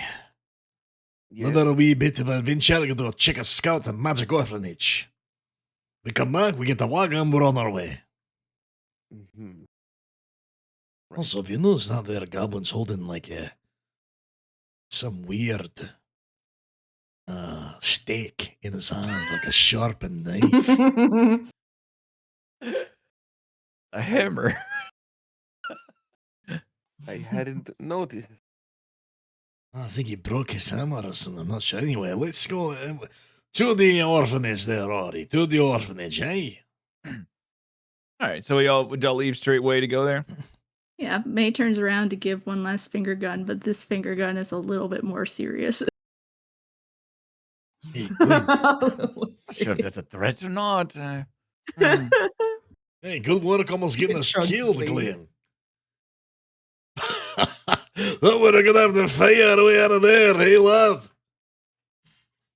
Yes. Another wee bit of adventure. We go check a scout and magic orphanage. We come back, we get the wagon, we're on our way. Mhm. Right. Also, have you noticed that there goblin's holding like some weird steak in his hand, like a sharpened knife? A hammer. I hadn't noticed. I think he broke his hammer or something. I'm not sure. Anyway, let's go to the orphanage there, Ori. To the orphanage, eh? All right, so would y'all leave straight way to go there? Yeah, May turns around to give one last finger gun, but this finger gun is a little bit more serious. Hey, Glenn. Not sure if that's a threat or not. Hmm. Hey, good work almost getting us Shrugs killed, blade. Glenn. Thought we were gonna have to fight our way out of there, hey lad?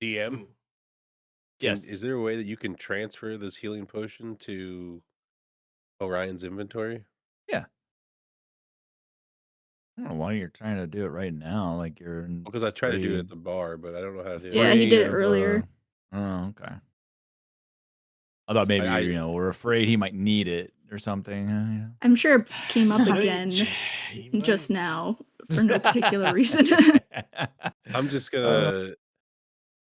DM, Yes. is there a way that you can transfer this healing potion to Orion's inventory? Yeah. I don't know why you're trying to do it right now. Like you're Because I tried to do it afraid- at the bar, but I don't know how to do Yeah, it. he did it afraid of, earlier. Oh, okay. I thought maybe I- we're afraid he might need it or something. I'm sure it came up Right, again he just might. now for no particular reason. I'm just gonna.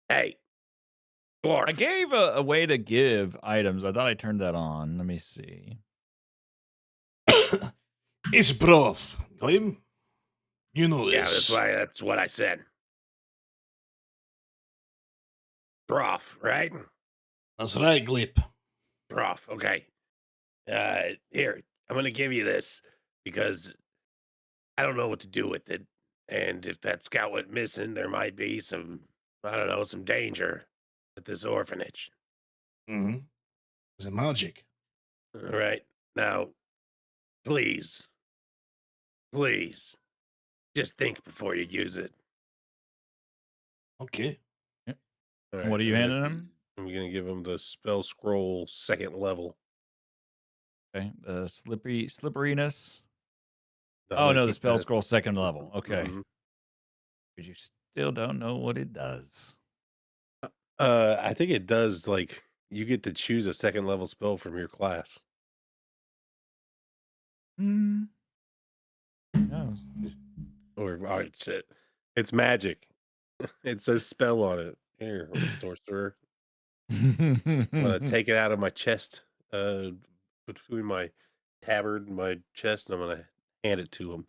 Hey, dwarf. I gave a way to give items. I thought I turned that on. Let me see. It's broth, Glim. You know Yeah, this. that's what I said. Broth, right? That's right, Glip. Broth. Okay. Here, I'm gonna give you this because I don't know what to do with it, and if that scout went missing, there might be some, I don't know, some danger at this orphanage. Mm-hmm. It's a magic. All right. Now, please, just think before you use it. Okay. All And what are you I'm handing gonna- him? I'm gonna give him the spell scroll 2nd level. Okay. The slipperiness. I'm Oh gonna no, the keep spell that. scroll 2nd level. Okay. Mhm. But you still don't know what it does. I think it does. Like you get to choose a 2nd level spell from your class. Hmm. Who knows? Or it's magic. It says spell on it. Here, sorcerer. I'm gonna take it out of my chest, between my tabard and my chest, and I'm gonna hand it to him.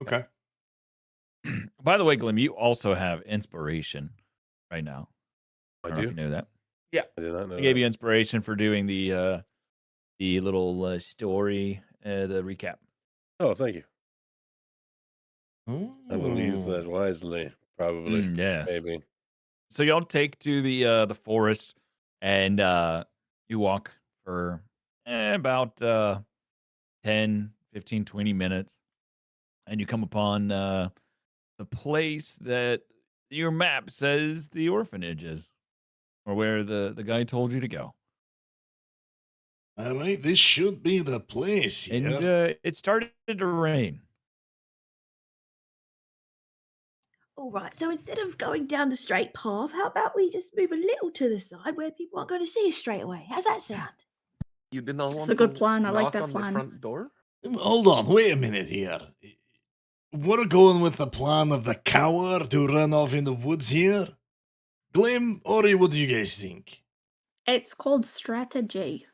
Okay. By the way, Glim, you also have inspiration right now. I don't know if do. you know that. I did not know I gave that. you inspiration for doing the little story, the recap. Oh, thank you. I will use Oh. that wisely. Probably. Yes. Maybe. So y'all take to the forest, and you walk for about 10, 15, 20 minutes, and you come upon the place that your map says the orphanage is, or where the guy told you to go. All right, this should be the place here. And it started to rain. All right, so instead of going down the straight path, how about we just move a little to the side where people aren't going to see us straight away? How's that sound? You did not It's want a good to plan, I like knock that on the plan. front door? Hold on, wait a minute here. We're going with the plan of the coward to run off in the woods here? Glim, Ori, what do you guys think? It's called strategy.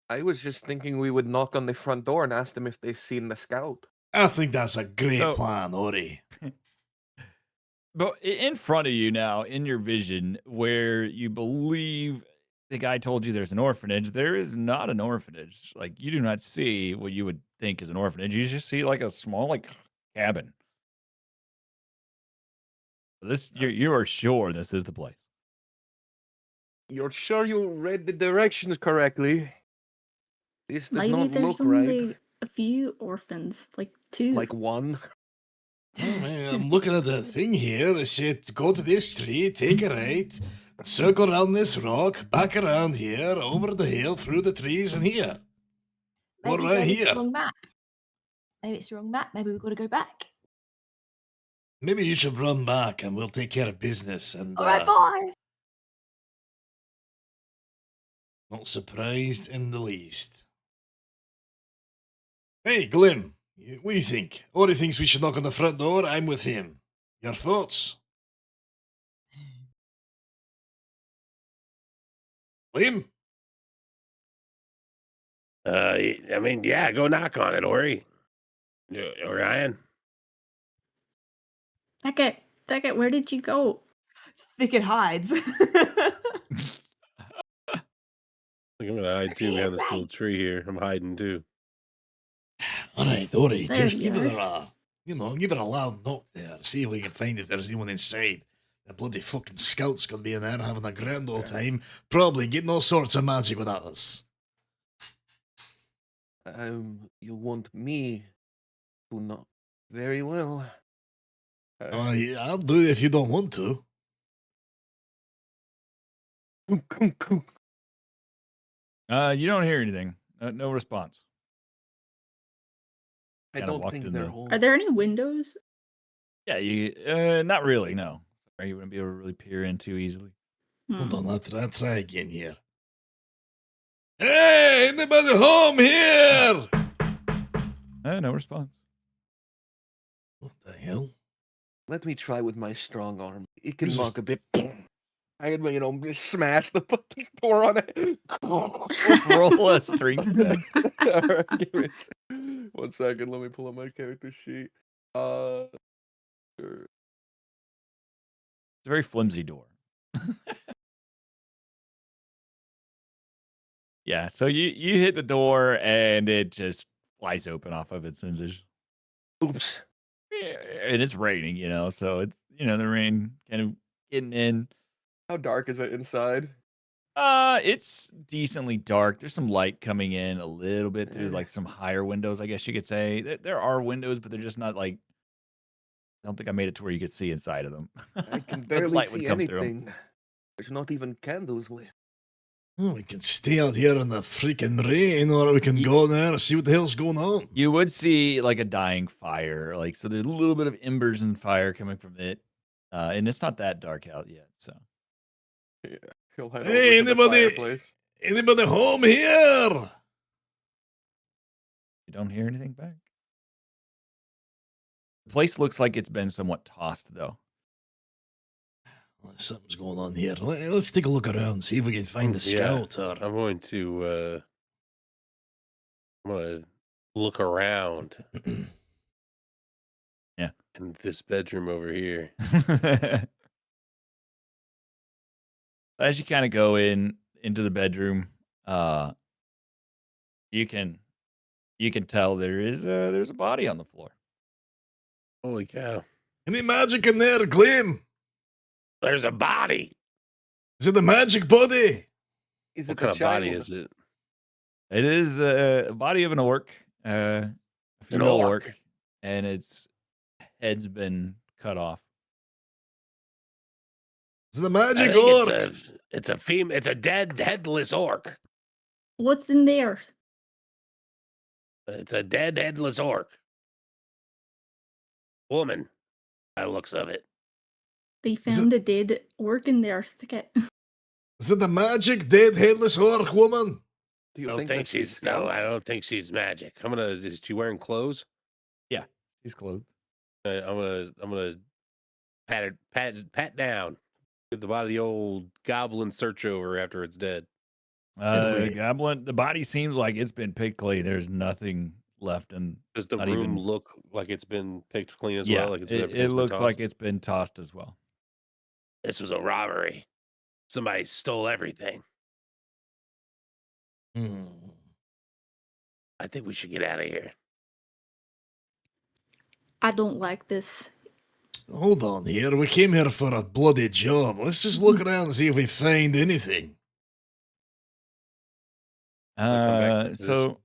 I was just thinking we would knock on the front door and ask them if they've seen the scout. I think that's a great So- plan, Ori. But in front of you now, in your vision, where you believe the guy told you there's an orphanage, there is not an orphanage. Like, you do not see what you would think is an orphanage. You just see like a small like cabin. This you are sure this is the place. You're sure you read the directions correctly? This does Maybe not there's look right. only a few orphans, like 2. Like one. Oh, man, I'm looking at the thing here. It said, go to this tree, take a right, circle around this rock, back around here, over the hill, through the trees, and here. What Maybe right it's here? the wrong map. Maybe it's the wrong map. Maybe we've got to go back. Maybe you should run back and we'll take care of business. And All right, bye. not surprised in the least. Hey, Glim, what do you think? Ori thinks we should knock on the front door. I'm with him. Your thoughts? Glim? I mean, yeah, go knock on it, Ori. Orion. Beckett, where did you go? Thicket hides. Look, I'm gonna hide too Here, behind this right. little tree here. I'm hiding too. All right, Ori, There just you give it are. give it a loud knock there. See if we can find if there's anyone inside. The bloody fucking scout's gonna be in there having a grand old time, probably getting all sorts of magic without us. You want me to know? Very well. Yeah, I'll do it if you don't want to. You don't hear anything. No response. I Kinda don't walked think in they're the home. Are there any windows? Yeah, you not really, no. Sorry, you wouldn't be able to really peer in too easily. Hold Hmm. on, I'll try again here. Hey, anybody home here? No response. What the hell? Let me try with my strong arm. It can Who's this- knock a bit. I can, just smash the fucking door on it. Roll a strength check. Alright, give me 1 second. Let me pull up my character sheet. Sure. It's a very flimsy door. Yeah, so you hit the door and it just flies open off of its hinges. Oops. Yeah, and it's raining, so it's the rain kind of getting in. How dark is it inside? It's decently dark. There's some light coming in a little bit through Eh. like some higher windows, I guess you could say. There are windows, but they're just not like I don't think I made it to where you could see inside of them. I can But barely light would see come through 'em. anything. There's not even candles lit. Oh, we can stay out here in the freaking rain, or we can Ye- go in there and see what the hell's going on. You would see like a dying fire, like so. There's a little bit of embers and fire coming from it, and it's not that dark out yet. So Yeah. He'll head Hey, over to the fireplace. anybody home here? you don't hear anything back. The place looks like it's been somewhat tossed, though. Well, something's going on here. Let's take a look around, see if we can find the Yeah. scout. Or I'm going to look around Yeah. in this bedroom over here. As you kind of go into the bedroom, uh, you can tell there's a body on the floor. Holy cow. any magic in there, Glim? There's a body. Is it the magic body? Is What it kind a of body child? is it? It is the body of an orc, a female orc. orc, and its head's been cut off. Is it the I magic think orc? it's a dead headless orc. What's in there? It's a dead headless orc. Woman, by the looks of it. They Is it- found a dead orc in their thicket. Is it the magic dead headless orc woman? Do you I don't think think that's the she's no, scout? I don't think she's magic. Is she wearing clothes? He's clothed. I'm gonna pat down. Get the body of the old goblin search over after it's dead. Anyway. Goblin. The body seems like it's been picked clean. There's nothing left, and Does the not room even. look like it's been picked clean as Yeah, well? Like it everything's been looks like tossed? it's been tossed as well. This was a robbery. Somebody stole everything. Hmm. I think we should get out of here. I don't like this. Hold on here. We came here for a bloody job. Let's just look around and see if we find anything. Wanna come back to this? So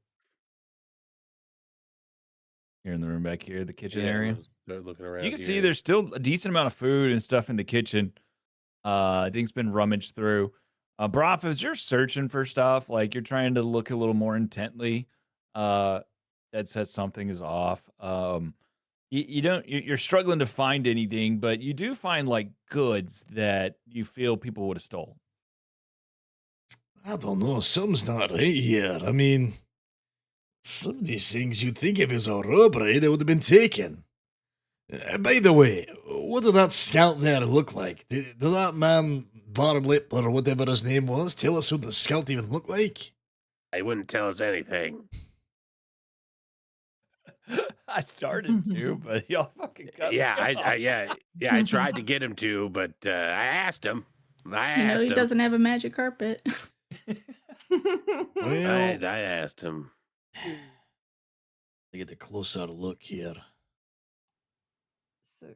you're in the room back here, the kitchen area. We'll start looking around. You can see here. there's still a decent amount of food and stuff in the kitchen. I think it's been rummaged through. Broth, as you're searching for stuff, like you're trying to look a little more intently, that says something is off. You don't, you're struggling to find anything, but you do find like goods that you feel people would have stole. I don't know. Something's not right here. I mean, some of these things you'd think if it was a robbery, they would have been taken. By the way, what did that scout there look like? Did that man, Varblip, or whatever his name was, tell us who the scout even looked like? They wouldn't tell us anything. I started to, but y'all fucking cut Yeah, me off. yeah. I tried to get him to, but I asked him. You know, he doesn't have a magic carpet. Well, I asked him. to get a closer look here. So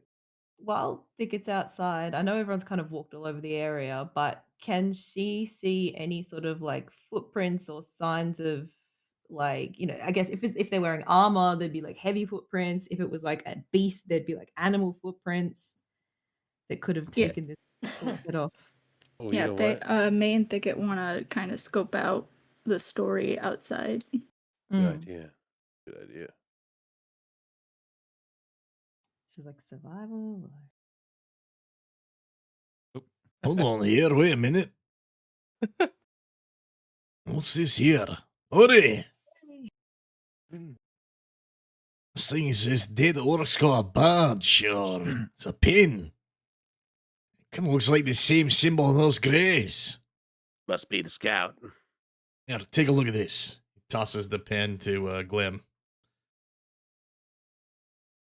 while Thick gets outside, I know everyone's kind of walked all over the area, but can she see any sort of like footprints or signs of like, I guess if they're wearing armor, there'd be like heavy footprints. If it was like a beast, there'd be like animal footprints that could have Yeah, taken this horse head off. Oh, you yeah. know They what? May and Thicket want to kind of scope out the story outside. Good Mm. idea. Good idea. This is like survival. Hold on here, wait a minute. What's this here? Hurry! This thing says dead orc's got a badge, or it's a pin. Kind of looks like the same symbol on those greys. Must be the scout. Here, take a look at this. He tosses the pen to Glim.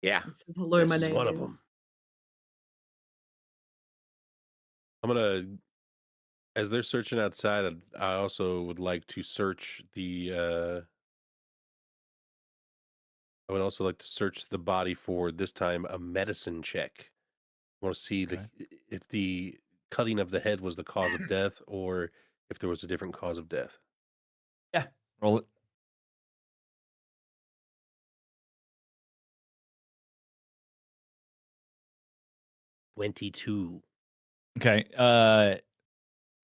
Yeah, It says, hello, this my is name one of them. is. I'm gonna, as they're searching outside, I also would like to search the. I would also like to search the body for this time a medicine check. I want to see Okay. if the cutting of the head was the cause of death or if there was a different cause of death. Yeah, roll it. $22. Okay.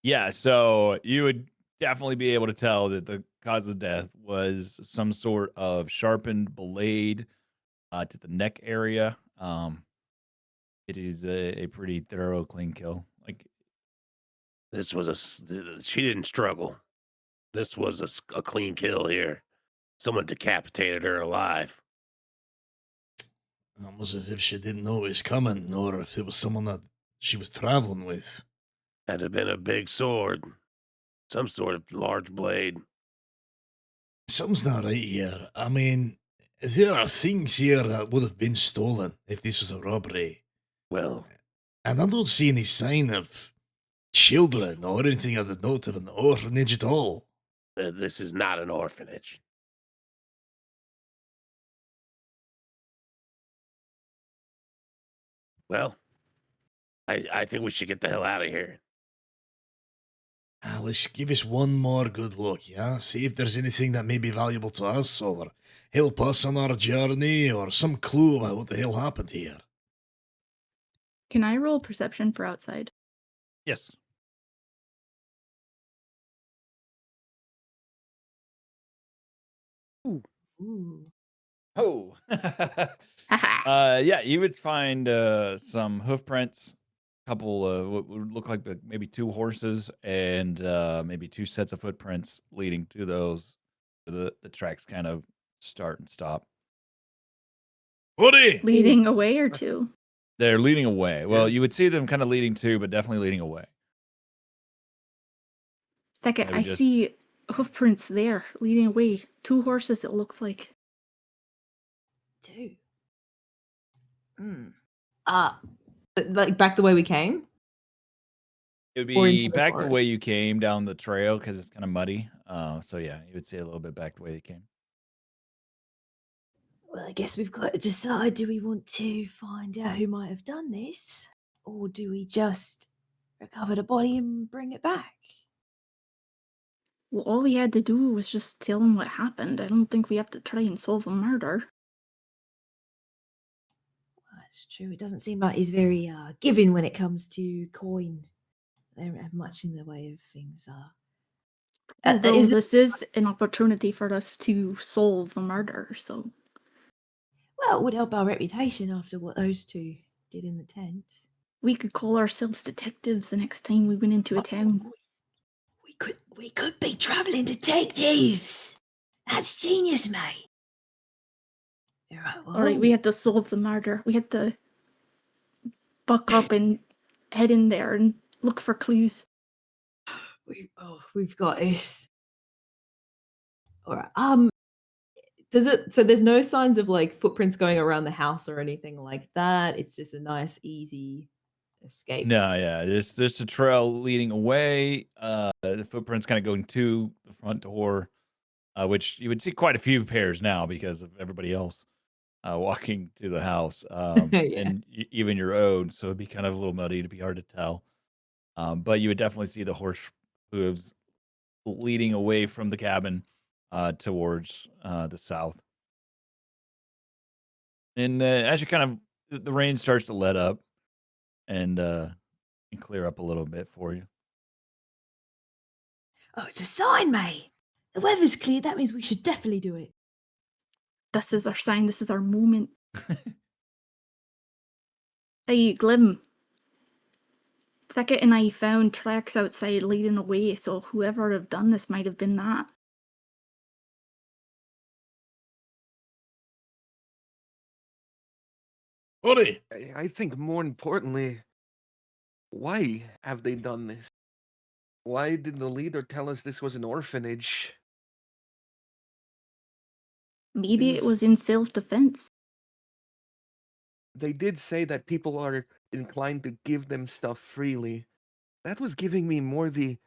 Yeah. So you would definitely be able to tell that the cause of death was some sort of sharpened blade to the neck area. It is a pretty thorough, clean kill. Like, This was she didn't struggle. This was a clean kill here. Someone decapitated her alive. Almost as if she didn't know it was coming, or if it was someone that she was traveling with. Had to have been a big sword, some sort of large blade. Something's not right here. I mean, there are things here that would have been stolen if this was a robbery. Well, And I don't see any sign of children or anything of the note of an orphanage at all. this is not an orphanage. Well, I think we should get the hell out of here. Let's give us one more good look, yeah? See if there's anything that may be valuable to us or help us on our journey or some clue about what the hell happened here. Can I roll perception for outside? yes. Ooh. Oh. Haha. Yeah, you would find some hoof prints, couple what would look like maybe two horses, and maybe two sets of footprints leading to those. The tracks kind of start and stop. Hurry! Leading away or two? They're leading away. Well, Yes. you would see them kind of leading to, but definitely leading away. Second, Maybe I just- see hoof prints there leading away. Two horses, it looks like. Two. Like back the way we came? It would Or into be the back the way forest. you came down the trail because it's kind of muddy. So yeah, you would see a little bit back the way you came. Well, I guess we've got to decide, do we want to find out who might have done this? Or do we just recover the body and bring it back? Well, all we had to do was just tell him what happened. I don't think we have to try and solve a murder. Well, that's true. It doesn't seem like he's very giving when it comes to coin. They don't have much in the way of things. Although Is it- this is an opportunity for us to solve a murder, so well, it would help our reputation after what those two did in the tent. we could call ourselves detectives the next time we went into a town. We could be traveling detectives. That's genius, mate. All right, well, Alright, we had to solve the murder. We had to buck up and head in there and look for clues. we've got this. All right. Does it so there's no signs of like footprints going around the house or anything like that? It's just a nice, easy escape. No, yeah, there's a trail leading away. The footprints kind of going to the front door, which you would see quite a few pairs now because of everybody else walking to the house, Yeah. and even your own. So it'd be kind of a little muddy to be hard to tell. But you would definitely see the horse hooves leading away from the cabin, towards the south. And as you kind of the rain starts to let up and clear up a little bit for you. Oh, it's a sign, mate. The weather's clear. That means we should definitely do it. This is our sign. This is our moment. Hey, Glim. Thicket and I found tracks outside leading away, so whoever have done this might have been that. Ori, I think more importantly, why have they done this? Why did the leader tell us this was an orphanage? Maybe it Seems- was in self-defense. They did say that people are inclined to give them stuff freely. That was giving me more the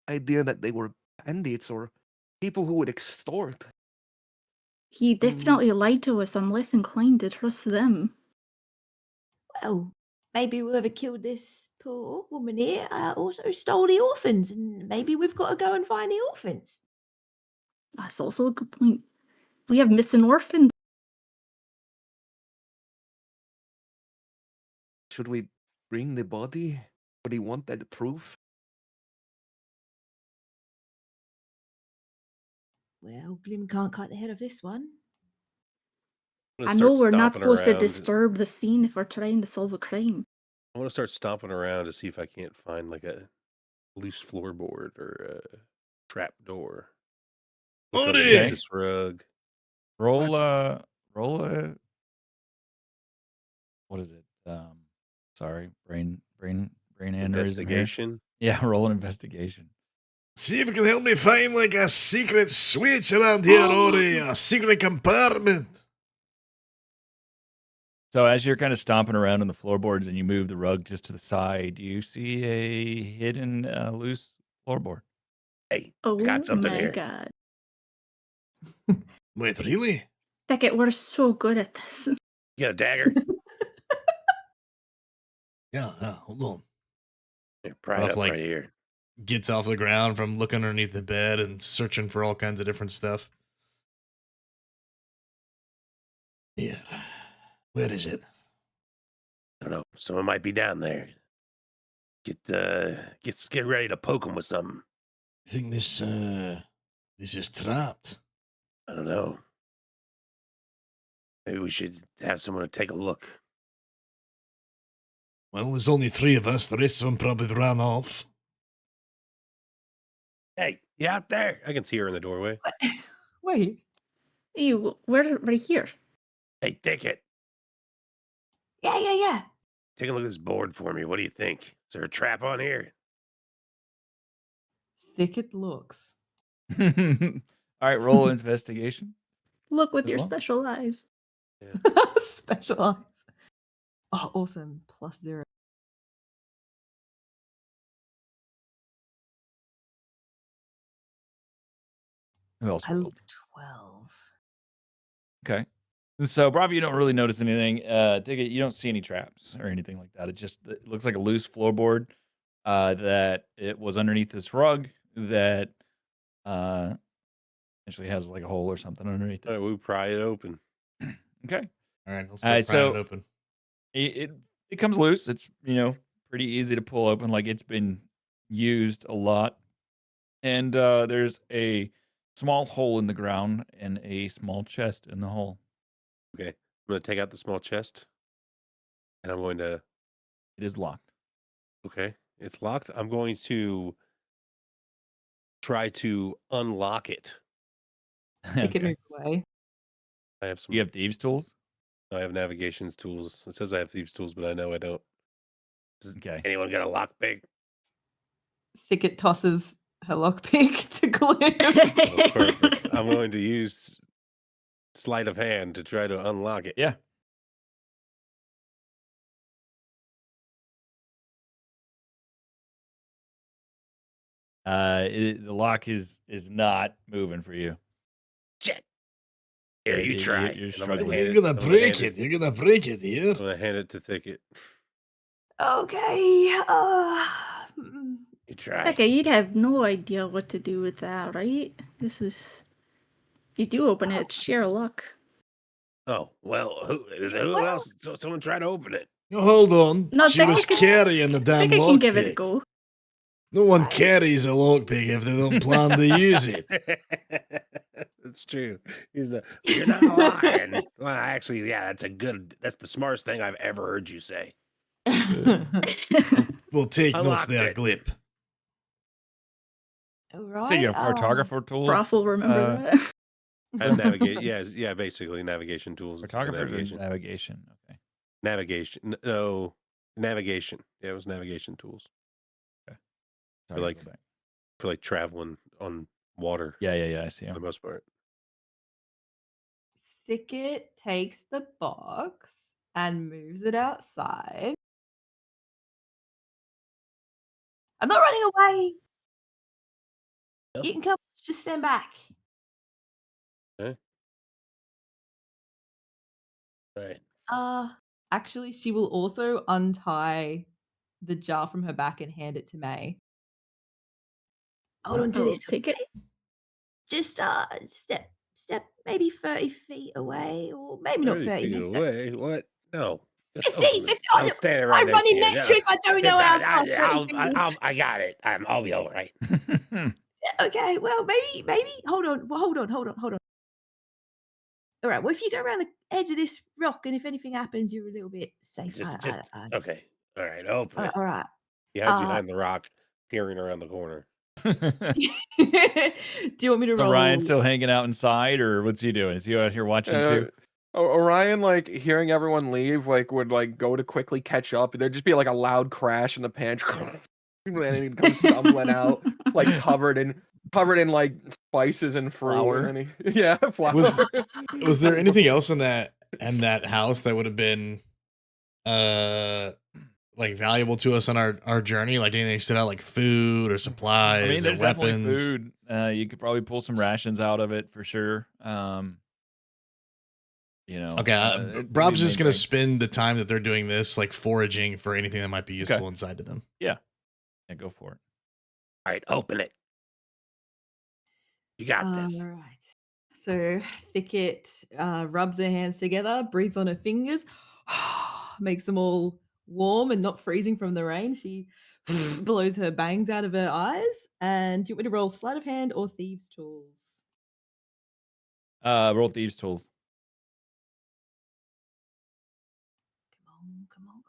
idea that they were bandits or people who would extort. He definitely lied to us. I'm less inclined to trust them. Well, maybe whoever killed this poor woman here also stole the orphans, and maybe we've got to go and find the orphans. That's also a good point. We have missing orphans. Should we bring the body? Would he want that proof? Well, Glim can't cut the head of this one. I'm gonna I start know we're not stomping supposed to around. disturb the scene if we're trying to solve a crime. I want to start stomping around to see if I can't find like a loose floorboard or a trap door. Look Ori! underneath this rug. Roll a what is it? Sorry, brain aneurysm here. Investigation. Yeah, roll an investigation. See if you can help me find like a secret switch around here, Ori. A secret compartment. So as you're kind of stomping around on the floorboards and you move the rug just to the side, you see a hidden loose floorboard. Hey, Oh I got something my here. god. Wait, really? Beckett, we're so good at this. You got a dagger? Yeah, hold on. Here, pry it Rough, up like- right here. Gets off the ground from looking underneath the bed and searching for all kinds of different stuff. Yeah. Where is it? I don't know. Someone might be down there. Get ready to poke him with something. I think this is trapped. I don't know. Maybe we should have someone to take a look. Well, there's only 3 of us. The rest of them probably ran off. Hey, you out there? I can see her in the doorway. Wait. Hey, we're right here. Hey, Thicket, Yeah. take a look at this board for me. What do you think? Is there a trap on here? Thicket looks. All right, roll investigation. Look with As your well? special eyes. Specialize. Oh, awesome. +0. Who else I rolled? 12. Okay. So, Rob, you don't really notice anything. Ticket, you don't see any traps or anything like that. It looks like a loose floorboard that it was underneath this rug that actually has like a hole or something underneath All it. right, we pry it open. Okay. All right, let's Alright, start prying so- it open. It comes loose. It's pretty easy to pull open. Like it's been used a lot, and there's a small hole in the ground and a small chest in the hole. Okay, I'm going to take out the small chest. And I'm going to... It is locked. Okay, it's locked. I'm going to try to unlock it. Thicket Okay. moves away. I have some... You have thieves' tools. I have navigations tools. It says I have thieves' tools, but I know I don't. Does Okay. anyone got a lockpick? Thicket tosses her lockpick to Glim. Oh, perfect. I'm going to use sleight of hand to try to unlock it. Yeah. The lock is not moving for you. Shit. Here, you try. You're And I'm struggling. hand You're gonna I'm break hand it. You're gonna break it here. I'm going to hand it to Thicket. Okay. You try. Becca, you'd have no idea what to do with that, right? This is You do open it, it's sheer luck. Oh, well, who Well- else? So someone tried to open it. No, hold on. No, She was Thicket can- carrying the damn Thicket can give it a lockpick. go. No one Right. carries a lockpick if they don't plan to use it. That's true. You're not lying. Well, actually, yeah, that's the smartest thing I've ever heard you say. We'll take notes Unlocked there, it. Glip. All right. So you have cartographer tools. Broth will remember Uh, that. And navigate. Yeah, basically navigation tools. Photographer's navigation. navigation. Okay. Navigation. No, navigation. Yeah, it was navigation tools Sorry, like- go back. for like traveling on water Yeah. I see for him. the most part. Thicket takes the box and moves it outside. I'm not running away. No? You can come. Just stand back. Right. Actually, she will also untie the jar from her back and hand it to May. Hold on to Oh, this. take it. Just step maybe 30 feet away, or maybe not 30 feet maybe away. What? No. 50, 50. I'm standing right I'm next to running you. metric. I don't know how far 30 I'll, feet I got it. I'll be all right. is. Okay, well, maybe. Hold on. All right. Well, if you go around the edge of this rock, and if anything happens, you're a little bit safe. Okay. All right. Open it. All right. He hides uh, behind the rock, peering around the corner. Do you want me to So roll? Ryan's still hanging out inside, or what's he doing? Is he out here watching too? Orion, like hearing everyone leave, like would like go to quickly catch up. There'd just be like a loud crash in the pantry, and he'd come stumbling out, like covered in like spices and fruit. Flour. And then flour. Was there anything else in that house that would have been like valuable to us on our journey? Like anything stood out, like food or supplies I mean, or there's definitely weapons? food. You could probably pull some rations out of it for sure. Okay, it'd be Bob's the just main gonna thing. spend the time that they're doing this, like foraging for anything that might be useful inside to them. Yeah, go for it. All right. Open it. You got this. All right. So Thicket rubs her hands together, breathes on her fingers, makes them all warm and not freezing from the rain. She blows her bangs out of her eyes. And do you want me to roll sleight of hand or thieves' tools? Roll thieves tools. Come on.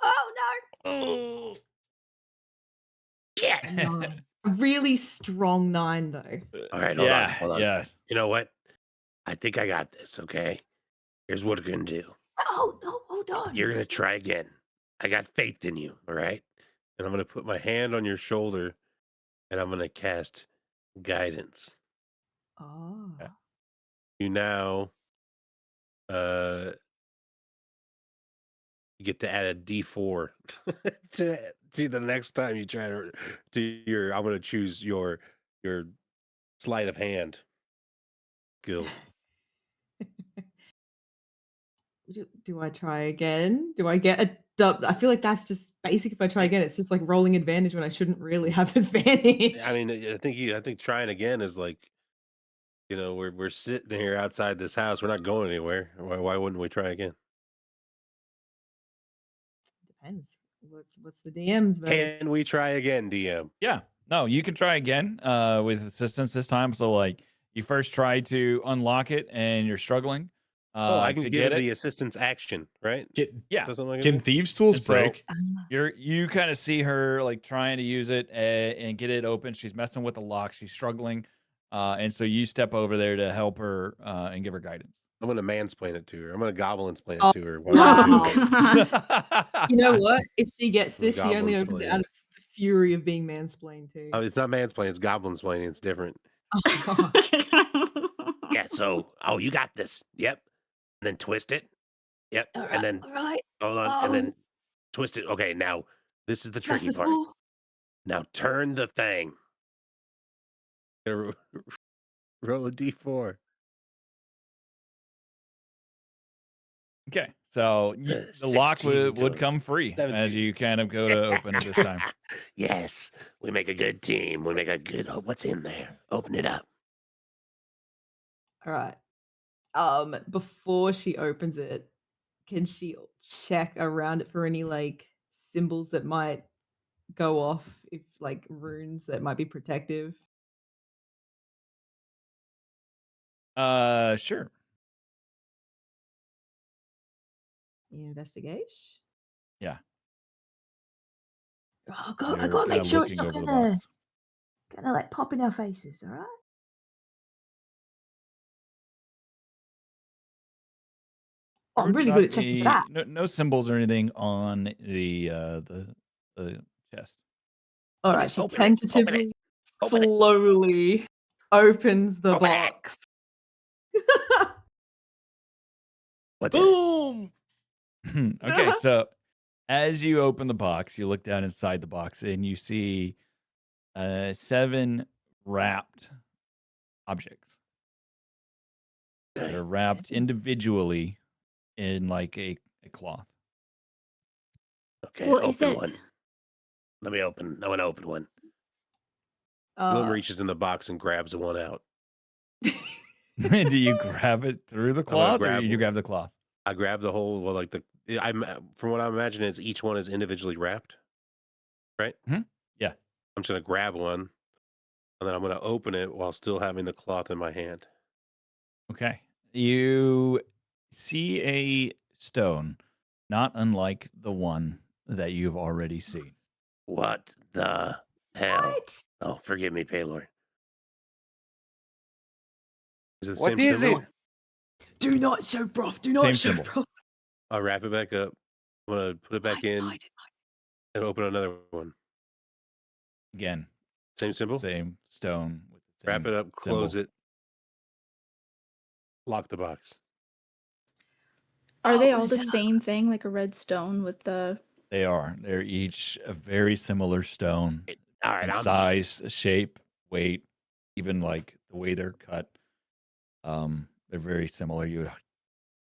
Oh no. Oh. Yeah. A 9. A really strong 9, though. All right. Hold on. Yes. You know what? I think I got this. Okay. Here's what we're gonna do. Hold on. You're gonna try again. I got faith in you. All right. And I'm gonna put my hand on your shoulder, and I'm gonna cast guidance. Oh. Okay. You now you get to add a D4 to the next time you try to do your. I'm gonna choose your sleight of hand skill. Do I try again? Do I get a dub? I feel like that's just basic. If I try again, it's just like rolling advantage when I shouldn't really have advantage. I mean, I think trying again is like, we're sitting here outside this house. We're not going anywhere. Why wouldn't we try again? Depends. What's the DM's verdict? Can we try again, DM? Yeah. No, you can try again with assistance this time. So like you first try to unlock it and you're struggling. I can to give get it it. the assistance action, right? Yeah. Doesn't look Can thieves tools And so- break? You kind of see her like trying to use it and get it open. She's messing with the lock. She's struggling. And so you step over there to help her and give her guidance. I'm gonna mansplain it to her. I'm gonna goblin-splain Oh, it to her. wow. God. You know what? If she gets The this, she only goblin's opens it playing. out of the fury of being mansplained too. Oh, it's not mansplaining. It's goblin-splaining. It's different. Oh, Yeah. So, you got this. Yep. And then twist it. Yep. All right. And then All right. hold on. And then twist it. Okay. Now this is the That's tricky the part. ball. Now turn the thing. Roll a D4. Okay. So the lock 16 would to come free as 17. you kind of go to open it this time. Yes, we make a good team. We make a good. Oh, what's in there? Open it up. All right. Before she opens it, can she check around it for any like symbols that might go off if like runes that might be protective? Sure. Investigation. Yeah. Oh, I You're gotta kind make of sure it's looking not over the gonna box. like pop in our faces. All right. Oh, There I'm would really good not at checking for be that. no symbols or anything on the chest. All Open right. it. She Open it. Open it. tentatively, Open it. slowly opens the Open it. box. What's in it? Boom. Okay, so as you open the box, you look down inside the box and you see 7 wrapped objects that are wrapped 7. individually in like a cloth. Okay, Well, is open it? one. Let me open. I want to open one. Glim Uh, reaches in the box and grabs one out. Do you grab it through the I'm gonna cloth or grab. you grab the cloth? I grab the whole. Well, like I'm from what I'm imagining is each one is individually wrapped, right? Yeah. I'm just gonna grab one, and then I'm gonna open it while still having the cloth in my hand. Okay. You see a stone, not unlike the one that you've already seen. What the hell? What? Oh, forgive me, Paylor. Is it the What same is symbol? it? Do not show broth. Do not Same show symbol. broth. I'll wrap it back up. I'm gonna put it back Hide it, in hide it, hide and open another one. Again, Same symbol. same stone with the Wrap same it up. Close symbol. it. Lock the box. Are Oh, they it all was, the same thing, like a red stone with the? They are. They're each a very similar stone All right, in I'm size, shape, weight, even like the way they're cut. They're very similar.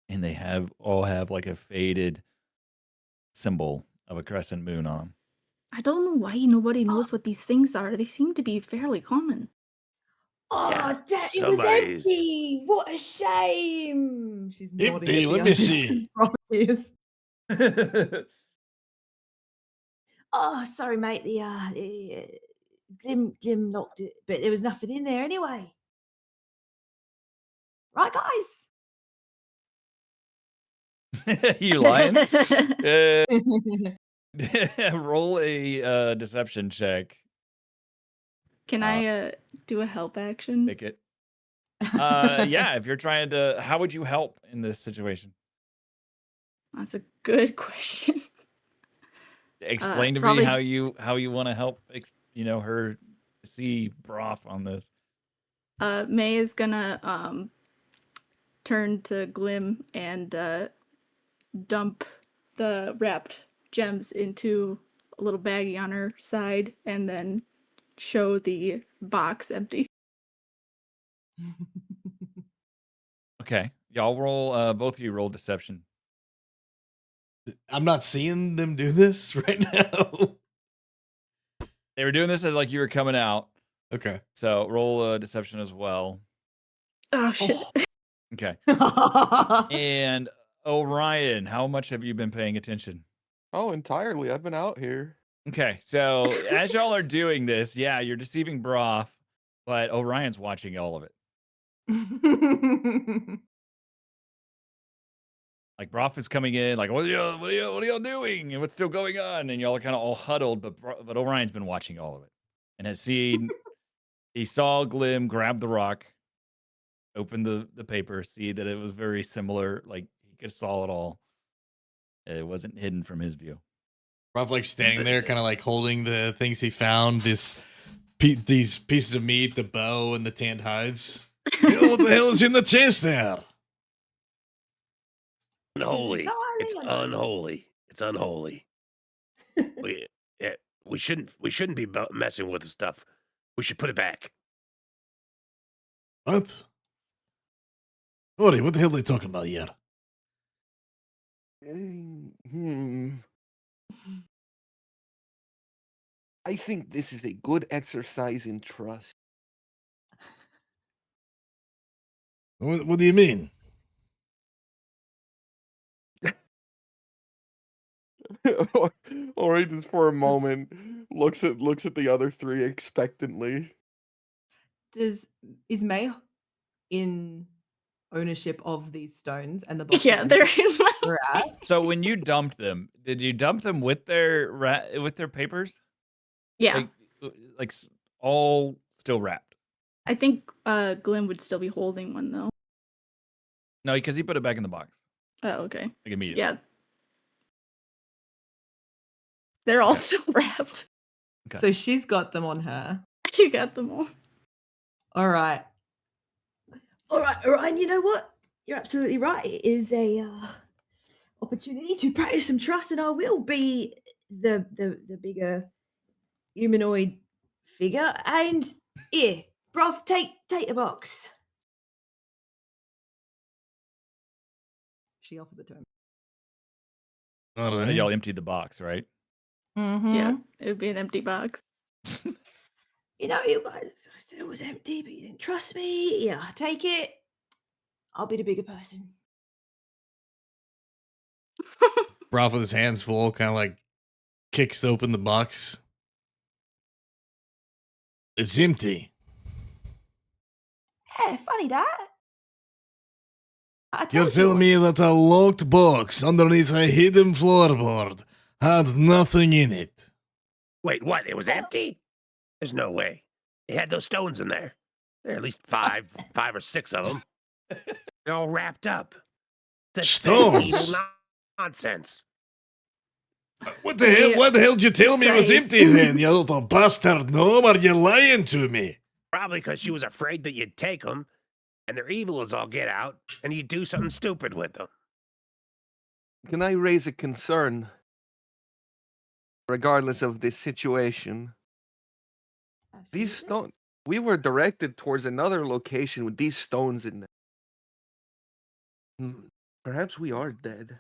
And they all have like a faded symbol of a crescent moon on them. I don't know why nobody knows what these things are. They seem to be fairly common. Oh, Yeah, Dad, it was somebody's- empty. What a shame. she's nodding Empty, at the let me others see. as Broth is. Oh, sorry, mate. Glim locked it, but there was nothing in there anyway. Right, guys? You lying? Roll a deception check. Can I do a help action? Pick it. Yeah, if you're trying to, how would you help in this situation? That's a good question. Explain to me probably- how you want to help. Her see broth on this. May is gonna turn to Glim and dump the wrapped gems into a little baggie on her side, and then show the box empty. Okay, y'all roll. Both of you roll deception. I'm not seeing them do this right now. They were doing this as like you were coming out. Okay. So roll deception as well. Oh shit! Okay. And Orion, how much have you been paying attention? Oh, entirely. I've been out here. Okay, so as y'all are doing this, yeah, you're deceiving Broth, but Orion's watching all of it. Like Broth is coming in, like, what are y'all doing? And what's still going on? And y'all are kind of all huddled, but Orion's been watching all of it and has seen. He saw Glim grab the rock, open the paper, see that it was very similar. Like he could saw it all. It wasn't hidden from his view. Rob like standing there, kind of like holding the things he found. These pieces of meat, the bow, and the tanned hides. What the hell is in the chest there? unholy. entirely It's unholy. It's unholy. we shouldn't be messing with the stuff. We should put it back. What? Ori, what the hell are they talking about here? I think this is a good exercise in trust. What do you mean? Ori just for a moment looks at the other three expectantly. Is May in ownership of these stones and the box? Yeah, they're in my We're at? So when you dumped them, did you dump them with their with their papers? Yeah. Like all still wrapped? I think Glenn would still be holding one though. No, because he put it back in the box Oh, okay. like immediately. Yeah. They're all Okay. still wrapped. Okay. So she's got them on her. You got them all. All right. All right, Orion, you know what? You're absolutely right. It is a opportunity to practice some trust, and I will be the bigger humanoid figure. And here, bruv, take the box. She offers it to him. All And right. y'all emptied the box, right? Mm-hmm. Yeah, it would be an empty box. You know, I said it was empty, but you didn't trust me. Yeah, take it. I'll be the bigger person. Broth with his hands full, kind of like kicks open the box. It's empty. Yeah, funny that. I You're told telling me you. that a locked box underneath a hidden floorboard had nothing in it. Wait, what? It was empty? There's no way. It had those stones in there. There are at least five or six of them. They're all wrapped up. It's Stones? nonsense. What the hell? Why the hell did you tell me it was Size. empty then, you little bastard gnome? Are you lying to me? Probably because she was afraid that you'd take them, and they're evil as all get out, and you'd do something stupid with them. Can I raise a concern? Regardless of this situation, these Absolutely. stones. We were directed towards another location with these stones in them. Perhaps we are dead.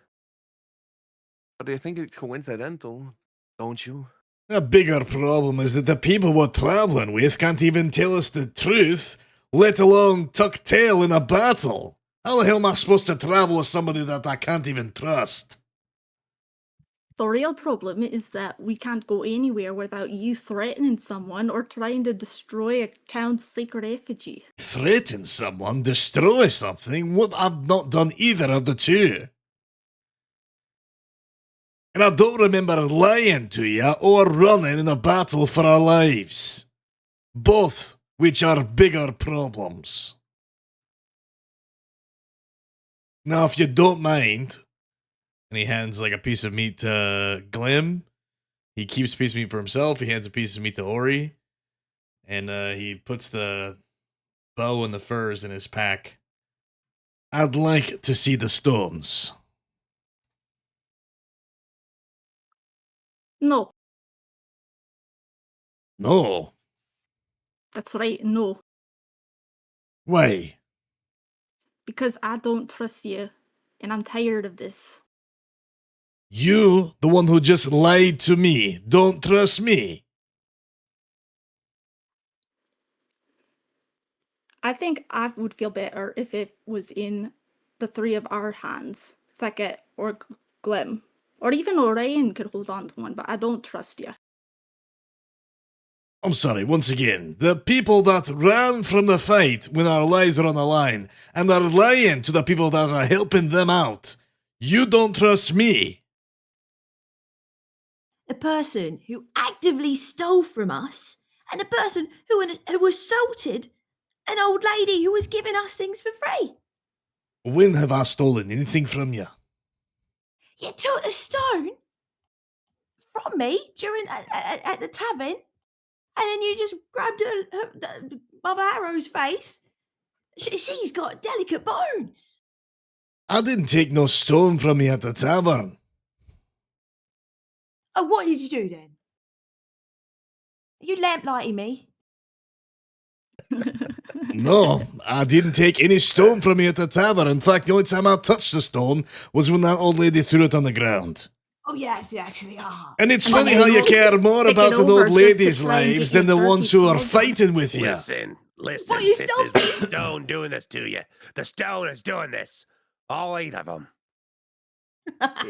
But I think it's coincidental, don't you? The bigger problem is that the people we're traveling with can't even tell us the truth, let alone tuck tail in a battle. How the hell am I supposed to travel with somebody that I can't even trust? The real problem is that we can't go anywhere without you threatening someone or trying to destroy a town's sacred effigy. Threaten someone, destroy something? What? I've not done either of the two. And I don't remember lying to you or running in a battle for our lives. Both which are bigger problems. Now, if you don't mind, and he hands like a piece of meat to Glim, he keeps a piece of meat for himself, he hands a piece of meat to Ori, and he puts the bow and the furs in his pack. I'd like to see the stones. No, No. that's right, no. Why? Because I don't trust you, and I'm tired of this. You, the one who just lied to me, don't trust me. I think I would feel better if it was in the three of our hands, Thicket or Glim. Or even Orion could hold on to one, but I don't trust you. I'm sorry, once again, the people that ran from the fight when our lives are on the line and are lying to the people that are helping them out. You don't trust me. The person who actively stole from us, and the person who assaulted an old lady who was giving us things for free. When have I stolen anything from you? You took a stone from me during at the tavern, and then you just grabbed Mother Arrow's face. She's got delicate bones. I didn't take no stone from you at the tavern. Oh, what did you do then? Are you lamplighting me? No, I didn't take any stone from you at the tavern. In fact, the only time I touched the stone was when that old lady threw it on the ground. Oh, yes, actually. And it's And funny then how you you care more take about it an over old just to lady's try and lives get than the your ones dirty who are clothes on. fighting with you. Listen, Listen, What, you this stole is the stone doing this to you. The stone is doing this. All 8 of them.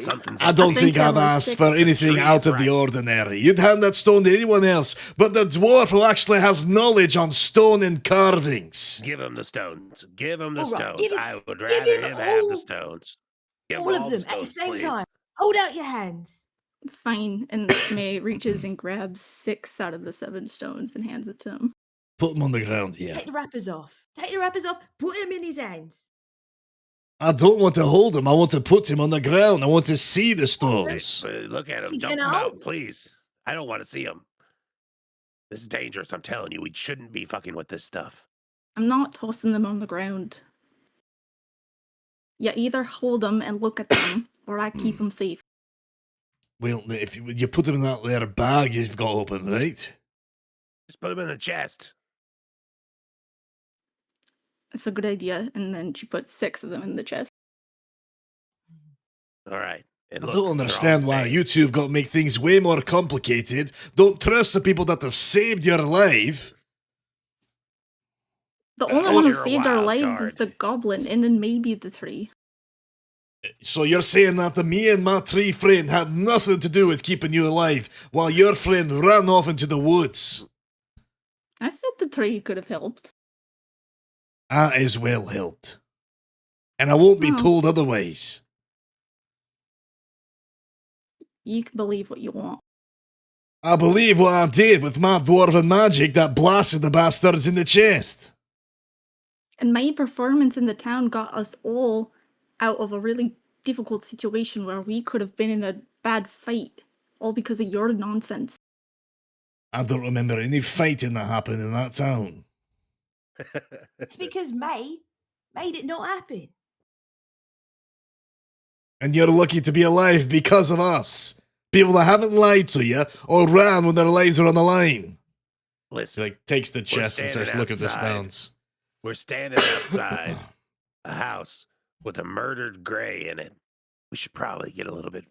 Something's I up don't with think these I've there were asked 6. for The anything tree out is of the right. ordinary. You'd hand that stone to anyone else, but the dwarf who actually has knowledge on stone and carvings. Give him the stones. Give him the All right, stones. give him- I would give rather him him have the all- stones. Give All him of the them at the stones, same please. time. Hold out your hands. Fine. And May reaches and grabs 6 out of the 7 stones and hands it to him. Put them on the ground here. Take the wrappers off. Take the wrappers off. Put them in his hands. I don't want to hold him. I want to put him on the ground. I want to see the stones. Look at him. You Dump can him out, hold- please. I don't want to see him. This is dangerous. I'm telling you, we shouldn't be fucking with this stuff. I'm not tossing them on the ground. You either hold them and look at them, or I keep them safe. Well, if you put them in that there bag you've got open, right? Just put him in the chest. It's a good idea. And then she puts 6 of them in the chest. All right. And I look, don't they're all understand the why same. you two have got to make things way more complicated. Don't trust the people that have saved your life. The That's only 'cause one who you're a saved our wild lives card. is the goblin, and then maybe the tree. So you're saying that me and my tree friend had nothing to do with keeping you alive, while your friend ran off into the woods? I said the tree could have helped. I as well helped. And I won't be Oh. told otherwise. You can believe what you want. I believe what I did with my dwarven magic that blasted the bastards in the chest. And my performance in the town got us all out of a really difficult situation where we could have been in a bad fight, all because of your nonsense. I don't remember any fighting that happened in that town. It's because May made it not happen. And you're lucky to be alive because of us. People that haven't lied to you or ran when their lives were on the line. He Listen, takes the chest and starts standing looking at the outside. stones. we're standing outside a house with a murdered gray in it. We should probably get a little bit,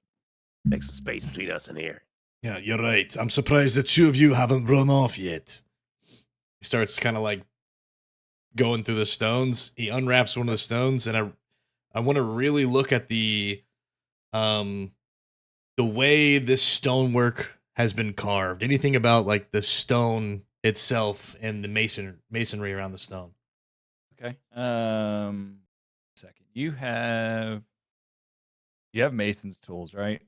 make some space between us and here. Yeah, you're right. I'm surprised the two of you haven't run off yet. He starts kind of like going through the stones. He unwraps one of the stones, and I want to really look at the way this stonework has been carved. Anything about like the stone itself and the masonry around the stone. Okay. Second. You have mason's tools, right?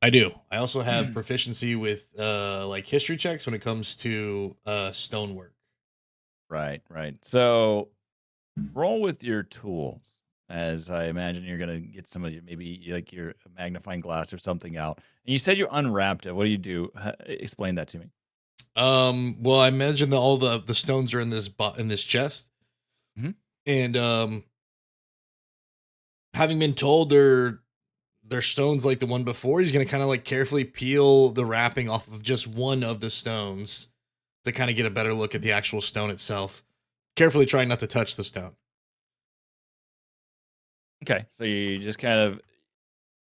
I do. I also have proficiency with like history checks when it comes to stonework. Right. So roll with your tools, as I imagine you're gonna get some of your maybe like your magnifying glass or something out. And you said you unwrapped it. What do you do? Explain that to me. Well, I imagine that all the stones are in this chest, Mhm. and having been told they're stones like the one before, he's gonna kind of like carefully peel the wrapping off of just one of the stones to kind of get a better look at the actual stone itself. Carefully trying not to touch the stone. Okay. So you just kind of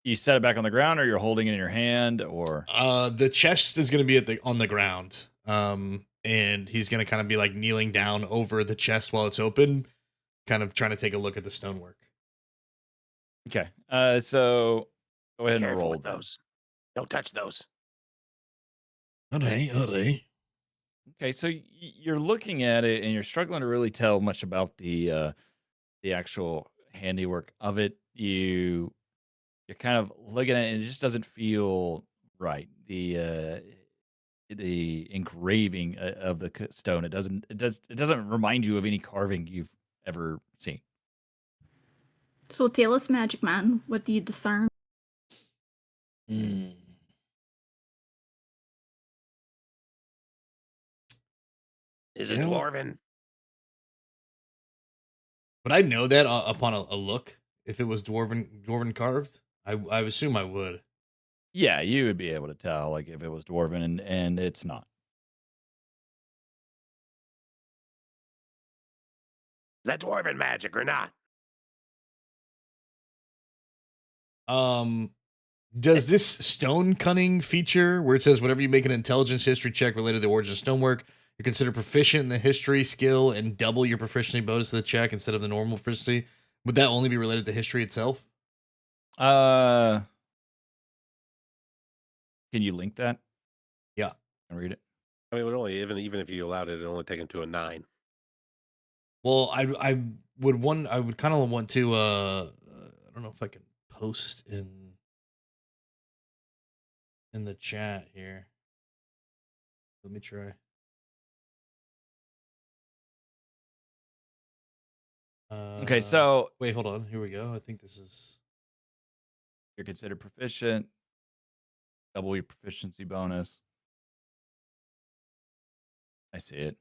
you set it back on the ground, or you're holding it in your hand, or The chest is gonna be on the ground. And he's gonna kind of be like kneeling down over the chest while it's open, kind of trying to take a look at the stonework. okay. So go ahead and Careful roll with then. those. Don't touch those. All right. Okay, so you're looking at it and you're struggling to really tell much about the actual handiwork of it. You're kind of looking at it and it just doesn't feel right. The engraving of the stone, it doesn't remind you of any carving you've ever seen. So tell us, Magic Man, what do you discern? Is it Yeah. dwarven? Would I know that upon a look if it was dwarven carved? I assume I would. Yeah, you would be able to tell like if it was dwarven and it's not. Is that dwarven magic or not? Does this stone cunning feature where it says whenever you make an intelligence history check related to the origin of stonework, You're considered proficient in the history skill and double your proficiency bonus to the check instead of the normal proficiency. Would that only be related to history itself? Can you link that Yeah. and read it? I mean, it would only even if you allowed it, it'd only take him to a 9. Well, I would kind of want to I don't know if I can post in the chat here. Let me try. Okay, so wait, hold on. Here we go. I think this is you're considered proficient. Double your proficiency bonus. I see it.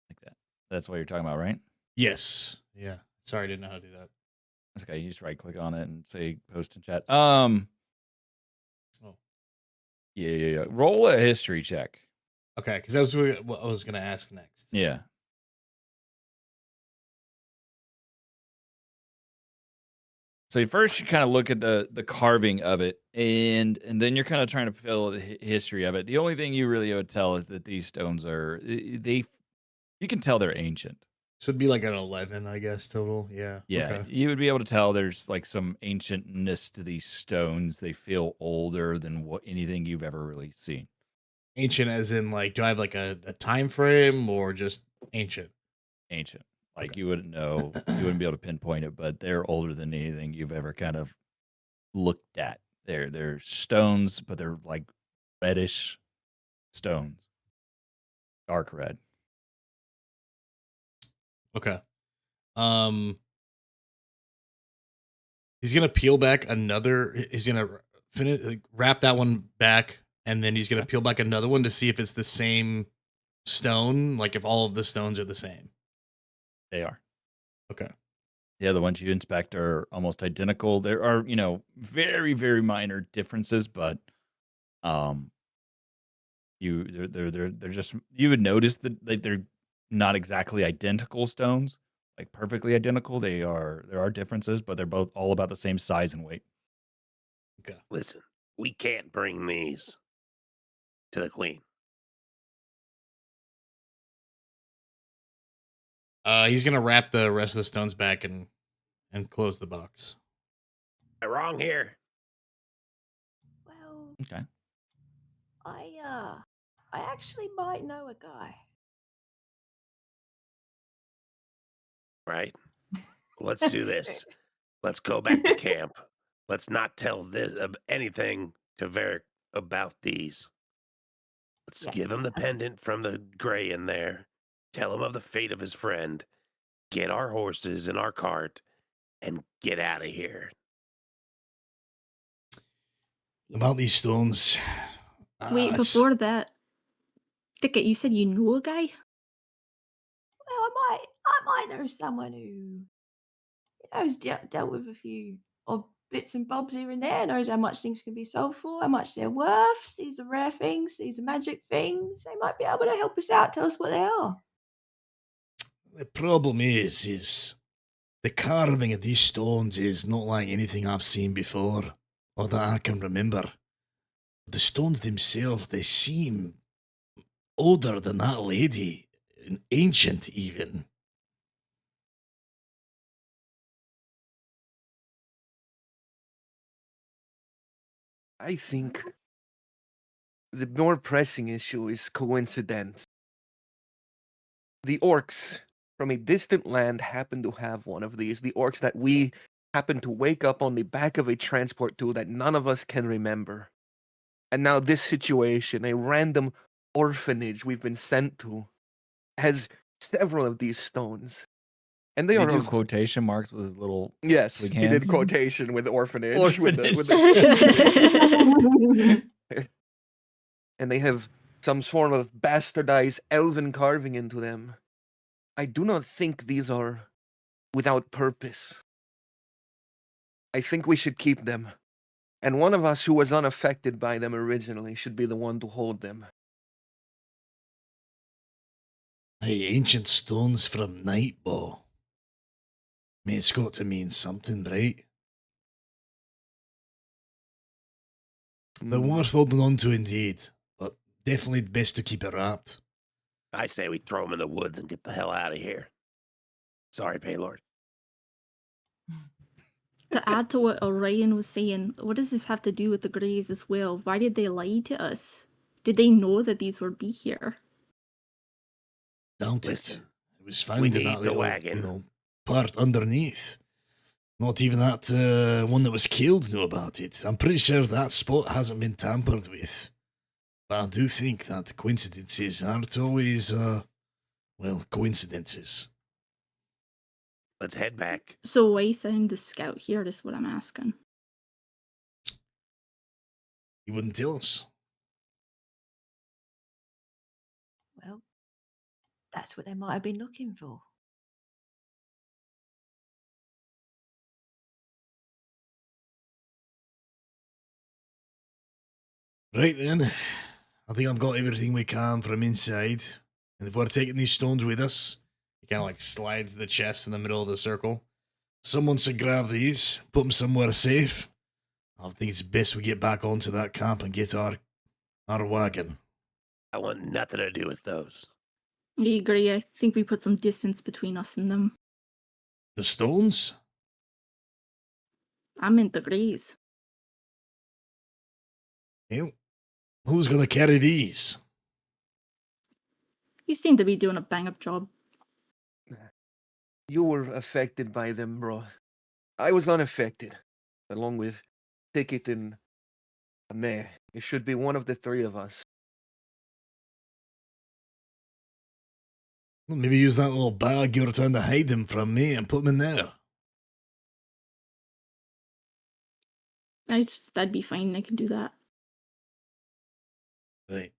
Like that. That's what you're talking about, right? yes. Yeah. Sorry, I didn't know how to do that. That's okay. You just right click on it and say post in chat. Oh. Yeah. Roll a history check. Okay, because that was what I was gonna ask next. Yeah. So first you kind of look at the carving of it, and then you're kind of trying to feel the history of it. The only thing you really would tell is that these stones are you can tell they're ancient. So it'd be like an 11, I guess, total. Yeah. Yeah, Okay. you would be able to tell there's like some ancientness to these stones. They feel older than what anything you've ever really seen. Ancient as in like, do I have like a time frame or just ancient? Ancient. Like Okay. you wouldn't know, you wouldn't be able to pinpoint it, but they're older than anything you've ever kind of looked at. They're stones, but they're like reddish stones. Dark red. Okay. He's gonna peel back another. He's gonna finish wrap that one back, and then he's gonna peel back another one to see if it's the same stone. Like if all of the stones are the same. They are. Okay. Yeah, the ones you inspect are almost identical. There are, very, very minor differences, but they're just you would notice that they're not exactly identical stones, like perfectly identical. There are differences, but they're both all about the same size and weight. Okay. Listen, we can't bring these to the queen. He's gonna wrap the rest of the stones back and close the box. Am I wrong here? Well, Okay. I actually might know a guy. Right. Let's do this. Let's go back to camp. Let's not tell anything to Varric about these. Let's give him the pendant from the gray in there. Tell him of the fate of his friend. Get our horses in our cart and get out of here. About these stones. Wait, before that, Ticket, you said you knew a guy? Well, I might know someone who has dealt with a few odd bits and bobs here and there, knows how much things can be sold for, how much they're worth, sees the rare things, sees the magic things. They might be able to help us out, tell us what they are. The problem is the carving of these stones is not like anything I've seen before or that I can remember. The stones themselves, they seem older than that lady, ancient even. I think the more pressing issue is coincidence. The orcs from a distant land happen to have one of these. The orcs that we happen to wake up on the back of a transport tool that none of us can remember. And now this situation, a random orphanage we've been sent to, has several of these stones. And they Did are he do of quotation marks with his little yes, twig he did hands? quotation with orphanage. Orphanage. With and they have some form of bastardized elven carving into them. I do not think these are without purpose. I think we should keep them. And one of us who was unaffected by them originally should be the one to hold them. Hey, ancient stones from Nightbow. I mean, it's got to mean something, right? They're worth holding on to indeed, but definitely best to keep it wrapped. I say we throw him in the woods and get the hell out of here. Sorry, Paylord. To add to what Orion was saying, what does this have to do with the Greys as well? Why did they lie to us? Did they know that these would be here? Doubt it. Listen, It was we found in need that the little, wagon. part underneath. Not even that one that was killed knew about it. I'm pretty sure that spot hasn't been tampered with. But I do think that coincidences aren't always, coincidences. Let's head back. So why send a scout here is what I'm asking. You wouldn't tell us. Well, that's what they might have been looking for. Right then, I think I've got everything we can from inside. And if we're taking these stones with us, he kind of like slides the chest in the middle of the circle. Someone should grab these, put them somewhere safe. I think it's best we get back onto that camp and get our wagon. I want nothing to do with those. I agree. I think we put some distance between us and them. The stones? I meant the Greys. Well, who's gonna carry these? You seem to be doing a bang-up job. You were affected by them, bro. I was unaffected, along with Ticket and Amir. It should be one of the three of us. Well, maybe use that little bag you were trying to hide them from me and put them in there. That'd be fine. I can do that. Right.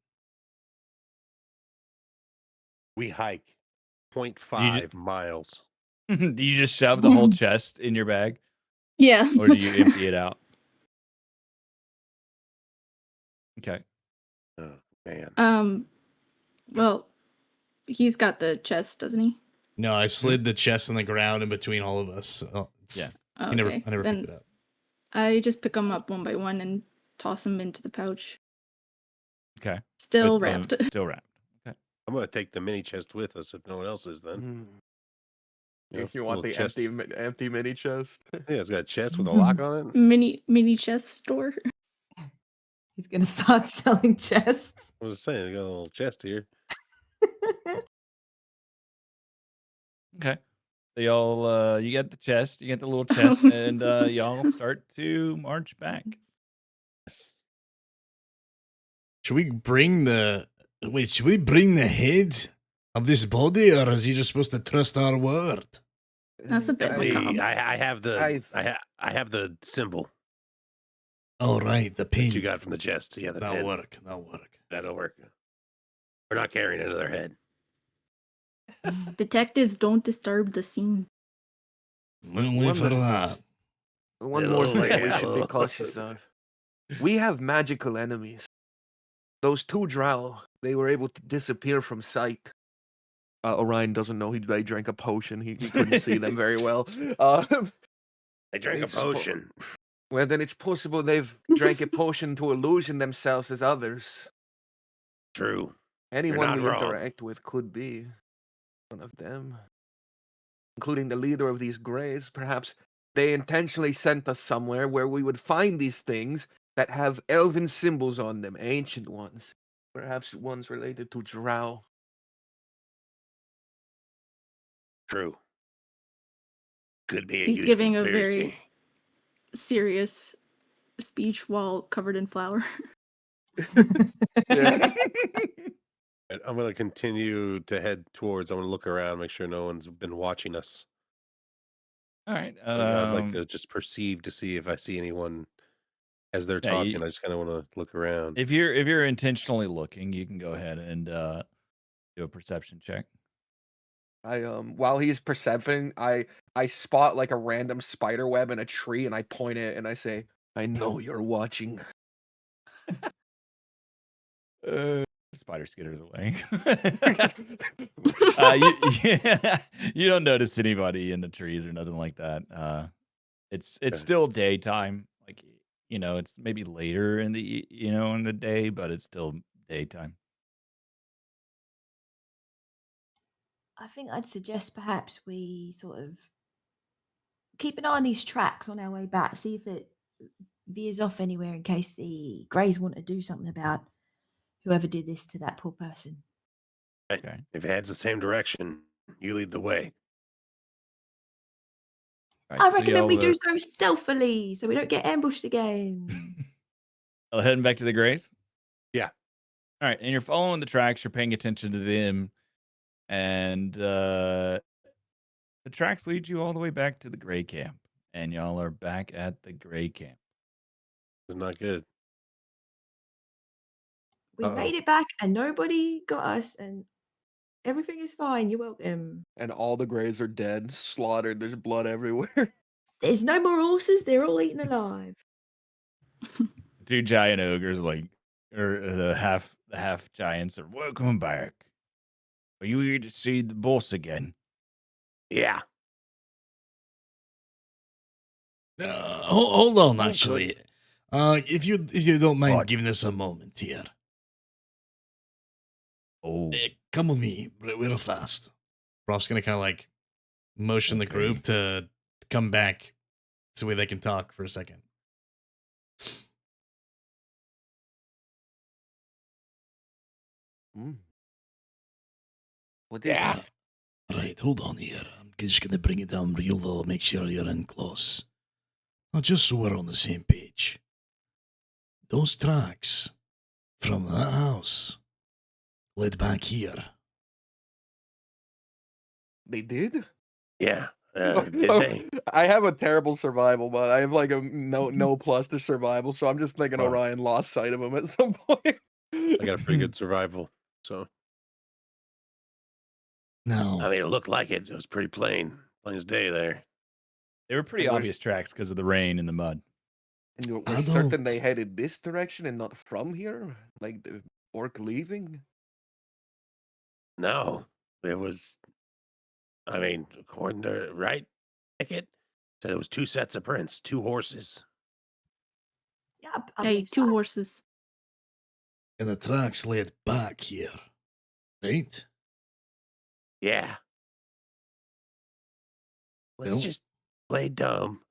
We hike You 0.5 miles. Do you just shove the whole chest in your bag, Yeah. or do you empty it out? Okay. Oh, man. Well, he's got the chest, doesn't he? No, I slid the chest on the ground in between all of us. Yeah. Oh, I never okay. picked Then it up. I just pick them up one by one and toss them into the pouch. Okay. Still With them wrapped. Still wrapped. Okay. I'm going to take the mini chest with us if no one else is then. You want little the chest. empty mini chest? Yeah, it's got a chest with a lock on it. Mini chest store. He's gonna start selling chests. I was just saying, I got a little chest here. Okay. So y'all, you get the chest, you get the little chest, and y'all start to march back. Should we bring the head of this body, or is he just supposed to trust our word? That's a bit macabre. I have the I- I have the symbol Oh, right, the that pin. you got from the chest. Yeah, the That'll pin. work. That'll work. That'll work. We're not carrying another head. Detectives don't disturb the scene. Only for that. One more Hello, thing we should be hello. cautious of. We have magical enemies. Those two drow, they were able to disappear from sight. Orion doesn't know they drank a potion. He couldn't see them very well. They drank a It's spo- potion. Well, then it's possible they've drank a potion to illusion themselves as others. True. Anyone not we wrong. interact with could be one of them, including the leader of these Greys. Perhaps they intentionally sent us somewhere where we would find these things that have elven symbols on them, ancient ones. Perhaps ones related to drow. True. Could be a He's huge giving a conspiracy. very serious speech while covered in flour. Yeah. And I'm going to continue to head towards. I'm going to look around, make sure no one's been watching us. All right. I'd like to just perceive to see if I see anyone as they're Yeah, talking. I just kind of want to look around. if you're intentionally looking, you can go ahead and do a perception check. While he's perceiving, I spot like a random spider web in a tree, and I point it and I say, "I know you're watching." Spider skitters away. You don't notice anybody in the trees or nothing like that. It's Okay. still daytime. Like, it's maybe later in the in the day, but it's still daytime. I think I'd suggest perhaps we sort of keep an eye on these tracks on our way back, see if it veers off anywhere in case the Greys want to do something about whoever did this to that poor person. Okay. If it heads the same direction, you lead the way. All I right, so recommend we y'all do are, so stealthily so we don't get ambushed again. y'all heading back to the Grays. Yeah. All right, and you're following the tracks. You're paying attention to them, and the tracks lead you all the way back to the Gray camp. And y'all are back at the Gray camp. It's not good. We Uh-oh. made it back and nobody got us and everything is fine. You're welcome. And all the Greys are dead, slaughtered. There's blood everywhere. There's no more horses. They're all eaten alive. Two giant ogres, like, or the half giants, are welcome back. Are you here to see the boss again? Yeah. Hold on, Okay. actually. If you don't mind What? giving us a moment here. Oh, Come with me real fast. Rolf's gonna kind of like motion the group to come back so way they can talk for a second. What is Yeah. it? Right, hold on here. I'm just gonna bring it down real low, make sure you're in close. Now, just so we're on the same page. Those tracks from that house led back here. They did? Yeah. Did Oh, they? I have a terrible survival, but I have like a no plus to survival, so I'm just thinking Oh. Orion lost sight of him at some point. I got a pretty good survival. So, Now, I mean, it looked like it. It was pretty plain as day there. they were pretty And we're- obvious tracks because of the rain and the mud. And we're I certain don't- they headed this direction and not from here? Like the orc leaving? No, it was, I mean, according to right ticket, said it was 2 sets of prints, 2 horses. Yeah, I Hey, believe two so. horses. and the tracks led back here, right? Yeah. Let's Well- just play dumb,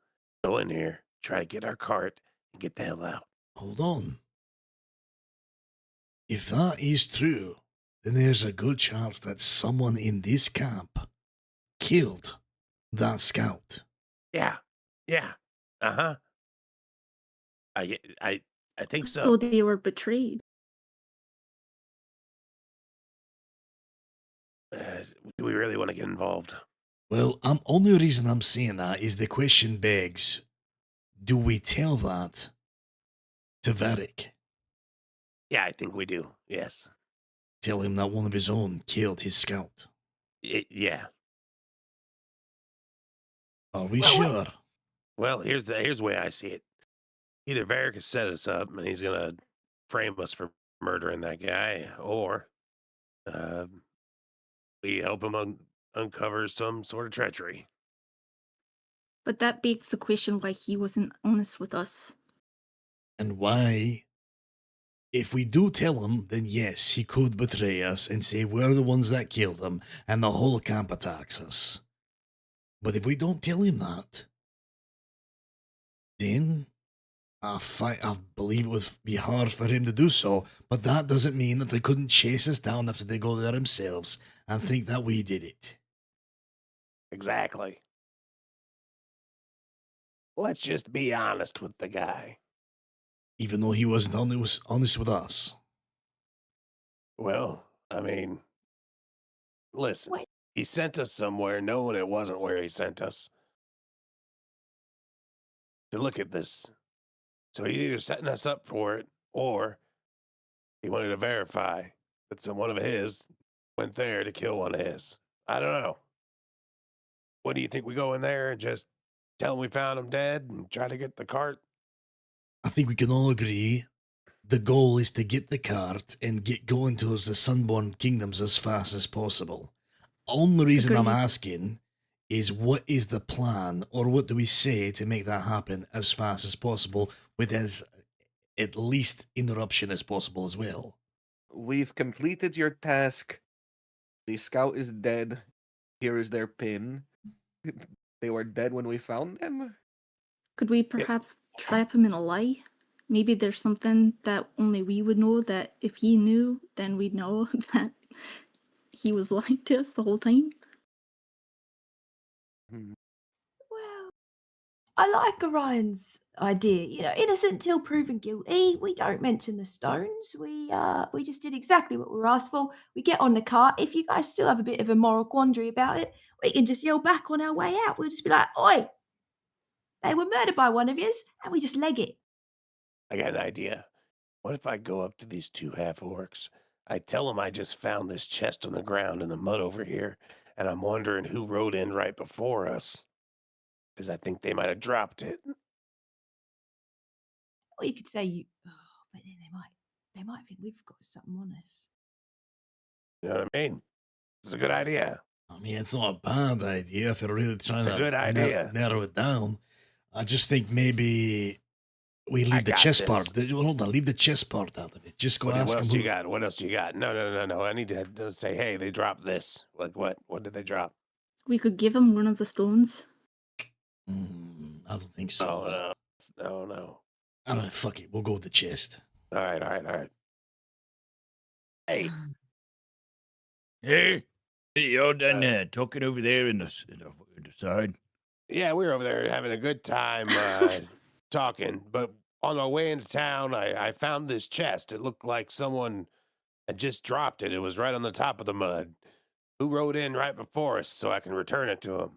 go in here, try to get our cart, and get the hell out. Hold on. If that is true, then there's a good chance that someone in this camp killed that scout. Yeah. Yeah. Uh-huh. I think So so. they were betrayed. Do we really want to get involved? Well, only reason I'm saying that is the question begs, do we tell that to Varric? Yeah, I think we do. Yes. Tell him that one of his own killed his scout. Yeah. Are we Well, sure? what's- Well, here's the way I see it. Either Varric has set us up and he's gonna frame us for murdering that guy, or we help him uncover some sort of treachery. But that begs the question why he wasn't honest with us. And why? If we do tell him, then yes, he could betray us and say we're the ones that killed him and the whole camp attacks us. But if we don't tell him that, then I believe it would be hard for him to do so, but that doesn't mean that they couldn't chase us down after they go there themselves and think that we did it. Exactly. Let's just be honest with the guy. Even though he wasn't honest with us. Well, I mean, listen, Wait. he sent us somewhere knowing it wasn't where he sent us. To look at this. So he's either setting us up for it, or he wanted to verify that someone of his went there to kill one of his. I don't know. What do you think? We go in there and just tell him we found him dead and try to get the cart? I think we can all agree the goal is to get the cart and get going towards the Sunborn Kingdoms as fast as possible. Only reason I'm Agreed. asking is what is the plan, or what do we say to make that happen as fast as possible with as at least interruption as possible as well? We've completed your task. The scout is dead. Here is their pin. They were dead when we found them. Could we perhaps trap him in a lie? Maybe there's something that only we would know that if he knew, then we'd know that he was lying to us the whole time. Hmm. Well, I like Orion's idea. You know, innocent till proven guilty. We don't mention the stones. We just did exactly what we were asked for. We get on the cart. If you guys still have a bit of a moral quandary about it, we can just yell back on our way out. We'll just be like, "Oi, they were murdered by one of yous," and we just leg it. I got an idea. What if I go up to these two half-orcs? I tell them I just found this chest on the ground in the mud over here, and I'm wondering who rode in right before us. Because I think they might have dropped it. Or you could say you. Oh, but then they might think we've got something on us. You know what I mean? It's a good idea. I mean, it's not a bad idea if you're really trying It's a to good idea. narrow it down. I just think maybe we I leave the got chess this. part. Hold on, leave the chess part out of it. Just go What ask else him. you got? What else you got? No. I need to say, hey, they dropped this. Like what? What did they drop? We could give him one of the stones. I don't think so. No. I don't know. Fuck it. We'll go with the chest. All right. Hey, Hey, y'all done talking over there in the side? yeah, we were over there having a good time talking, but on our way into town, I found this chest. It looked like someone had just dropped it. It was right on the top of the mud. Who rode in right before us so I can return it to him?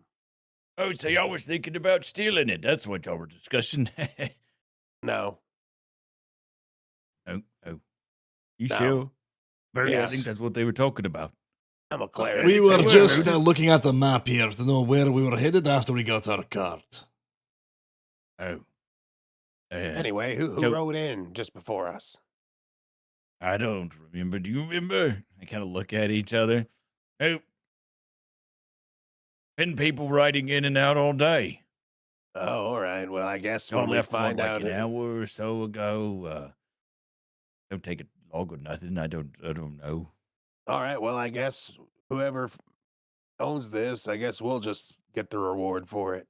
Oh, so y'all was thinking about stealing it. That's what y'all were discussing. No. Oh. You No. sure? Burns, I Yes. think that's what they were talking about. I'm a cleric. We were They just were. looking at the map here to know where we were headed after we got our cart. Oh. Anyway, who so- rode in just before us? I don't remember. Do you remember? I kind of look at each other. Oh. Been people riding in and out all day. Oh, all right. Well, I guess Y'all when we left find like out an hour or so ago. Don't take it long or nothing. I don't know. All right. Well, I guess whoever owns this, I guess we'll just get the reward for it.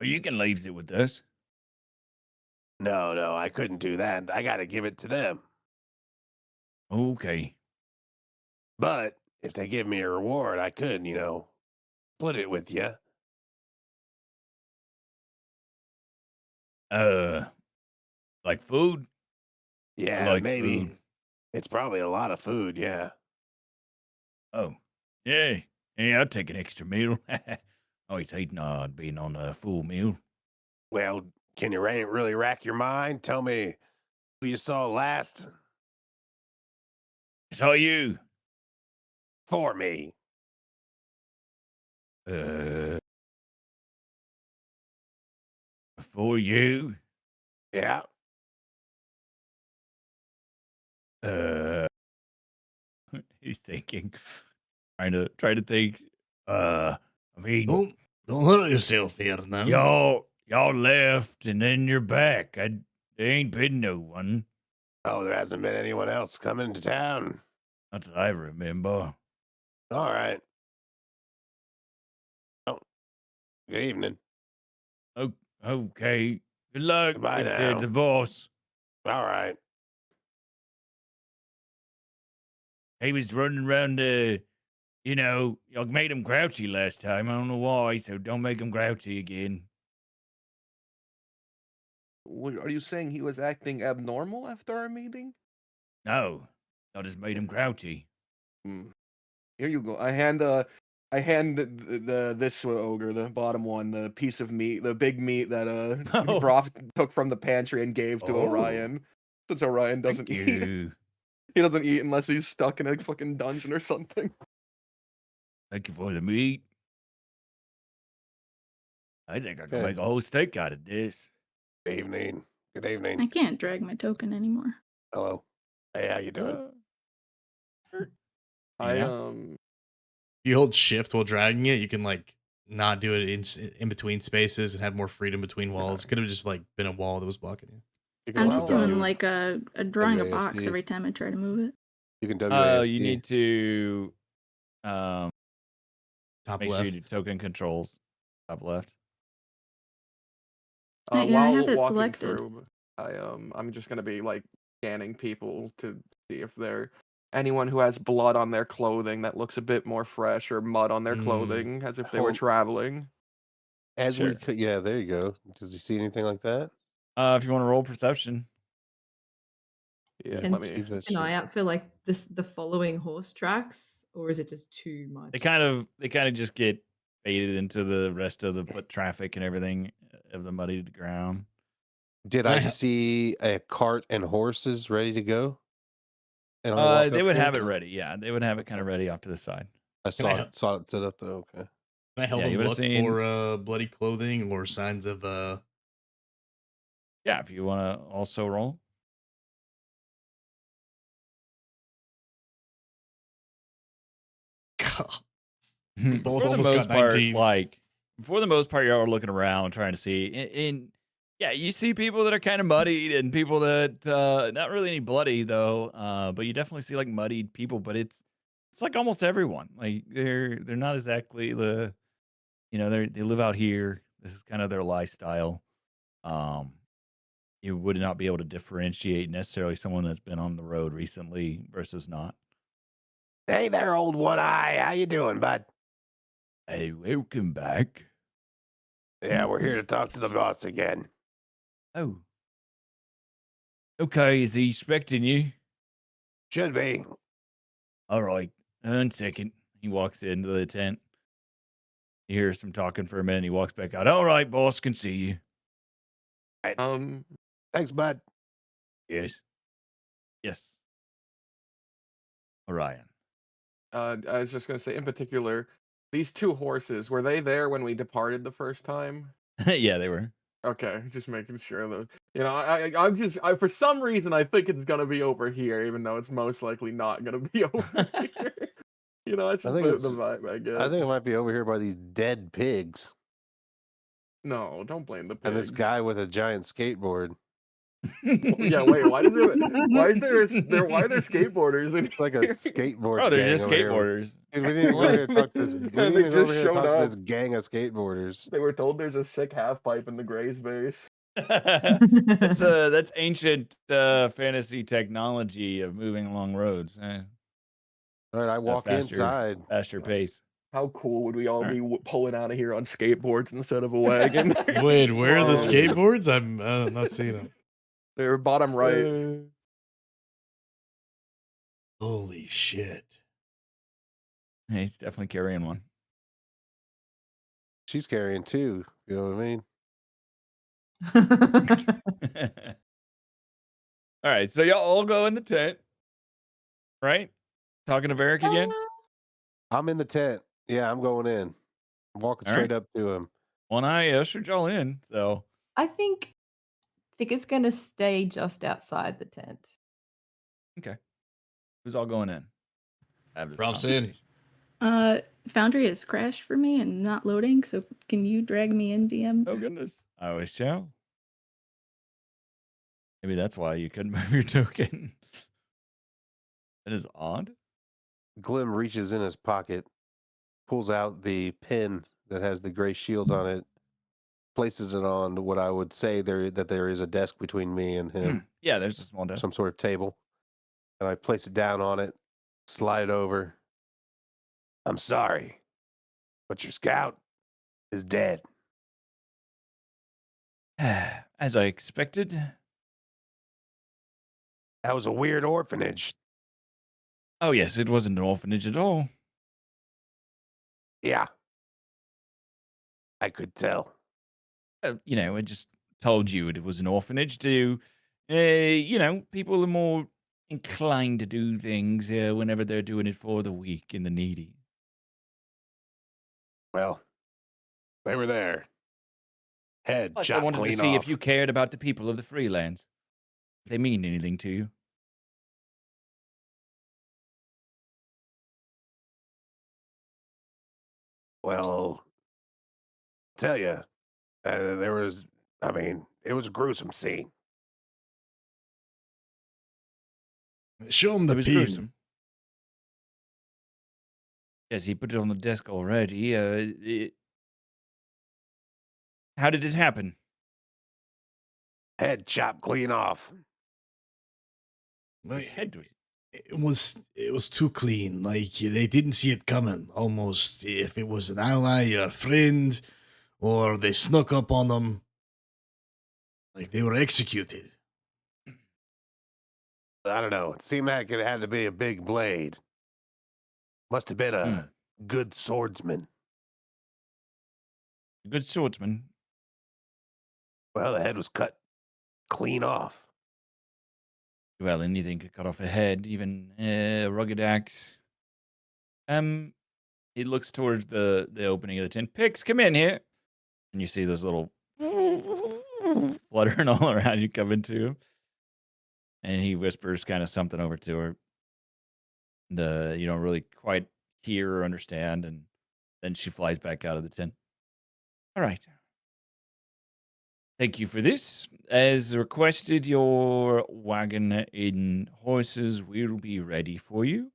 Well, you can leave it with us. No, I couldn't do that. I got to give it to them. Okay. But if they give me a reward, I could, split it with you. Like food? Yeah, like maybe. food. It's probably a lot of food. Yeah. Oh, yeah. Yeah, I'll take an extra meal. Always hating on being on a full meal. Well, can you really rack your mind? Tell me who you saw last I saw you. for me. For you. Yeah. He's thinking. Trying to think. I mean, Don't hurt yourself here now. y'all left and then you're back. There ain't been no one. Oh, there hasn't been anyone else coming to town. Not that I remember. All right. Oh, good evening. Oh, okay. Good luck Goodbye with now. the boss. All right. He was running around y'all made him grouchy last time. I don't know why, so don't make him grouchy again. Are you saying he was acting abnormal after our meeting? No, I just made him grouchy. Here you go. I hand this ogre, the bottom one, the piece of meat, the big meat that Oh. Broth took from the pantry and gave to Oh. Orion. Since Orion doesn't Thank eat. you. He doesn't eat unless he's stuck in a fucking dungeon or something. Thank you for the meat. I think I can Okay. make a whole steak out of this. Good evening. Good evening. I can't drag my token anymore. Hello. Hey, how you doing? Yeah. If you hold shift while dragging it, you can not do it in between spaces and have more freedom between walls. Could have just been a wall that was blocking you. You can I'm also just doing W- a drawing a box WASD. every time I try to move it. You can Oh, WASD. you need to Top Make sure you do left. token controls. Top left. Yeah, I While have it walking selected. through, I'm just gonna be like scanning people to see if they're anyone who has blood on their clothing that looks a bit more fresh, or mud on their clothing as if they were Hold- traveling. As we Sure. yeah, there you go. Does he see anything like that? If you want to roll perception. Yeah, Can let See me. if that keep an eye shit- out for like the following horse tracks, or is it just too much? They kind of just get faded into the rest of the foot traffic and everything of the muddied ground. Did Can I I ha- see a cart and horses ready to go? And I walk They up would there? have it ready. Yeah, they would have it kind of ready off to the side. I Can I, saw it set up though. Okay. can I help Yeah, you him would have look seen. for bloody clothing or signs of Yeah, if you want to also roll. both For the almost got most part, 19. you're all looking around trying to see. And yeah, you see people that are kind of muddied and people that not really any bloody though. But you definitely see like muddied people. But it's like almost everyone. Like they're not exactly they live out here. This is kind of their lifestyle. Um, you would not be able to differentiate necessarily someone that's been on the road recently versus not. Hey there, old one eye. How you doing, bud? Hey, welcome back. Yeah, we're here to talk to the boss again. Oh, okay. Is he expecting you? Should be. All right. 1 second. He walks into the tent. He hears some talking for a minute. He walks back out. All right, boss, can see you. Um, Thanks, bud. Yes. Yes. Orion. I was just gonna say, in particular, these two horses, were they there when we departed the first time? Yeah, they were. Okay, just making sure that I'm for some reason I think it's gonna be over here, even though it's most likely not gonna be over here. That's I just think the it's. vibe I I get. think it might be over here by these dead pigs No, don't blame the and this pigs. guy with a giant skateboard. Yeah, wait, why is there why are there skateboarders in It's like a here? skateboard Oh, they're gang just over here. skateboarders. Dude, we need to go over here and talk to this. We And need they to go over just here and showed talk to up. this gang of skateboarders. They were told there's a sick half pipe in the Gray's base. That's ancient fantasy technology of moving along roads. All right, I walk inside. Faster pace. How cool would we all Alright. be pulling out of here on skateboards instead of a wagon? Wait, where are the Whoa. skateboards? I'm not seeing them. They're bottom right. Holy shit. Hey, he's definitely carrying one. She's carrying two. You know what I mean? All right, so y'all all go in the tent, right? Talking to Varric again. I'm in the tent. Yeah, I'm going in. I'm walking All straight right. up to him. Well, I ushered y'all in, so I think it's gonna stay just outside the tent. okay. Who's all going in? Have this Rob's in. conversation. Foundry has crashed for me and not loading, so can you drag me in, DM? Oh goodness, I always shall. Maybe that's why you couldn't move your token. That is odd. Glim reaches in his pocket, pulls out the pin that has the gray shield on it, places it on what I would say there is a desk between me and him, Yeah, there's a small desk. some sort of table, and I place it down on it, slide it over. I'm sorry, but your scout is dead. As I expected. That was a weird orphanage. Oh yes, it wasn't an orphanage at all. Yeah, I could tell. I just told you it was an orphanage to, people are more inclined to do things whenever they're doing it for the weak and the needy. Well, they were there. Head Plus, I chopped wanted to clean see off. if you cared about the people of the Freelands. If they mean anything to you. Well, tell you, it was a gruesome scene. Show him It the was pin. gruesome. Yes, he put it on the desk already. How did it happen? Head chopped clean off. His head was. It was too clean. Like they didn't see it coming. Almost, if it was an ally or a friend, or they snuck up on them, like they were executed. I don't know. It seemed like it had to be a big blade. Must have been a good swordsman. Good swordsman. Well, the head was cut clean off. Well, anything could cut off a head, even a rugged axe. He looks towards the opening of the tent. Pix, come in here. And you see this little fluttering all around you coming to. And he whispers kind of something over to her. You don't really quite hear or understand, and then she flies back out of the tent. All right. Thank you for this. As requested, your wagon and horses will be ready for you.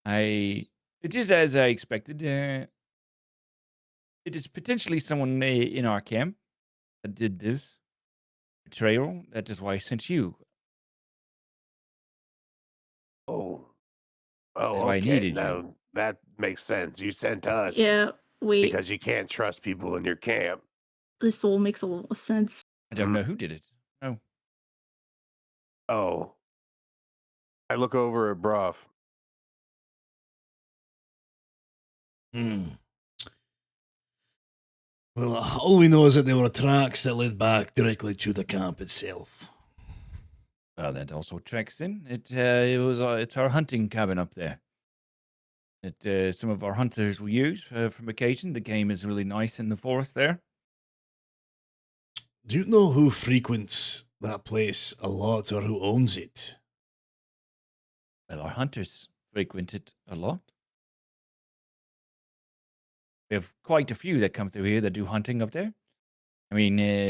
It is as I expected. It is potentially someone in our camp that did this betrayal. That is why I sent you. Oh. That's Oh, why I okay. needed you. Now that makes sense. You sent us Yeah, wait. because you can't trust people in your camp. This all makes a lot of sense. I don't know who did it. Oh, Oh. I look over at Broff. Well, all we know is that there were tracks that led back directly to the camp itself. well, that also tracks in. It's our hunting cabin up there. That some of our hunters will use from occasion. The game is really nice in the forest there. Do you know who frequents that place a lot or who owns it? Well, our hunters frequent it a lot. We have quite a few that come through here that do hunting up there. I mean,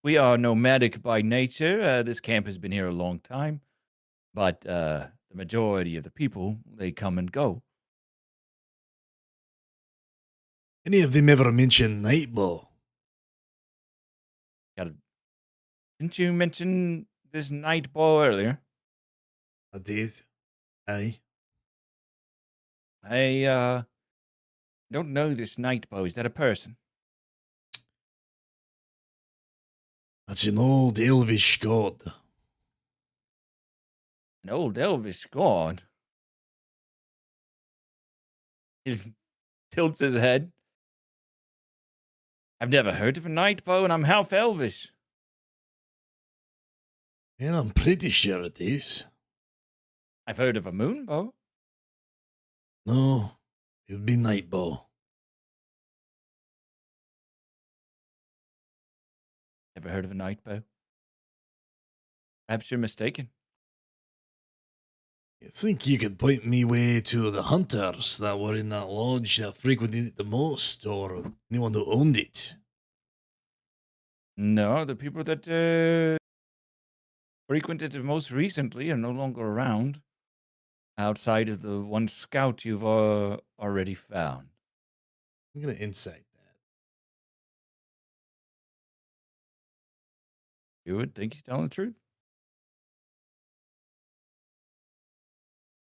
we are nomadic by nature. This camp has been here a long time, but the majority of the people, they come and go. Any of them ever mention Nightbow? Didn't you mention this night ball earlier? I did. Aye. I don't know this night bow. Is that a person? That's an old elvish god. An old elvish god? He tilts his head. I've never heard of a night bow, and I'm half elvish. Yeah, I'm pretty sure it is. I've heard of a moon bow. No, it would be Nightbow. Never heard of a night bow. Perhaps you're mistaken. You think you could point me way to the hunters that were in that lodge that frequented it the most, or anyone who owned it? No, the people that frequented it most recently are no longer around. Outside of the one scout you've already found. I'm gonna insight You would think he's telling the truth.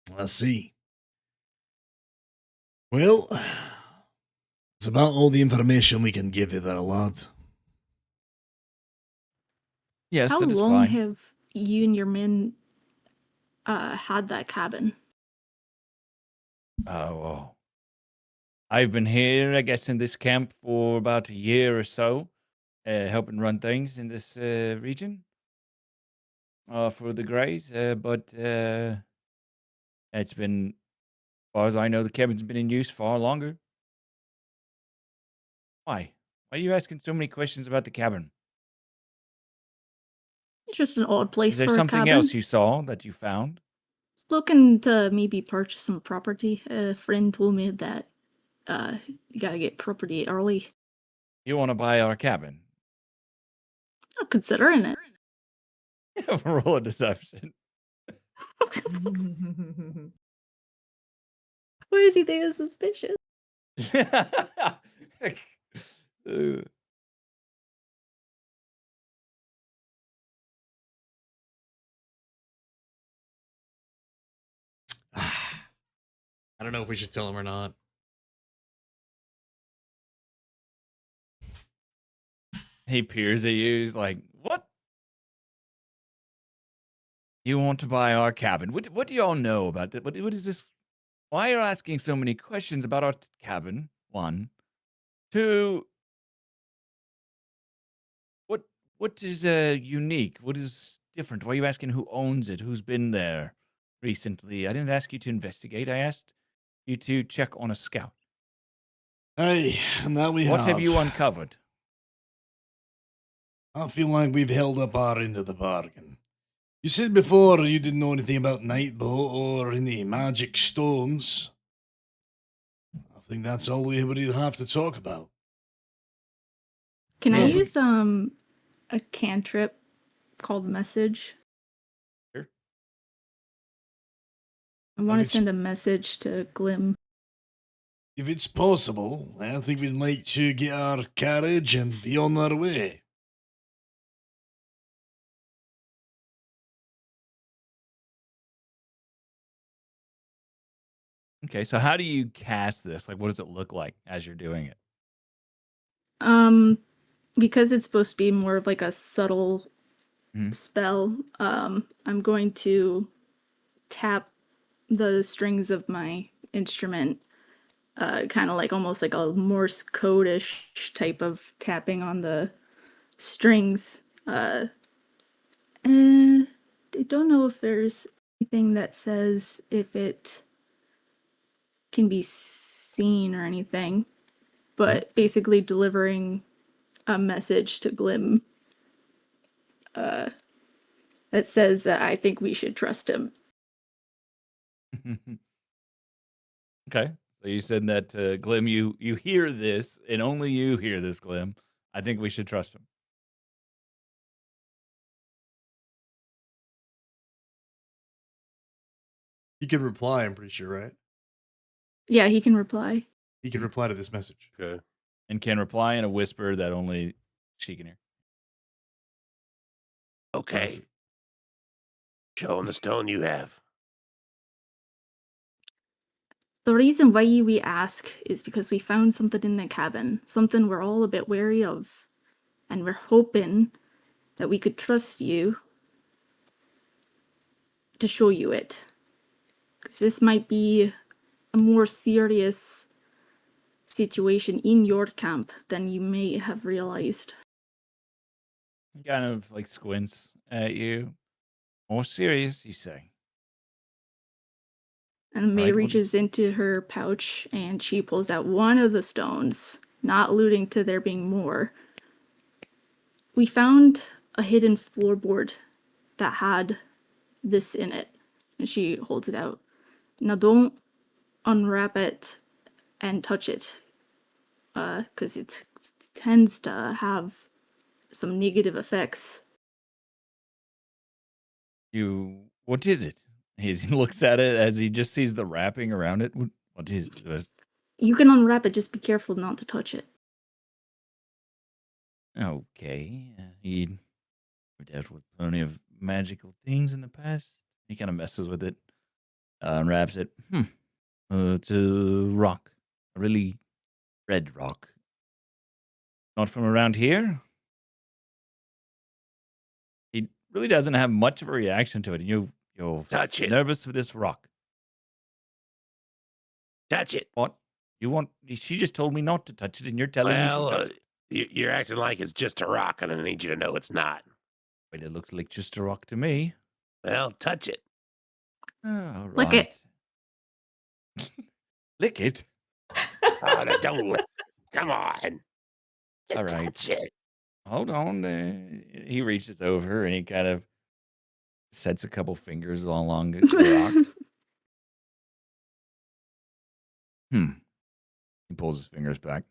that. I see. Well, it's about all the information we can give you there, lad. Yes, How that is long fine. have you and your men had that cabin? Oh, well. I've been here, I guess, in this camp for about a year or so, helping run things in this region for the Greys. But it's been, as far as I know, the cabin's been in use far longer. Why? Why are you asking so many questions about the cabin? It's just an odd place Is there for a something cabin. else you saw that you found? Looking to maybe purchase some property. A friend told me that you gotta get property early. You want to buy our cabin? I'm considering it. Roll a deception. Why does he think it's suspicious? Uh, I don't know if we should tell him or not. he peers at you. He's like, "What? You want to buy our cabin? What do y'all know about that? What is this? Why are you asking so many questions about our cabin? One, two. What what is unique? What is different? Why are you asking who owns it? Who's been there recently? I didn't ask you to investigate. I asked you to check on a scout. Hey, and that we What have you have. uncovered? I feel like we've held up our end of the bargain. You said before you didn't know anything about Nightboat or any magic stones. I think that's all we would have to talk about. Can I Yeah. use a cantrip called message? Sure. I want to it's- send a message to Glim. If it's possible, I think we'd like to get our carriage and be on our way. Okay, so how do you cast this? Like, what does it look like as you're doing it? Because it's supposed to be more of like a subtle Mhm. spell, I'm going to tap the strings of my instrument, kind of like almost like a Morse code-ish type of tapping on the strings. I don't know if there's anything that says if it can be seen or anything, but basically delivering a message to Glim that says I think we should trust him. Okay, so you said that Glim, you hear this, and only you hear this, Glim. I think we should trust him. He can reply, I'm pretty sure, right? Yeah, he can reply. He can reply to this message. Okay. And can reply in a whisper that only she can hear. Okay. Yes. Show him the stone you have. The reason why we ask is because we found something in the cabin, something we're all a bit wary of, and we're hoping that we could trust you to show you it. Because this might be a more serious situation in your camp than you may have realized. He kind of like squints at you. More serious, you say? And May Right, what reaches is- into her pouch and she pulls out one of the stones, not alluding to there being more. We found a hidden floorboard that had this in it. And she holds it out. Now don't unwrap it and touch it. Because it tends to have some negative effects. What is it? He looks at it as he just sees the wrapping around it. What is it? You can unwrap it, just be careful not to touch it. Okay. He dealt with plenty of magical things in the past. He kind of messes with it, unwraps it. It's a rock, a really red rock. Not from around here. He really doesn't have much of a reaction to it. You're Touch it. nervous for this rock. Touch it. What? You want? She just told me not to touch it, and you're telling me Well, to touch it. you're acting like it's just a rock, and I need you to know it's not. But it looks like just a rock to me. Well, touch it. All Lick it. right. Lick it. Oh, no, don't lick. Come on. Just All right. touch it. Hold on. He reaches over and he kind of sets a couple fingers along the rock. He pulls his fingers back.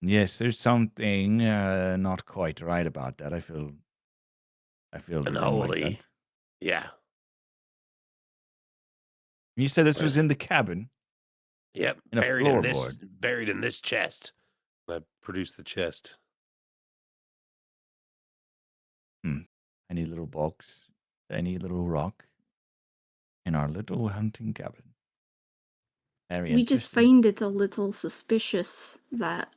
Yes, there's something not quite right about that. I feel they didn't like Unholy. that. Yeah. You said this Where- was in the cabin Yep, in a floorboard. buried in this chest. I produced the chest. Tiny little box, tiny little rock in our little hunting cabin. Very We just interesting. find it a little suspicious that,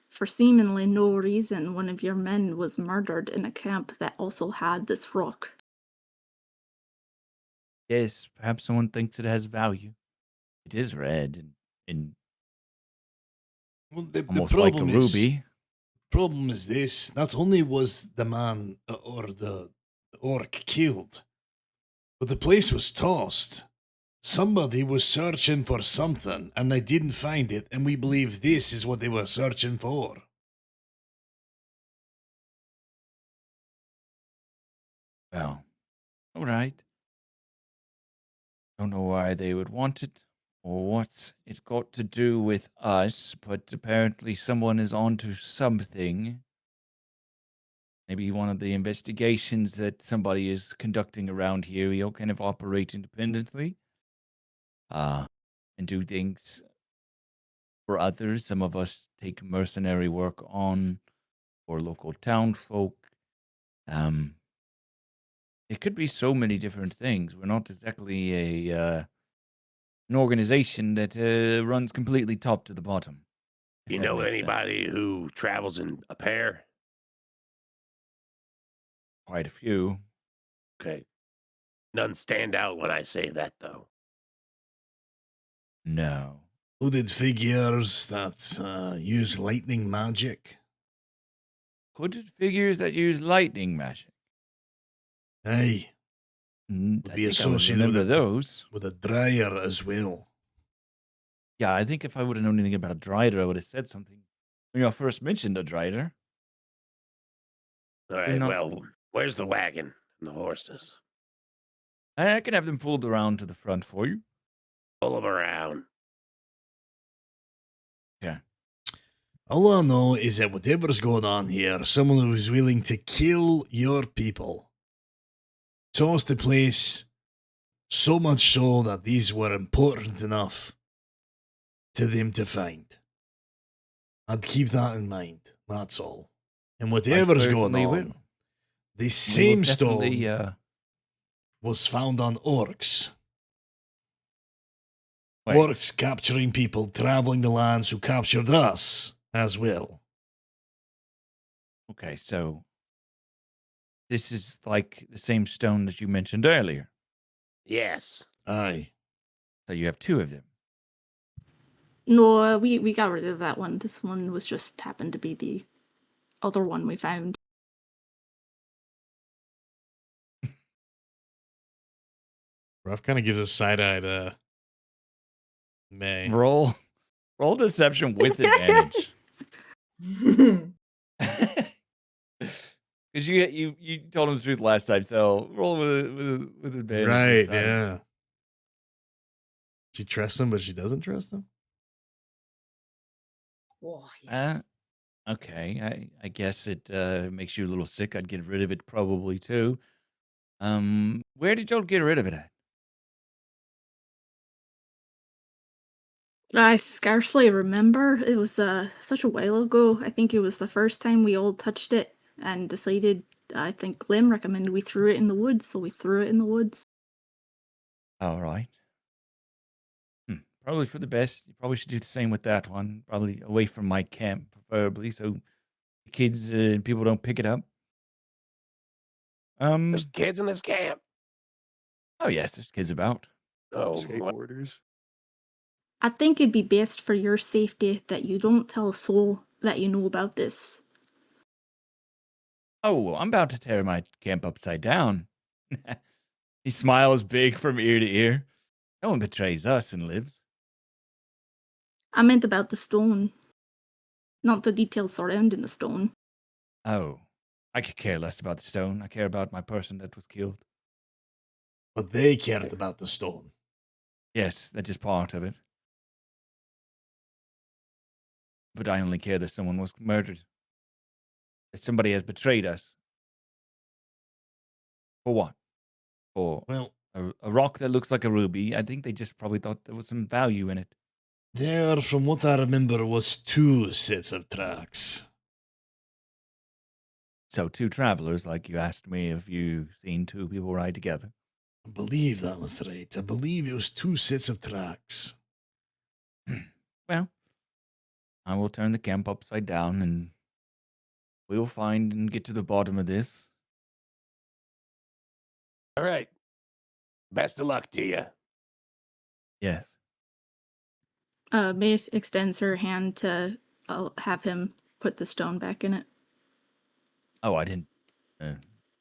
for seemingly no reason, one of your men was murdered in a camp that also had this rock. Yes, perhaps someone thinks it has value. It is red and Well, the almost like a problem is ruby. problem is this: not only was the man or the orc killed, but the place was tossed. Somebody was searching for something, and they didn't find it, and we believe this is what they were searching for. Well, all right. Don't know why they would want it or what's it got to do with us, but apparently someone is onto something. Maybe one of the investigations that somebody is conducting around here, we all kind of operate independently. And do things for others. Some of us take mercenary work on for local town folk. It could be so many different things. We're not exactly an organization that runs completely top to the bottom. if You that know makes sense. anybody who travels in a pair? Quite a few. Okay. None stand out when I say that, though. No. Hooded figures that use lightning magic. Hooded figures that use lightning magic. Aye, Mm, would I be think I would associated with remember a those. with a dryer as well. Yeah, I think if I would have known anything about a drider, I would have said something. When you first mentioned a drider. All right, not- well, where's the wagon and the horses? I can have them pulled around to the front for you. Pull them around. Yeah. All I know is that whatever's going on here, someone was willing to kill your people. Tossed the place so much so that these were important enough to them to find. I'd keep that in mind, that's all. And whatever's going certainly on, will. the We will same definitely, stone was found on orcs. wait. Orcs capturing people traveling the lands who captured us as well. Okay, so this is like the same stone that you mentioned earlier. Yes. Aye. So you have two of them. No, we got rid of that one. This one was just happened to be the other one we found. Ruff kind of gives a side-eyed May. Roll deception with advantage. Because you told him the truth last time, so roll with advantage. this Right, time. yeah. She trusts him, but she doesn't trust him? Oh, yeah. Okay, I guess it makes you a little sick. I'd get rid of it probably too. Where did y'all get rid of it at? I scarcely remember. It was such a while ago. I think it was the first time we all touched it and decided. I think Glim recommended we threw it in the woods, so we threw it in the woods. All right. Probably for the best. You probably should do the same with that one. Probably away from my camp, preferably, so the kids and people don't pick it up. There's kids in this camp. Oh yes, there's kids about. Oh, what? Skateboarders. I think it'd be best for your safety that you don't tell a soul that you know about this. Oh, I'm about to tear my camp upside down. He smiles big from ear to ear. No one betrays us and lives. I meant about the stone, not the details surrounding the stone. Oh, I could care less about the stone. I care about my person that was killed. But they cared about the stone. Yes, that's just part of it. But I only care that someone was murdered. That somebody has betrayed us. For what? For Well, a rock that looks like a ruby. I think they just probably thought there was some value in it. There, from what I remember, was 2 sets of tracks. So 2 travelers, like you asked me if you seen 2 people ride together. I believe that was right. I believe it was 2 sets of tracks. Well, I will turn the camp upside down and we'll find and get to the bottom of this. All right. Best of luck to you. Yes. Mace extends her hand to have him put the stone back in it. Oh, I didn't.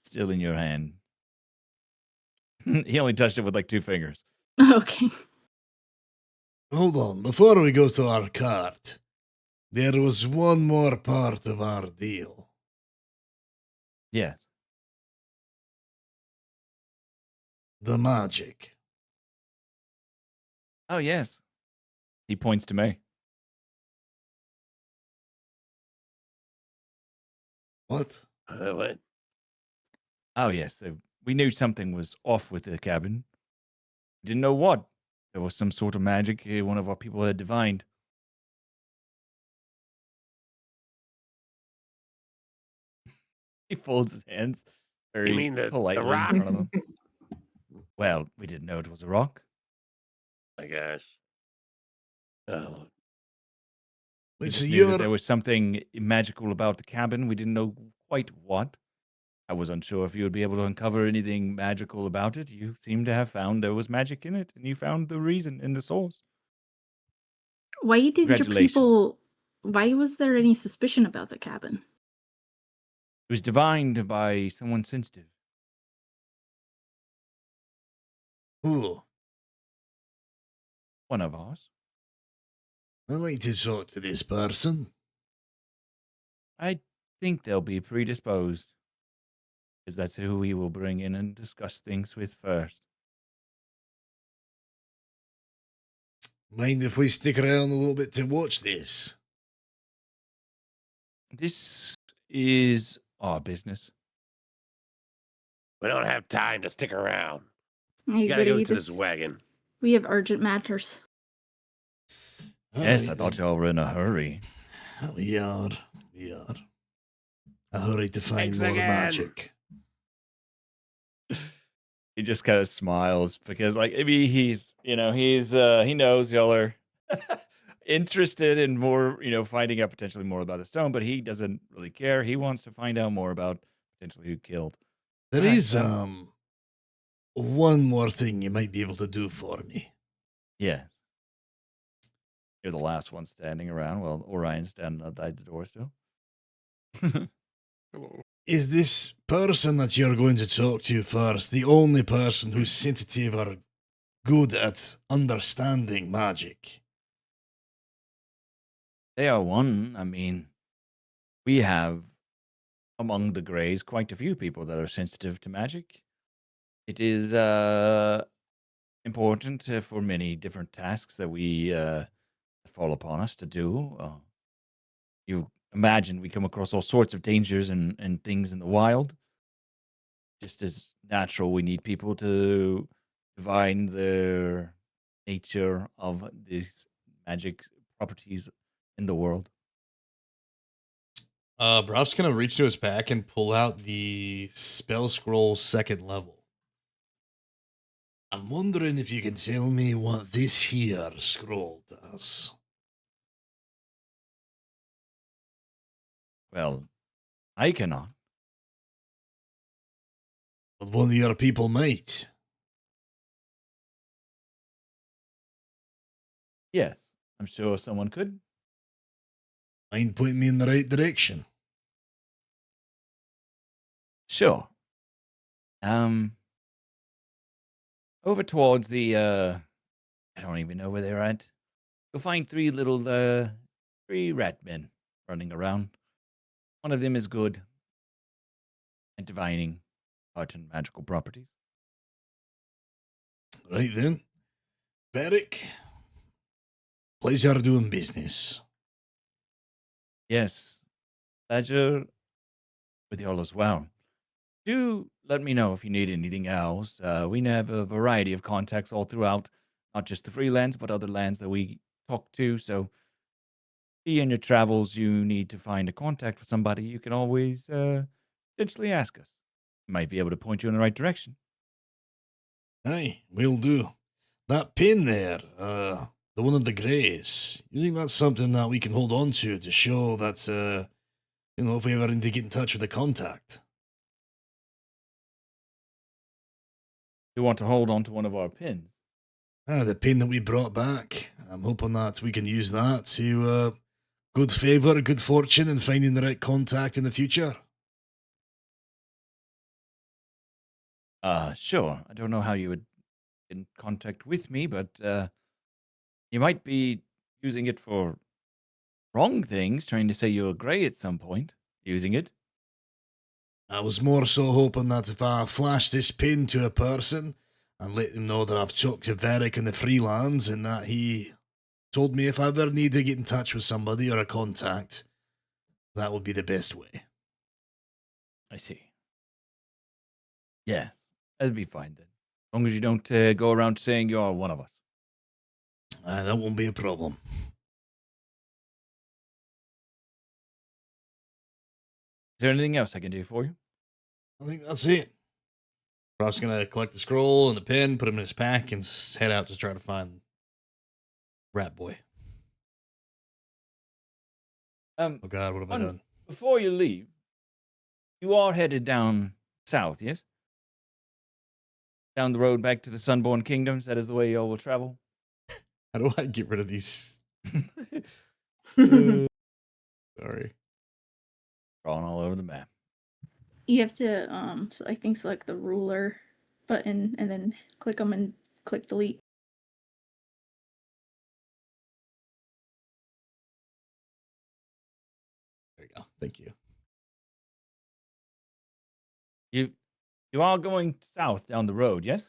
Still in your hand. He only touched it with like 2 fingers. Okay. Hold on, before we go to our cart, there was one more part of our deal. Yes. The magic. Oh, yes. He points to me. What? What? Oh, yes. We knew something was off with the cabin. Didn't know what. There was some sort of magic one of our people had divined. He folds his hands very mean the politely rock? in front of him. Well, we didn't know it was a rock. My gosh. Oh, We Wait, just so knew that you're there was something magical about the cabin. We didn't know quite what. I was unsure if you would be able to uncover anything magical about it. You seem to have found there was magic in it, and you found the reason in the source. Why did your Congratulations. people? Why was there any suspicion about the cabin? It was divined by someone sensitive. Ooh, One of ours. I'd like to talk to this person. I think they'll be predisposed, because that's who we will bring in and discuss things with first. Mind if we stick around a little bit to watch this? This is our business. we don't have time to stick around. I You gotta go agree, to this wagon. We have urgent matters. Yes, I Alright thought then. y'all were in a hurry. We are. We are. A hurry to find Thanks more again. magic. He just kind of smiles because, like, maybe he knows y'all are interested in more, finding out potentially more about the stone, but he doesn't really care. He wants to find out more about potentially who killed. There Alright, is well. one more thing you might be able to do for me. Yeah. You're the last one standing around while Orion's standing outside the door still. Is this person that you're going to talk to first the only person who's sensitive or good at understanding magic? They are one. I mean, we have among the Greys quite a few people that are sensitive to magic. It is important for many different tasks that we fall upon us to do. You imagine we come across all sorts of dangers and things in the wild. Just as natural, we need people to divine the nature of these magic properties in the world. Brov's gonna reach to his back and pull out the spell scroll 2nd level. I'm wondering if you can tell me what this here scroll does. Well, I cannot. But one of your people might. Yes, I'm sure someone could. Mind pointing me in the right direction? Sure. Over towards the I don't even know where they're at. You'll find 3 rat men running around. One of them is good at divining art and magical properties. Right then. Beric, pleasure doing business. Yes, pleasure with y'all as well. do let me know if you need anything else. We have a variety of contacts all throughout, not just the freelance, but other lands that we talk to. So, in your travels, you need to find a contact for somebody, you can always potentially ask us. We might be able to point you in the right direction. Aye, will do. That pin there, the one of the greys, you think that's something that we can hold on to show that, if we ever need to get in touch with a contact? You want to hold on to one of our pins? The pin that we brought back. I'm hoping that we can use that to, good favour, good fortune in finding the right contact in the future. Sure. I don't know how you would get in contact with me, but you might be using it for wrong things, trying to say you're grey at some point, using it. I was more so hoping that if I flash this pin to a person and let them know that I've talked to Varric in the freelance and that he told me if I ever need to get in touch with somebody or a contact, that would be the best way. I see. Yes, that'd be fine then. As long as you don't go around saying you're one of us. That won't be a problem. Is there anything else I can do for you? I think that's it. Ross gonna collect the scroll and the pen, put them in his pack, and head out to try to find Rat Boy. Oh God, what have I done? Before you leave, you are headed down south, yes? Down the road back to the Sunborn Kingdoms. That is the way you all will travel. How do I get rid of these? You Sorry. Drawn all over the map. have to I think select the ruler button and then click them and click delete. There you go. Thank you. You are going south down the road, yes?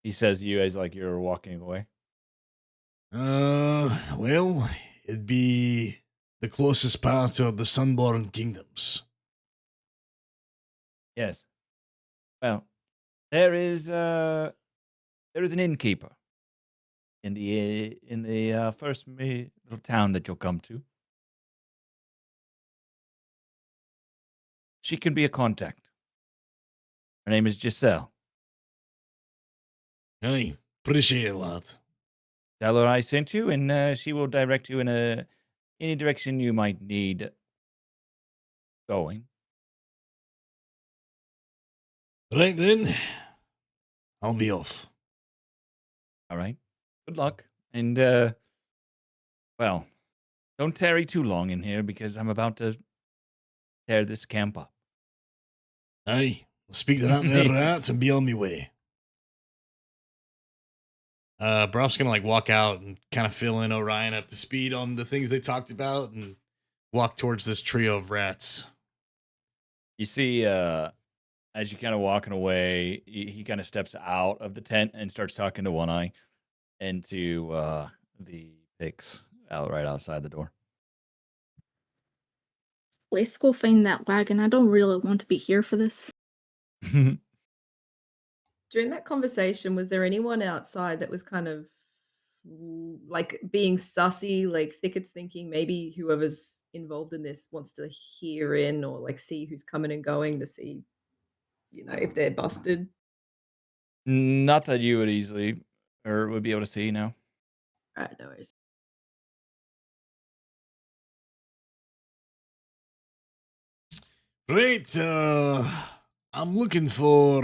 He says to you as like you're walking away. Well, it'd be the closest path to the Sunborn Kingdoms. Yes. Well, there is an innkeeper in the first little town that you'll come to. She can be a contact. Her name is Giselle. Aye, appreciate it, lad. Tell her I sent you, and she will direct you in any direction you might need going. Right then, I'll be off. All right. Good luck. And, well, don't tarry too long in here because I'm about to tear this camp up. Aye, I'll speak to that there rat and be on my way. Broff's gonna walk out and kind of fill in Orion up to speed on the things they talked about and walk towards this trio of rats. You see, as you kind of walking away, he kind of steps out of the tent and starts talking to One Eye into the pigs out right outside the door. Let's go find that wagon. I don't really want to be here for this. During that conversation, was there anyone outside that was kind of like being sussy, like Thicket's thinking maybe whoever's involved in this wants to hear in or like see who's coming and going to see, if they're busted? Not that you would easily or would be able to see now. All right, no worries. Right, I'm looking for,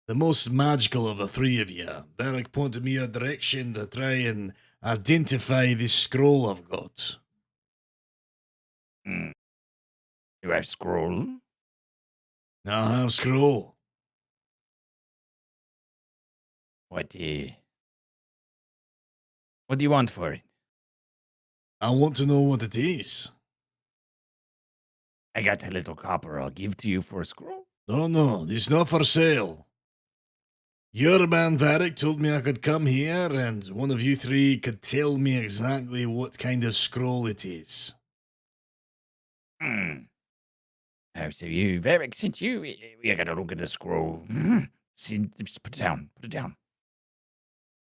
the most magical of the three of you. Barrack pointed me a direction to try and identify this scroll I've got. You have scroll? I have scroll. What do you want for it? I want to know what it is. I got a little copper I'll give to you for a scroll. No, it's not for sale. Your man Varric told me I could come here and one of you three could tell me exactly what kind of scroll it is. I So you very since you we gotta look at the scroll. See, just put it down. Put it down.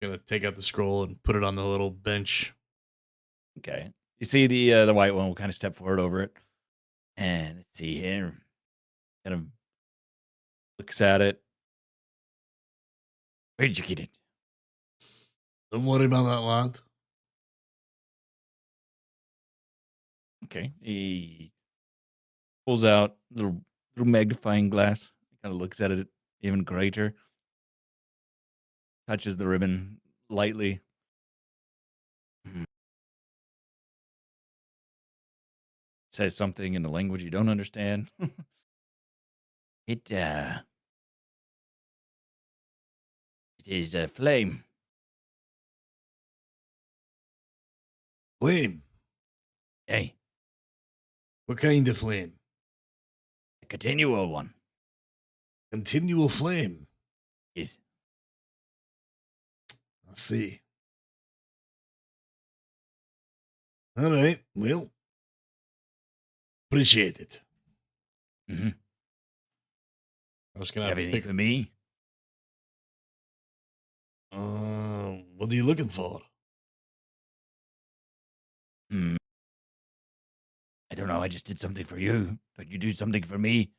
Gonna take out the scroll and put it on the little bench. Okay. You see the white one will kind of step forward over it. And let's see here. Kind of looks at it. Where did you get it? Don't worry about that, lad. Okay. He pulls out a little magnifying glass. Kind of looks at it even greater. Touches the ribbon lightly. Says something in the language you don't understand. It is a flame. Flame. Hey, What kind of flame? a continual one. Continual flame. Is I see. All right. Well, appreciate it. mm-hmm. I was You gonna have anything pick. for me? What are you looking for? Hmm. I don't know. I just did something for you. Don't you do something for me?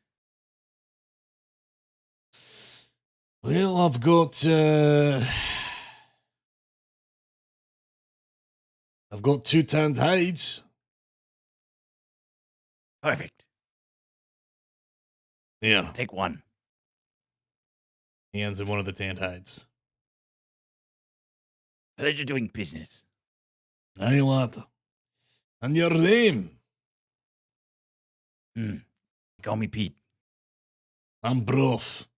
Well, I've got 2 tanned hides. Perfect. Yeah. Take one. He hands him one of the tanned hides. Pleasure doing business. Aye, lad. And your name? Call me Pete. I'm Broth.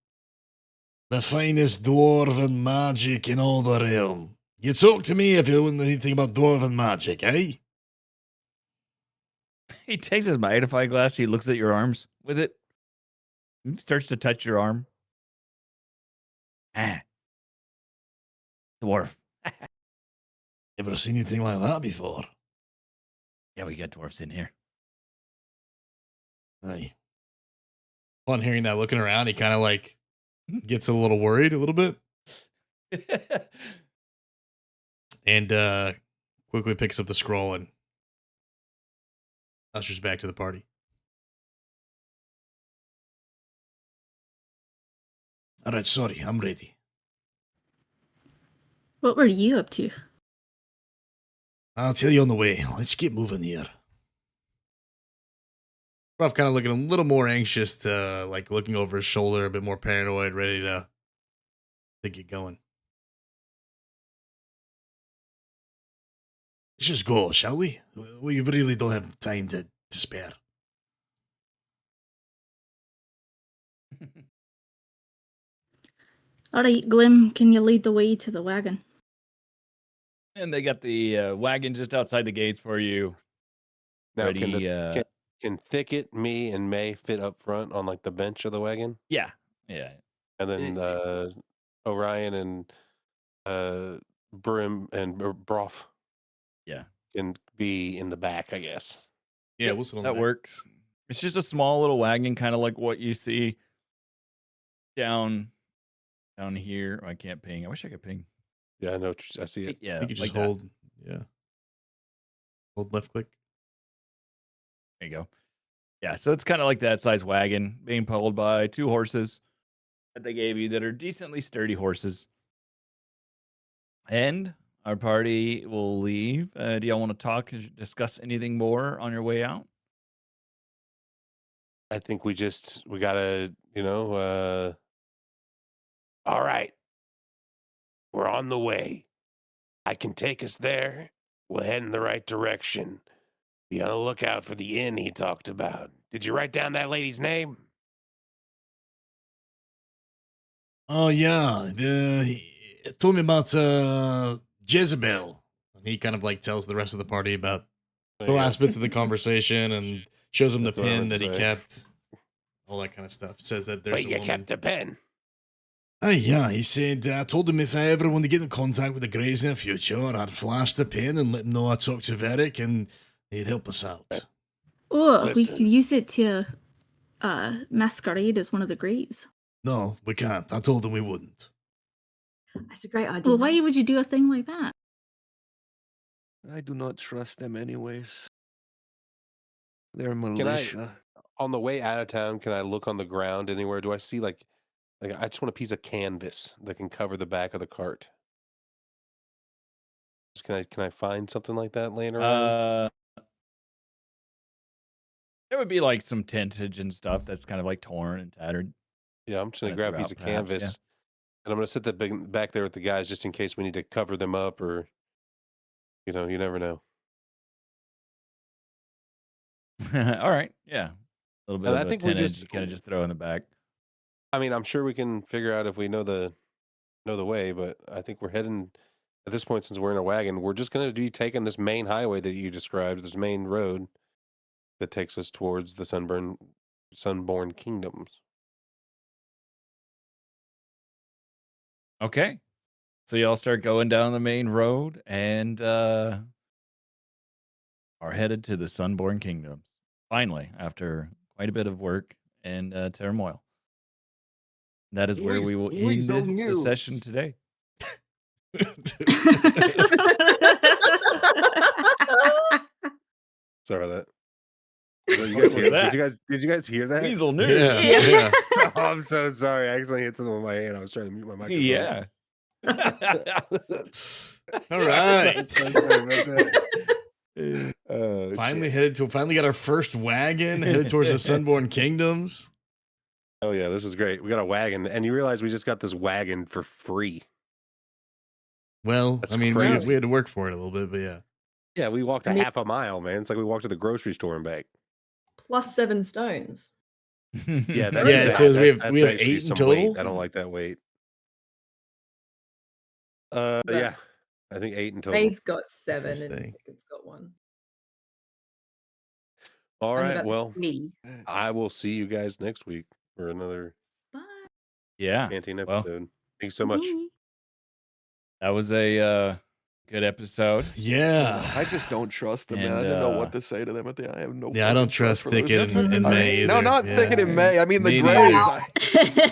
The finest dwarven magic in all the realm. You talk to me if you want anything about dwarven magic, eh? He takes his magnifying glass. He looks at your arms with it. He starts to touch your arm. Ah. Dwarf. Never seen anything like that before. Yeah, we got dwarfs in here. Aye. Upon hearing that, looking around, he kind of like gets a little worried a little bit and quickly picks up the scroll and ushers back to the party. All right, sorry, I'm ready. What were you up to? I'll tell you on the way. Let's get moving here. Ruff kind of looking a little more anxious, to like looking over his shoulder, a bit more paranoid, ready to get going. Let's just go, shall we? We really don't have time to spare. All right, Glim, can you lead the way to the wagon? And they got the wagon just outside the gates for you. Now, Ready, can Thicket, me, and May fit up front on like the bench of the wagon, yeah. and then Orion and Brim and Broth Yeah. can be in the back, I guess. Yeah, we'll sit on That the back. works. It's just a small little wagon, kind of like what you see down here. Oh, I can't ping. I wish I could ping. Yeah, I know. I see it. Yeah, You could like just that. hold left click. There you go. Yeah, so it's kind of like that size wagon being pulled by 2 horses that they gave you that are decently sturdy horses. And our party will leave. Do y'all want to talk, discuss anything more on your way out? I think we gotta, all right, we're on the way. I can take us there. We'll head in the right direction. Be on the lookout for the inn he talked about. Did you write down that lady's name? Oh, yeah. He told me about Jezebel. And he kind of like tells the rest of the party about There the you go. last bits of the conversation and shows him the That's what I pin meant that to he say. kept, all that kind of stuff. Says that there's Wait, a you woman. kept the pen. Aye, yeah. He said, I told him if I ever want to get in contact with the Greys in the future, I'd flash the pen and let him know I talked to Varric and he'd help us out. Oh, we Listen. could use it to masquerade as one of the Greys. No, we can't. I told them we wouldn't. That's a great idea. Well, why mate. would you do a thing like that? I do not trust them anyways. They're Can militia. on the way out of town, can I look on the ground anywhere? Do I see like I just want a piece of canvas that can cover the back of the cart? Can I find something like that laying around? There would be like some tintage and stuff that's kind of like torn and tattered. Yeah, I'm just gonna kinda grab a piece of throughout, perhaps, yeah. canvas, and I'm gonna sit that back there with the guys just in case we need to cover them up, or you never know. All right, yeah. A little bit And of I a think we tintage just, you kind of just throw in the back. I mean, I'm sure we can figure out if we know the way, but I think we're heading at this point, since we're in a wagon, we're just gonna be taking this main highway that you described, this main road that takes us towards the Sunborn Kingdoms. Okay. So y'all start going down the main road and are headed to the Sunborn Kingdoms. Finally, after quite a bit of work and turmoil. That is where we will end the session today. Sorry about that. You What guys was hear, that? did you guys hear that? Weasel news. Yeah. Oh, I'm so sorry. I accidentally hit something with my hand. I was trying to mute my microphone. Yeah. All right. I'm so sorry about that. Oh, Finally got our first wagon headed towards the Sunborn Kingdoms. Oh yeah, this is great. We got a wagon, and you realize we just got this wagon for free. Well, That's I mean, crazy. we had to work for it a little bit, but yeah. Yeah, we walked a I mean- half a mile, man. It's like we walked to the grocery store and back. Plus 7 stones. Yeah, that's Yeah, bad. so we have That's actually 8 in some total? weight. I don't like that weight. But- Yeah, I think 8 in total. May's got 7 and Interesting. Pickett's got 1. All Tell me right, about the well, flea. I will see you guys next week for another Bye. Yeah. canteen Well, episode. Thank you so much. that was a good episode. Yeah. I just don't trust them, man. I And, don't know what to say to them at the end. I have no. Yeah, I don't fucking trust for those Thicket guys. and I May mean, either. No, not Yeah. Thicket and May. I mean the Me Greys. neither.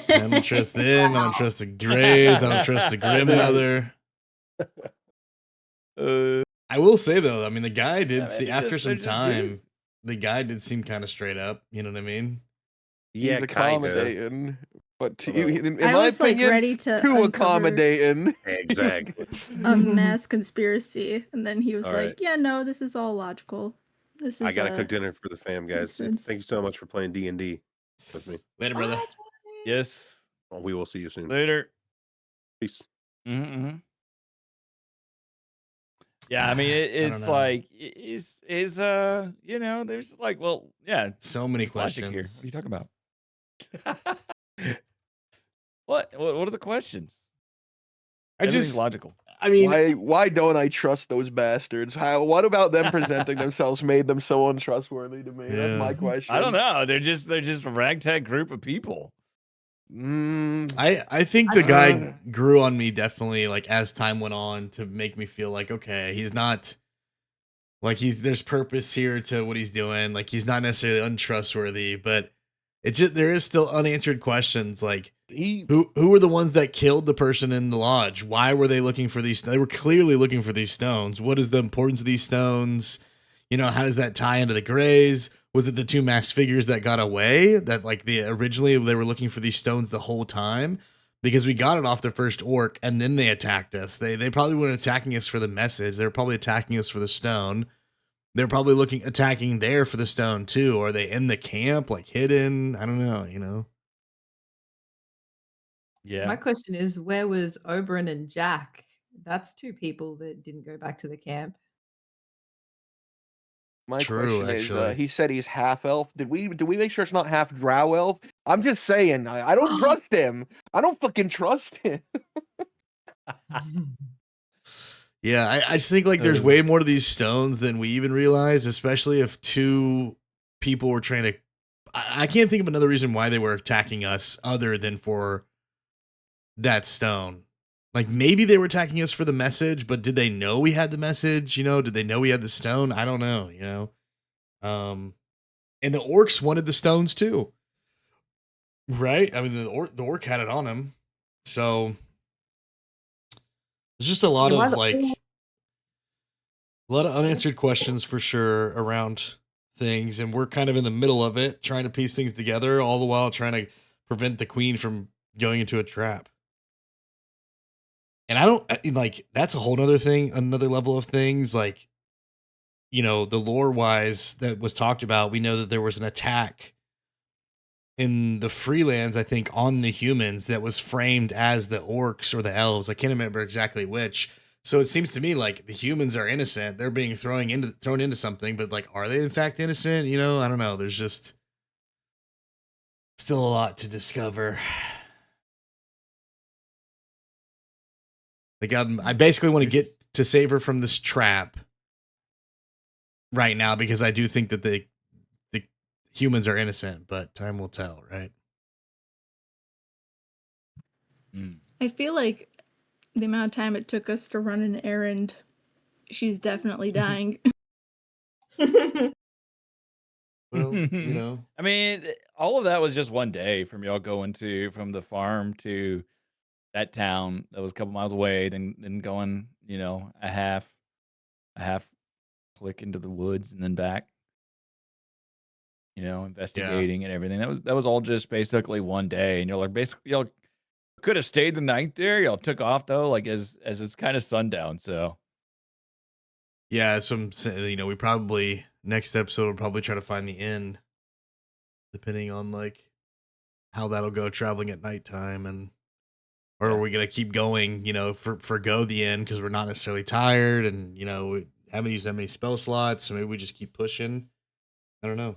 I don't trust them. I don't trust the Greys. I don't trust the Grandmother. I will say though, I mean, the guy did Yeah, see man, after they're some just time. dudes. The guy did seem kind of straight up. You know what I mean? Yeah, He's kind of. accommodating, but Although- in I my was like opinion, ready to too uncover accommodating. Exactly. a mass conspiracy, and then he was All like, right. "Yeah, no, this is all logical. This is I gotta cook dinner for the fam, guys. makes sense. Thank you so much for playing D&D with me. Later, brother. Bye, Tony. Yes. Well, we will see you soon. Later. Peace. Mm-hmm. Yeah, I mean, I don't it's know. like, there's like, well, yeah, So many there's logic here. questions. What are you talking about? What are the questions? I Everything's just, logical. I mean, Why don't I trust those bastards? What about them presenting themselves made them so untrustworthy to me? That's my Yeah. question. I don't know. They're just a ragtag group of people. I think the guy grew on me definitely, like as time went on, to make me feel like, okay, he's not like there's purpose here to what he's doing. Like he's not necessarily untrustworthy, but it just, there is still unanswered questions. Like who were the ones that killed the person in the lodge? Why were they looking for these? They were clearly looking for these stones. What is the importance of these stones? You know, how does that tie into the Greys? Was it the 2 masked figures that got away? That like originally they were looking for these stones the whole time? Because we got it off the first orc and then they attacked us. They probably weren't attacking us for the message. They were probably attacking us for the stone. They're probably attacking there for the stone too. Are they in the camp, like hidden? I don't know, you know? Yeah. My question is, where was Oberon and Jack? That's 2 people that didn't go back to the camp. My True, question is, actually. he said he's half elf. Do we make sure it's not half drow elf? I'm just saying, I don't trust him. I don't fucking trust him. Yeah, I just think like there's way more to these stones than we even realize, especially if 2 people were trying to. I can't think of another reason why they were attacking us other than for that stone. Like maybe they were attacking us for the message, but did they know we had the message? You know, did they know we had the stone? I don't know, you know. And the orcs wanted the stones too. Right? I mean, the orc had it on him. So there's just a lot Yeah, why of the- like a lot of unanswered questions for sure around things, and we're kind of in the middle of it, trying to piece things together, all the while trying to prevent the queen from going into a trap. And I don't like that's a whole nother thing, another level of things. Like, the lore wise that was talked about, we know that there was an attack in the Freelands, I think, on the humans that was framed as the orcs or the elves. I can't remember exactly which. So it seems to me like the humans are innocent. They're being thrown into something, but like, are they in fact innocent? I don't know. There's just still a lot to discover. Like, I basically want to get to save her from this trap right now because I do think that the humans are innocent, but time will tell, right? I feel like the amount of time it took us to run an errand, she's definitely dying. Well, I mean, all of that was just one day from y'all going from the farm to that town that was a couple miles away, then going, a half click into the woods and then back, yeah. investigating and everything. That was all just basically one day. And you're like, basically, y'all could have stayed the night there. Y'all took off though, like as it's kind of sundown. So Yeah, so I'm saying, we probably next episode will probably try to find the inn, depending on like how that'll go traveling at nighttime, or are we gonna keep going, forgo the inn because we're not necessarily tired, and we haven't used that many spell slots, so maybe we just keep pushing. I don't know.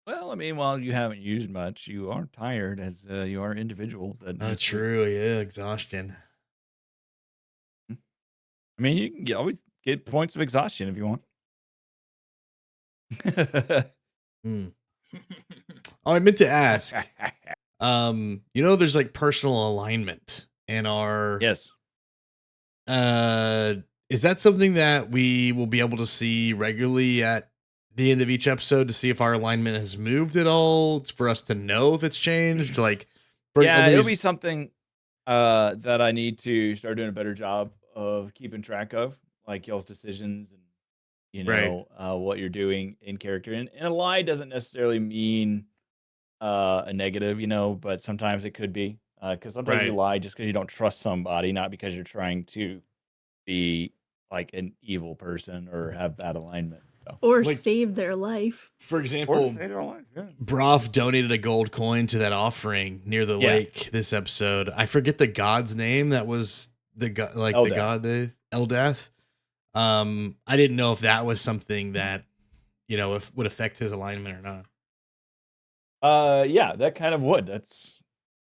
well, I mean, while you haven't used much, you are tired as you are individuals that need sleep. True, yeah, exhaustion. I mean, you can always get points of exhaustion if you want. Hmm. Oh, I meant to ask. There's like personal alignment in our Yes. is that something that we will be able to see regularly at the end of each episode to see if our alignment has moved at all, for us to know if it's changed? Like, Yeah, it'll be something that I need to start doing a better job of keeping track of, like y'all's decisions and right, what you're doing in character. And a lie doesn't necessarily mean a negative, but sometimes it could be. Because sometimes you right. lie just because you don't trust somebody, not because you're trying to be like an evil person or have bad alignment. So. Or Like, save their life. for Or example, say their life, yeah. Broth donated a gold coin to that offering near the Yeah. lake this episode. I forget the god's name. That was the god, like the Eldath. god, the Eldath. I didn't know if that was something that if would affect his alignment or not. Yeah, that kind of would. That's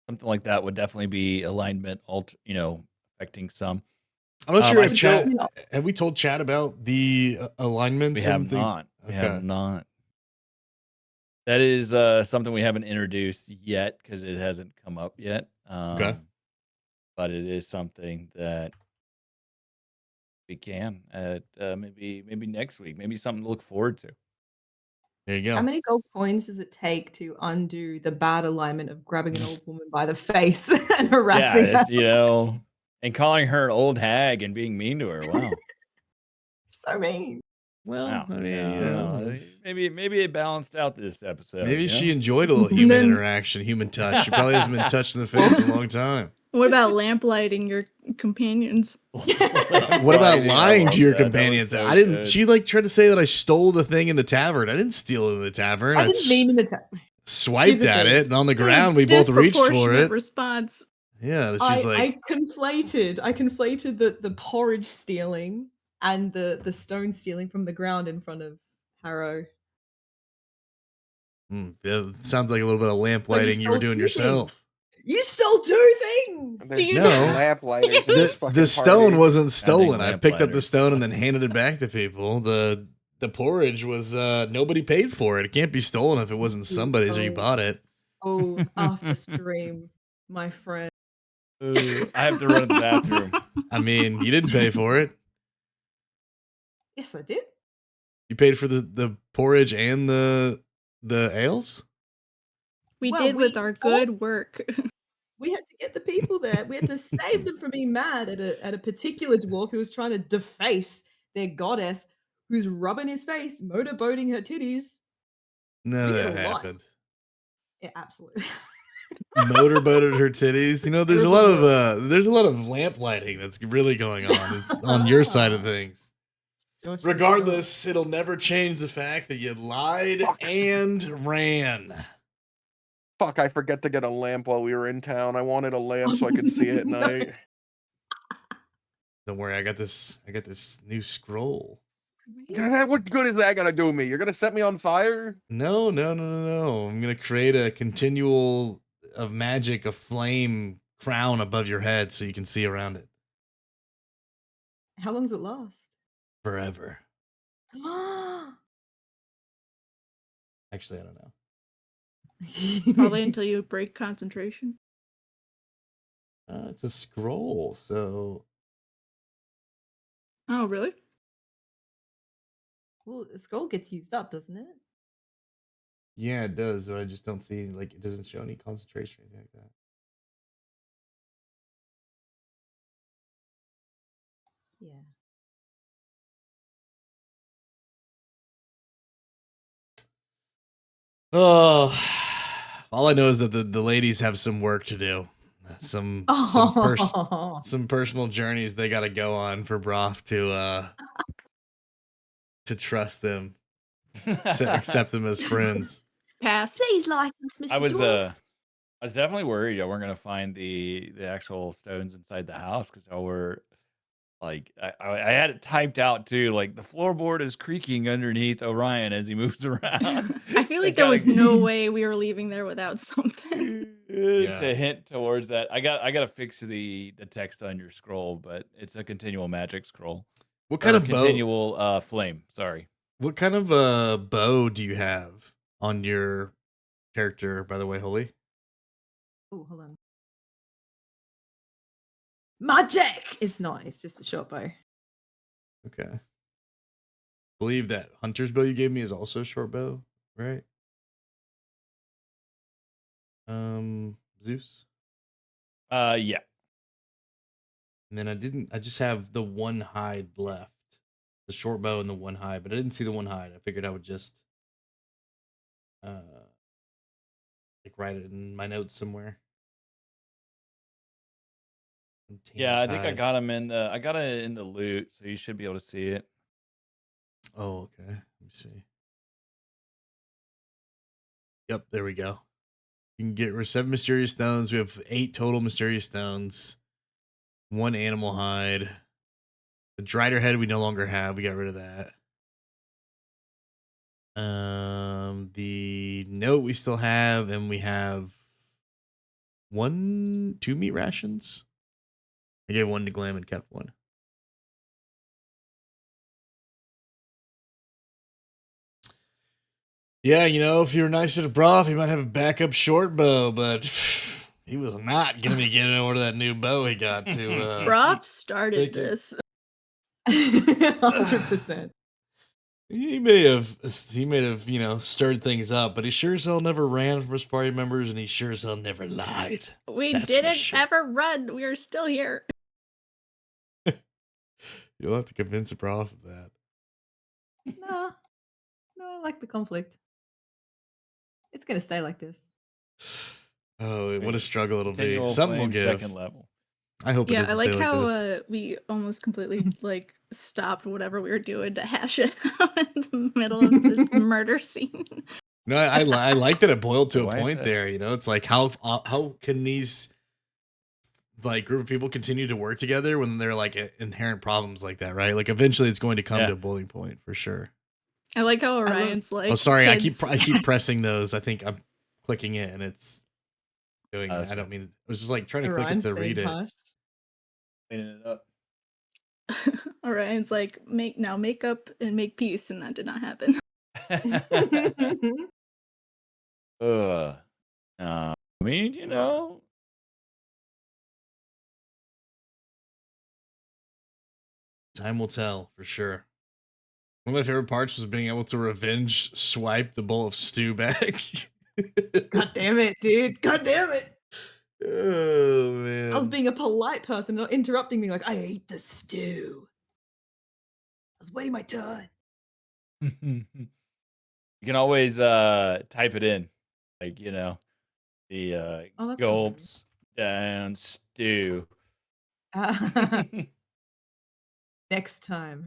something like that would definitely be alignment, affecting some. I'm not sure I if still- Chad have we told Chad about the alignments We and have things. not. We Okay. have not. That is something we haven't introduced yet because it hasn't come up yet. Okay. But it is something that we can at maybe next week. Maybe something to look forward to. There you How go. many gold coins does it take to undo the bad alignment of grabbing an old woman by the face and Yeah, harassing her? it's, and calling her an old hag and being mean to her. Wow. So mean. Well, Wow. I mean, Yeah, I don't know. Maybe it balanced out this episode. maybe you she know? enjoyed a little human Then- interaction, human touch. She probably hasn't been touched in the face in a long time. What about lamplighting your companions? What about Right, yeah, I lying love to your that. That was companions? so I didn't. good. She tried to say that I stole the thing in the tavern. I didn't steal it in the tavern. I didn't mean in the time. Swiped Here's the at thing. it, and on the ground we both reached for Disproportionate it. response. Yeah, she's like, I conflated the porridge stealing and the stone stealing from the ground in front of Harrow. yeah, sounds like a little bit of lamplighting you were stole doing two yourself. You stole two things. There's you No. lamplighters in this fucking The stone party. wasn't stolen. I picked up the lamplighters. stone and then handed it back to people. The porridge was nobody paid for it. It can't be stolen if it wasn't somebody's or you bought it. Oh, after stream, my friend. I have to run to the bathroom. I mean, you didn't pay for it. Yes, I did. You paid for the porridge and the ales? We Well, did with we our thought good work. we had to get the people there. We had to save them from being mad at a particular dwarf who was trying to deface their goddess, who's rubbing his face, motorboating her titties. None We of did a that lot. happened. Yeah, absolutely. Motorboated her titties. You know, there's a lot of lamp lighting that's really going on. It's on your side of things. Sure, sure, sure. Regardless, it'll never change the fact that you lied Fuck. and ran. Fuck, I forget to get a lamp while we were in town. I wanted a lamp so I could see at night. Don't worry, I got this new scroll. What good is that gonna do me? You're gonna set me on fire? No. I'm gonna create a continual of magic, a flame crown above your head so you can see around it How long does it last? forever. Actually, I don't know. Probably until you break concentration. It's a scroll, so Oh, really? Well, the scroll gets used up, doesn't it? yeah, it does. But I just don't see it doesn't show any concentration or anything like that. Yeah. Oh, all I know is that the ladies have some work to do. Some personal journeys they got to go on for Broth to trust them, accept them as friends. Pass. Please like us, Mr. I was Dwarf. I was definitely worried y'all weren't gonna find the actual stones inside the house because y'all were like I had it typed out too, like the floorboard is creaking underneath Orion as he moves around. I feel like It there kinda was no way we were leaving there without something. to hint towards that. I gotta fix the text on your scroll, but it's a continual magic scroll. What kind Or of bow? continual flame, sorry. What kind of bow do you have on your character, by the way, Holy? Oh, hold on. Magic! It's not, it's just a short bow. Okay. Believe that hunter's bow you gave me is also short bow, right? Zeus. Yeah. And then I just have the one hide left. The short bow and the one hide, but I didn't see the one hide. I figured I would just write it in my notes somewhere. Yeah, I think I Hide. got him in the I got it in the loot, so you should be able to see it. Oh, okay. Let me see. Yep, there we go. You can get rid of 7 mysterious stones. We have 8 total mysterious stones. 1 animal hide. The Drider head we no longer have. We got rid of that. The note we still have, and we have 2 meat rations. I gave 1 to Glam and kept 1. Yeah, if you're nicer to Broth, he might have a backup short bow, but he was not going to be getting over that new bow he got to. Broth started thank you. this. 100%. He may have, stirred things up, but he sure as hell never ran from his party members, and he sure as hell never lied. We That's for didn't sure. ever run. We are still here. You'll have to convince Broth of that. No, I like the conflict. It's gonna stay like this. Oh, what a struggle it'll be. Continual Something will flame, give. second level. I hope it Yeah, I doesn't like stay like how this. we almost completely stopped whatever we were doing to hash it out in the middle of this murder scene. No, I like that it boiled to Wait, a why is point that? there. It's like how can these group of people continue to work together when they're inherent problems like that, right? Like eventually it's going to come Yeah. to a boiling point for sure. I like how Orion's like. Oh, sorry, I kids. keep pressing those. I think I'm clicking it and it's doing it. that's I don't right. mean. I was just trying to click it Orion's to being read it. harsh. Cleaning it up. Orion's like, make up and make peace, and that did not happen. I mean, Time will tell for sure. One of my favorite parts was being able to revenge swipe the bowl of stew back. God damn it, dude. God damn it. Oh I was man. being a polite person, not interrupting me like, I ate the stew. I was waiting my turn. You can always type it in, like the Oh, that's gulps down stew. Next time.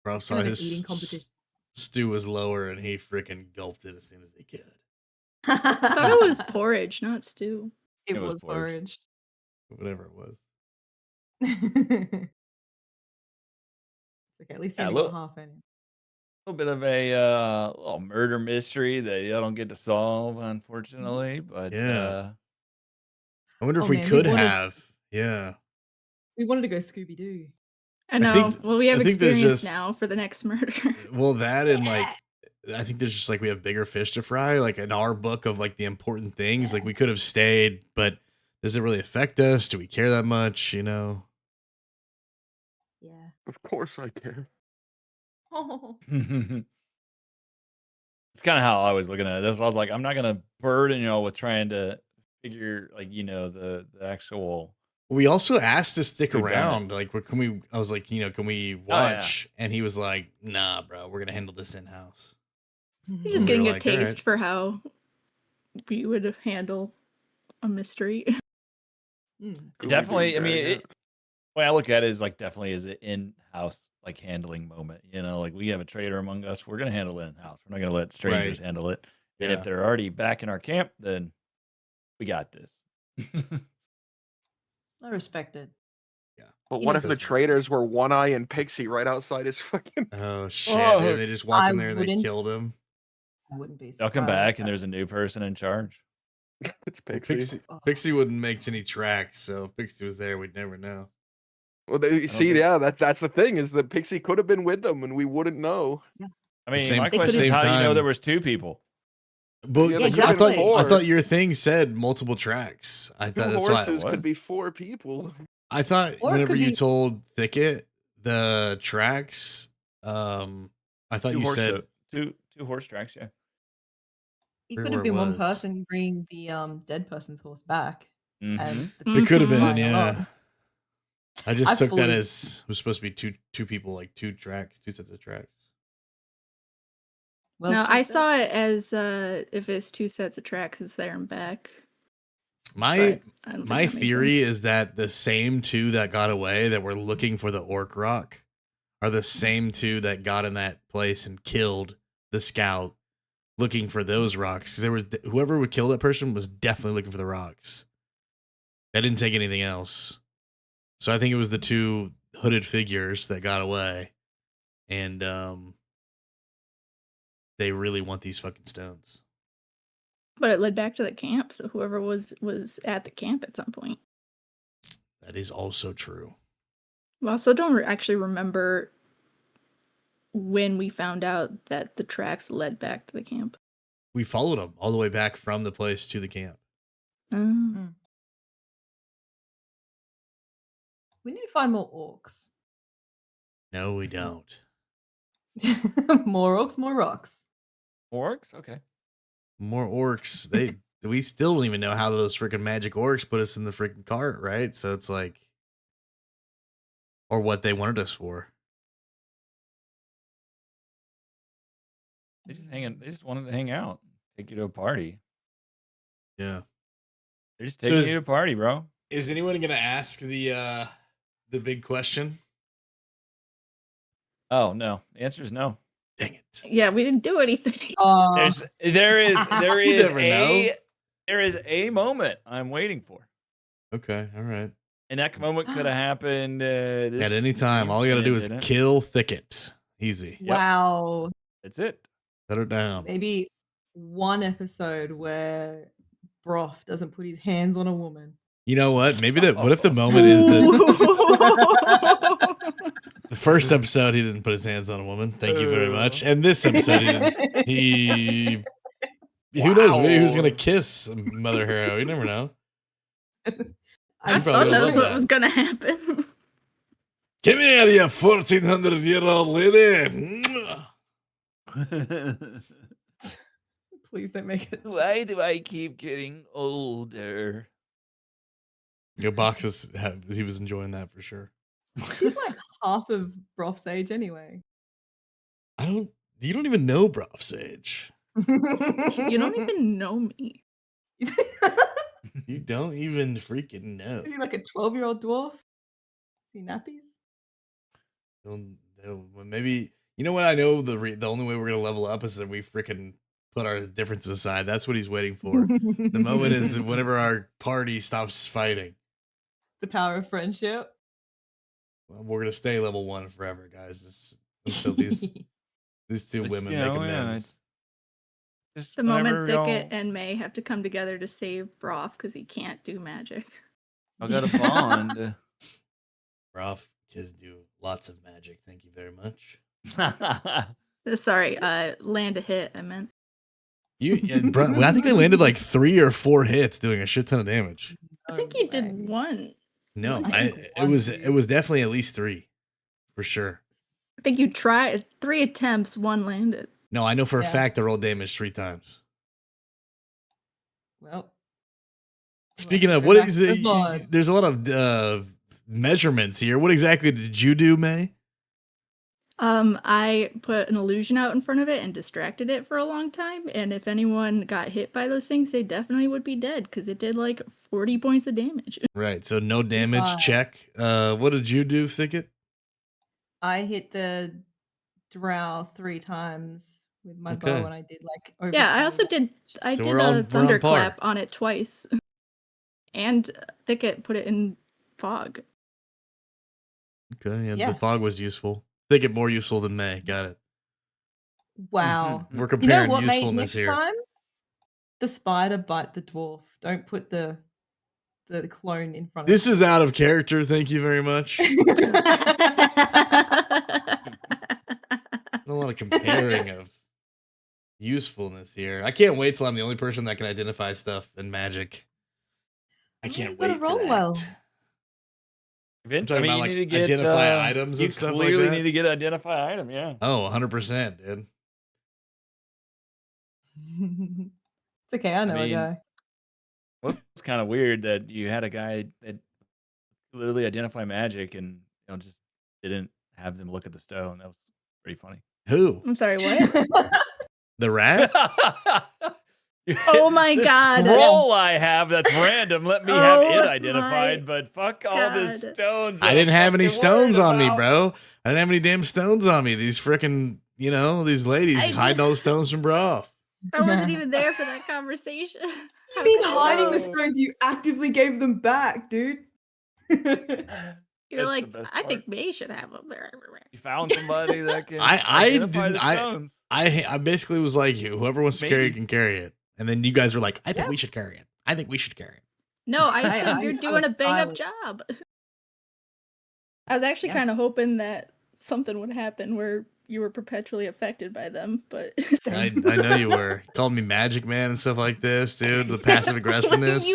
Prof saw Kind of an his eating competition. stew was lower and he freaking gulped it as soon as he could. I thought it was porridge, not stew. It It was was porridge. porridge. Whatever it was. It's okay. At least you Yeah, only got half in. little bit of a little murder mystery that you don't get to solve, unfortunately. But Yeah. I wonder if Oh, we man, we could wanted- have. Yeah. We wanted to go Scooby Doo. I know. think- well, we have I think there's experience just- now for the next murder. Well, that and like I think there's just like we have bigger fish to fry. Like in our book of like the important things, like we could have stayed, but does it really affect us? Do we care that much? Yeah. Of course I care. Oh. it's kind of how I was looking at this. I was like, I'm not gonna burden with trying to figure like the actual. We also asked to stick Who done it? around. Like, what can we? I was like, can we Oh, yeah. watch? And he was like, nah, bro, we're gonna handle this in house. You're We just were getting a like, "All taste right." for how we would handle a mystery. Mm. Definitely. I mean, yeah. the way I look at it is like definitely is an in-house like handling moment. Like we have a trader among us, we're gonna handle it in-house. We're not gonna let strangers Right. handle it. And Yeah. if they're already back in our camp, then we got this. I respect it. But You what know, if the that's- traders were One Eye and Pixie right outside his fucking? Oh shit! Oh, They just walked I in there and they wouldn't- killed him. I wouldn't be surprised. They'll come back and there's a new person in charge. It's Well, Pixie. Pixie wouldn't make any tracks, so if Pixie was there, we'd never know. Well, see, think- yeah, that's the thing is that Pixie could have been with them and we wouldn't know. I mean, same- my They question is could've- how do you know time- there was two people? But Yeah, they I could've thought been I four. thought your thing said multiple tracks. I Two thought that's why. horses could was. be 4 people. I thought Or it whenever could you be- told Thicket the tracks, I thought you said two horse tracks, yeah. It Where could have it been one was. person bringing the dead person's horse back. Mhm. And the Mhm. it could have been, flying yeah. along. I just I took that fully- as it was supposed to be two people, like two tracks, two sets of tracks. Well, no, two I sets. saw it as if it's two sets of tracks, it's there and back. My but I don't think my that makes theory sense. is that the same two that got away that were looking for the orc rock are the same two that got in that place and killed the scout looking for those rocks. 'Cause there was whoever would kill that person was definitely looking for the rocks. They didn't take anything else. So I think it was the two hooded figures that got away, and they really want these fucking stones. But it led back to the camp, so whoever was at the camp at some point. That is also true. We also don't actually remember when we found out that the tracks led back to the camp. We followed them all the way back from the place to the camp. Oh. We need to find more orcs. No, we don't. More orcs, more rocks. Orcs? Okay. More orcs. We still don't even know how those freaking magic orcs put us in the freaking cart, right? So it's like, or what they wanted us for. They just wanted to hang out, take you to a party. Yeah. They're just So taking is- you to a party, bro. Is anyone gonna ask the big question? Oh no. The answer is no. Dang it. Yeah, we didn't do anything. There is You never know. there is a moment I'm waiting for. Okay, all right. And that moment could have happened this At any time, all you gotta game, do is didn't it? kill Thicket. Easy. Yep. Wow. That's it. Set her down. Maybe one episode where Broth doesn't put his hands on a woman. You know what? Maybe that. What if the moment is that the first episode he didn't put his hands on a woman? Thank you very much. And this episode he didn't. He. Who knows? Maybe he was gonna kiss Mother Hero. You never know. I She thought probably that would was love what that. was gonna happen. Come here, you 1400-year-old lady. Please don't make it. Why do I keep getting older? Boxes he was enjoying that for sure. She's like half of Broth's age anyway. You don't even know Broff's age. You don't even know me. You don't even freaking know. Is he like a 12-year-old dwarf? Is he nappies? Maybe you know what I know. The only way we're gonna level up is that we freaking put our differences aside. That's what he's waiting for. The moment is whenever our party stops fighting. The power of friendship. Well, we're gonna stay level 1 forever, guys. Just until these two Which, women you make know, yeah, amends. Just The moment whenever Thicket y'all- and May have to come together to save Broth because he can't do magic. I got a bond. Broff kids do lots of magic. Thank you very much. Sorry, land a hit, I meant. I think I landed like 3 or 4 hits doing a shit ton of damage. I think you did one. No, I think it one was too. definitely at least 3 for sure. I think you tried 3 attempts, 1 landed. No, I know for a Yeah. fact I rolled damage 3 times. Well, Speaking of, go what back is to the it? VOD. There's a lot of measurements here. What exactly did you do, May? I put an illusion out in front of it and distracted it for a long time. And if anyone got hit by those things, they definitely would be dead because it did like 40 points of damage. Right, so no damage 35. check. What did you do, Thicket? I hit the drow 3 times with my bow, Okay. and I did like over. Yeah, I 20 also damage. did. I So did we're on a par. thunderclap on it twice, and Thicket put it in fog. Okay, yeah, Yeah. the fog was useful. Thicket more useful than May. Got it. Wow. We're You know comparing what, mate? usefulness Next here. time, the spider bite the dwarf. Don't put the clone in front This of is out of character. Thank you very much. A lot of comparing of usefulness here. I can't wait till I'm the only person that can identify stuff in magic. I Well, can't you gotta wait for roll that. well. I'm talking about you like need to get, identify items you and stuff like clearly that. need to get identify item, yeah. Oh, 100%, dude. It's okay, I know mean, a guy. Well, it's kind of weird that you had a guy that literally identify magic and just didn't have them look at the stone. That was pretty funny. Who? I'm sorry, what? The rat? Oh my the God. scroll I have that's random. Let me have Oh it my identified, but fuck all the God. stones. I that didn't I'm have any fucking stones worried on me, about. bro. I didn't have any damn stones on me. These freaking, these ladies I hiding all the stones from bro. I wasn't even there for that conversation. You mean could you hiding know? the stones? You actively gave them back, dude. You're That's like, the best I part. think May should have them there. You found somebody that can I identify didn't. the stones. I basically was like, whoever wants to carry it Maybe. can carry it. And then you guys were like, I think Yeah. we should carry it. I think we should carry it. No, I said I you're was doing a bang up silent. job. I was actually Yeah. kind of hoping that something would happen where you were perpetually affected by them, but I know you were. You called me Magic Man and stuff like this, dude. The passive aggressiveness.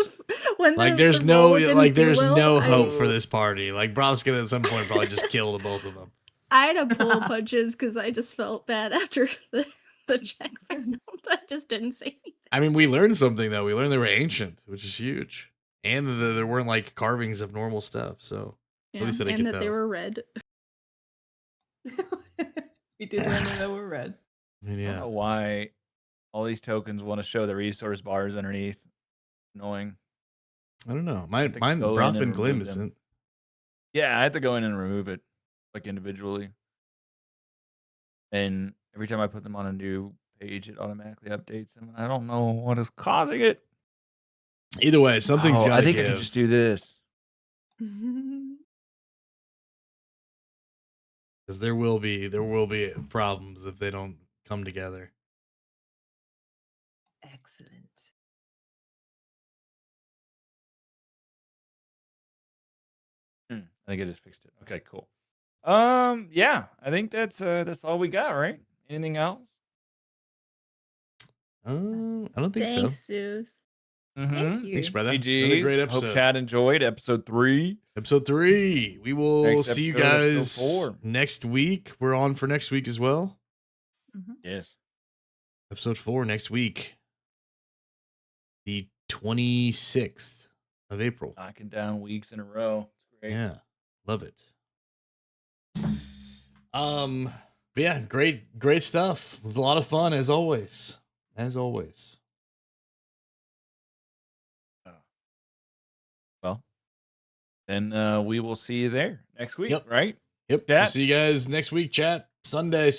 when Like the there's roll no didn't do there's well, no I- hope for this party. Like Brov's gonna at some point probably just kill the both of them. I had to pull punches because I just felt bad after the check failed. I just didn't say anything. I mean, we learned something though. We learned they were ancient, which is huge, and there weren't like carvings of normal stuff. So Yeah, at least that I and could that they tell. were red. We did learn that they were red. I mean, I don't yeah. know why all these tokens want to show the resource bars underneath. Annoying. I don't know. have to Mine go in Broth and and Glim remove them. isn't. Yeah, I had to go in and remove it, like individually. And every time I put them on a new page, it automatically updates them. I don't know what is causing it. Either way, something's Oh, got I to think give. I can just do this. Because there will be problems if they don't come together. Excellent. I think I just fixed it. Okay, cool. Yeah, I think that's all we got, right? Anything else? I don't think Thanks, so. Zeus. Thank Mm-hmm. you. Thanks, brother. Another GGs. great Hope episode. Chad enjoyed episode 3. Episode 3. We will Next see you episode, episode guys 4. next week. We're on for next week as well. Yes. Episode 4 next week, the 26th of April. Knocking down weeks in a row. It's great. Yeah, love it. But yeah, great stuff. It was a lot of fun as always. As always. Well, then we will see you there next week, Yep. right? Yep. We'll Chat. see you guys next week, chat. Sunday.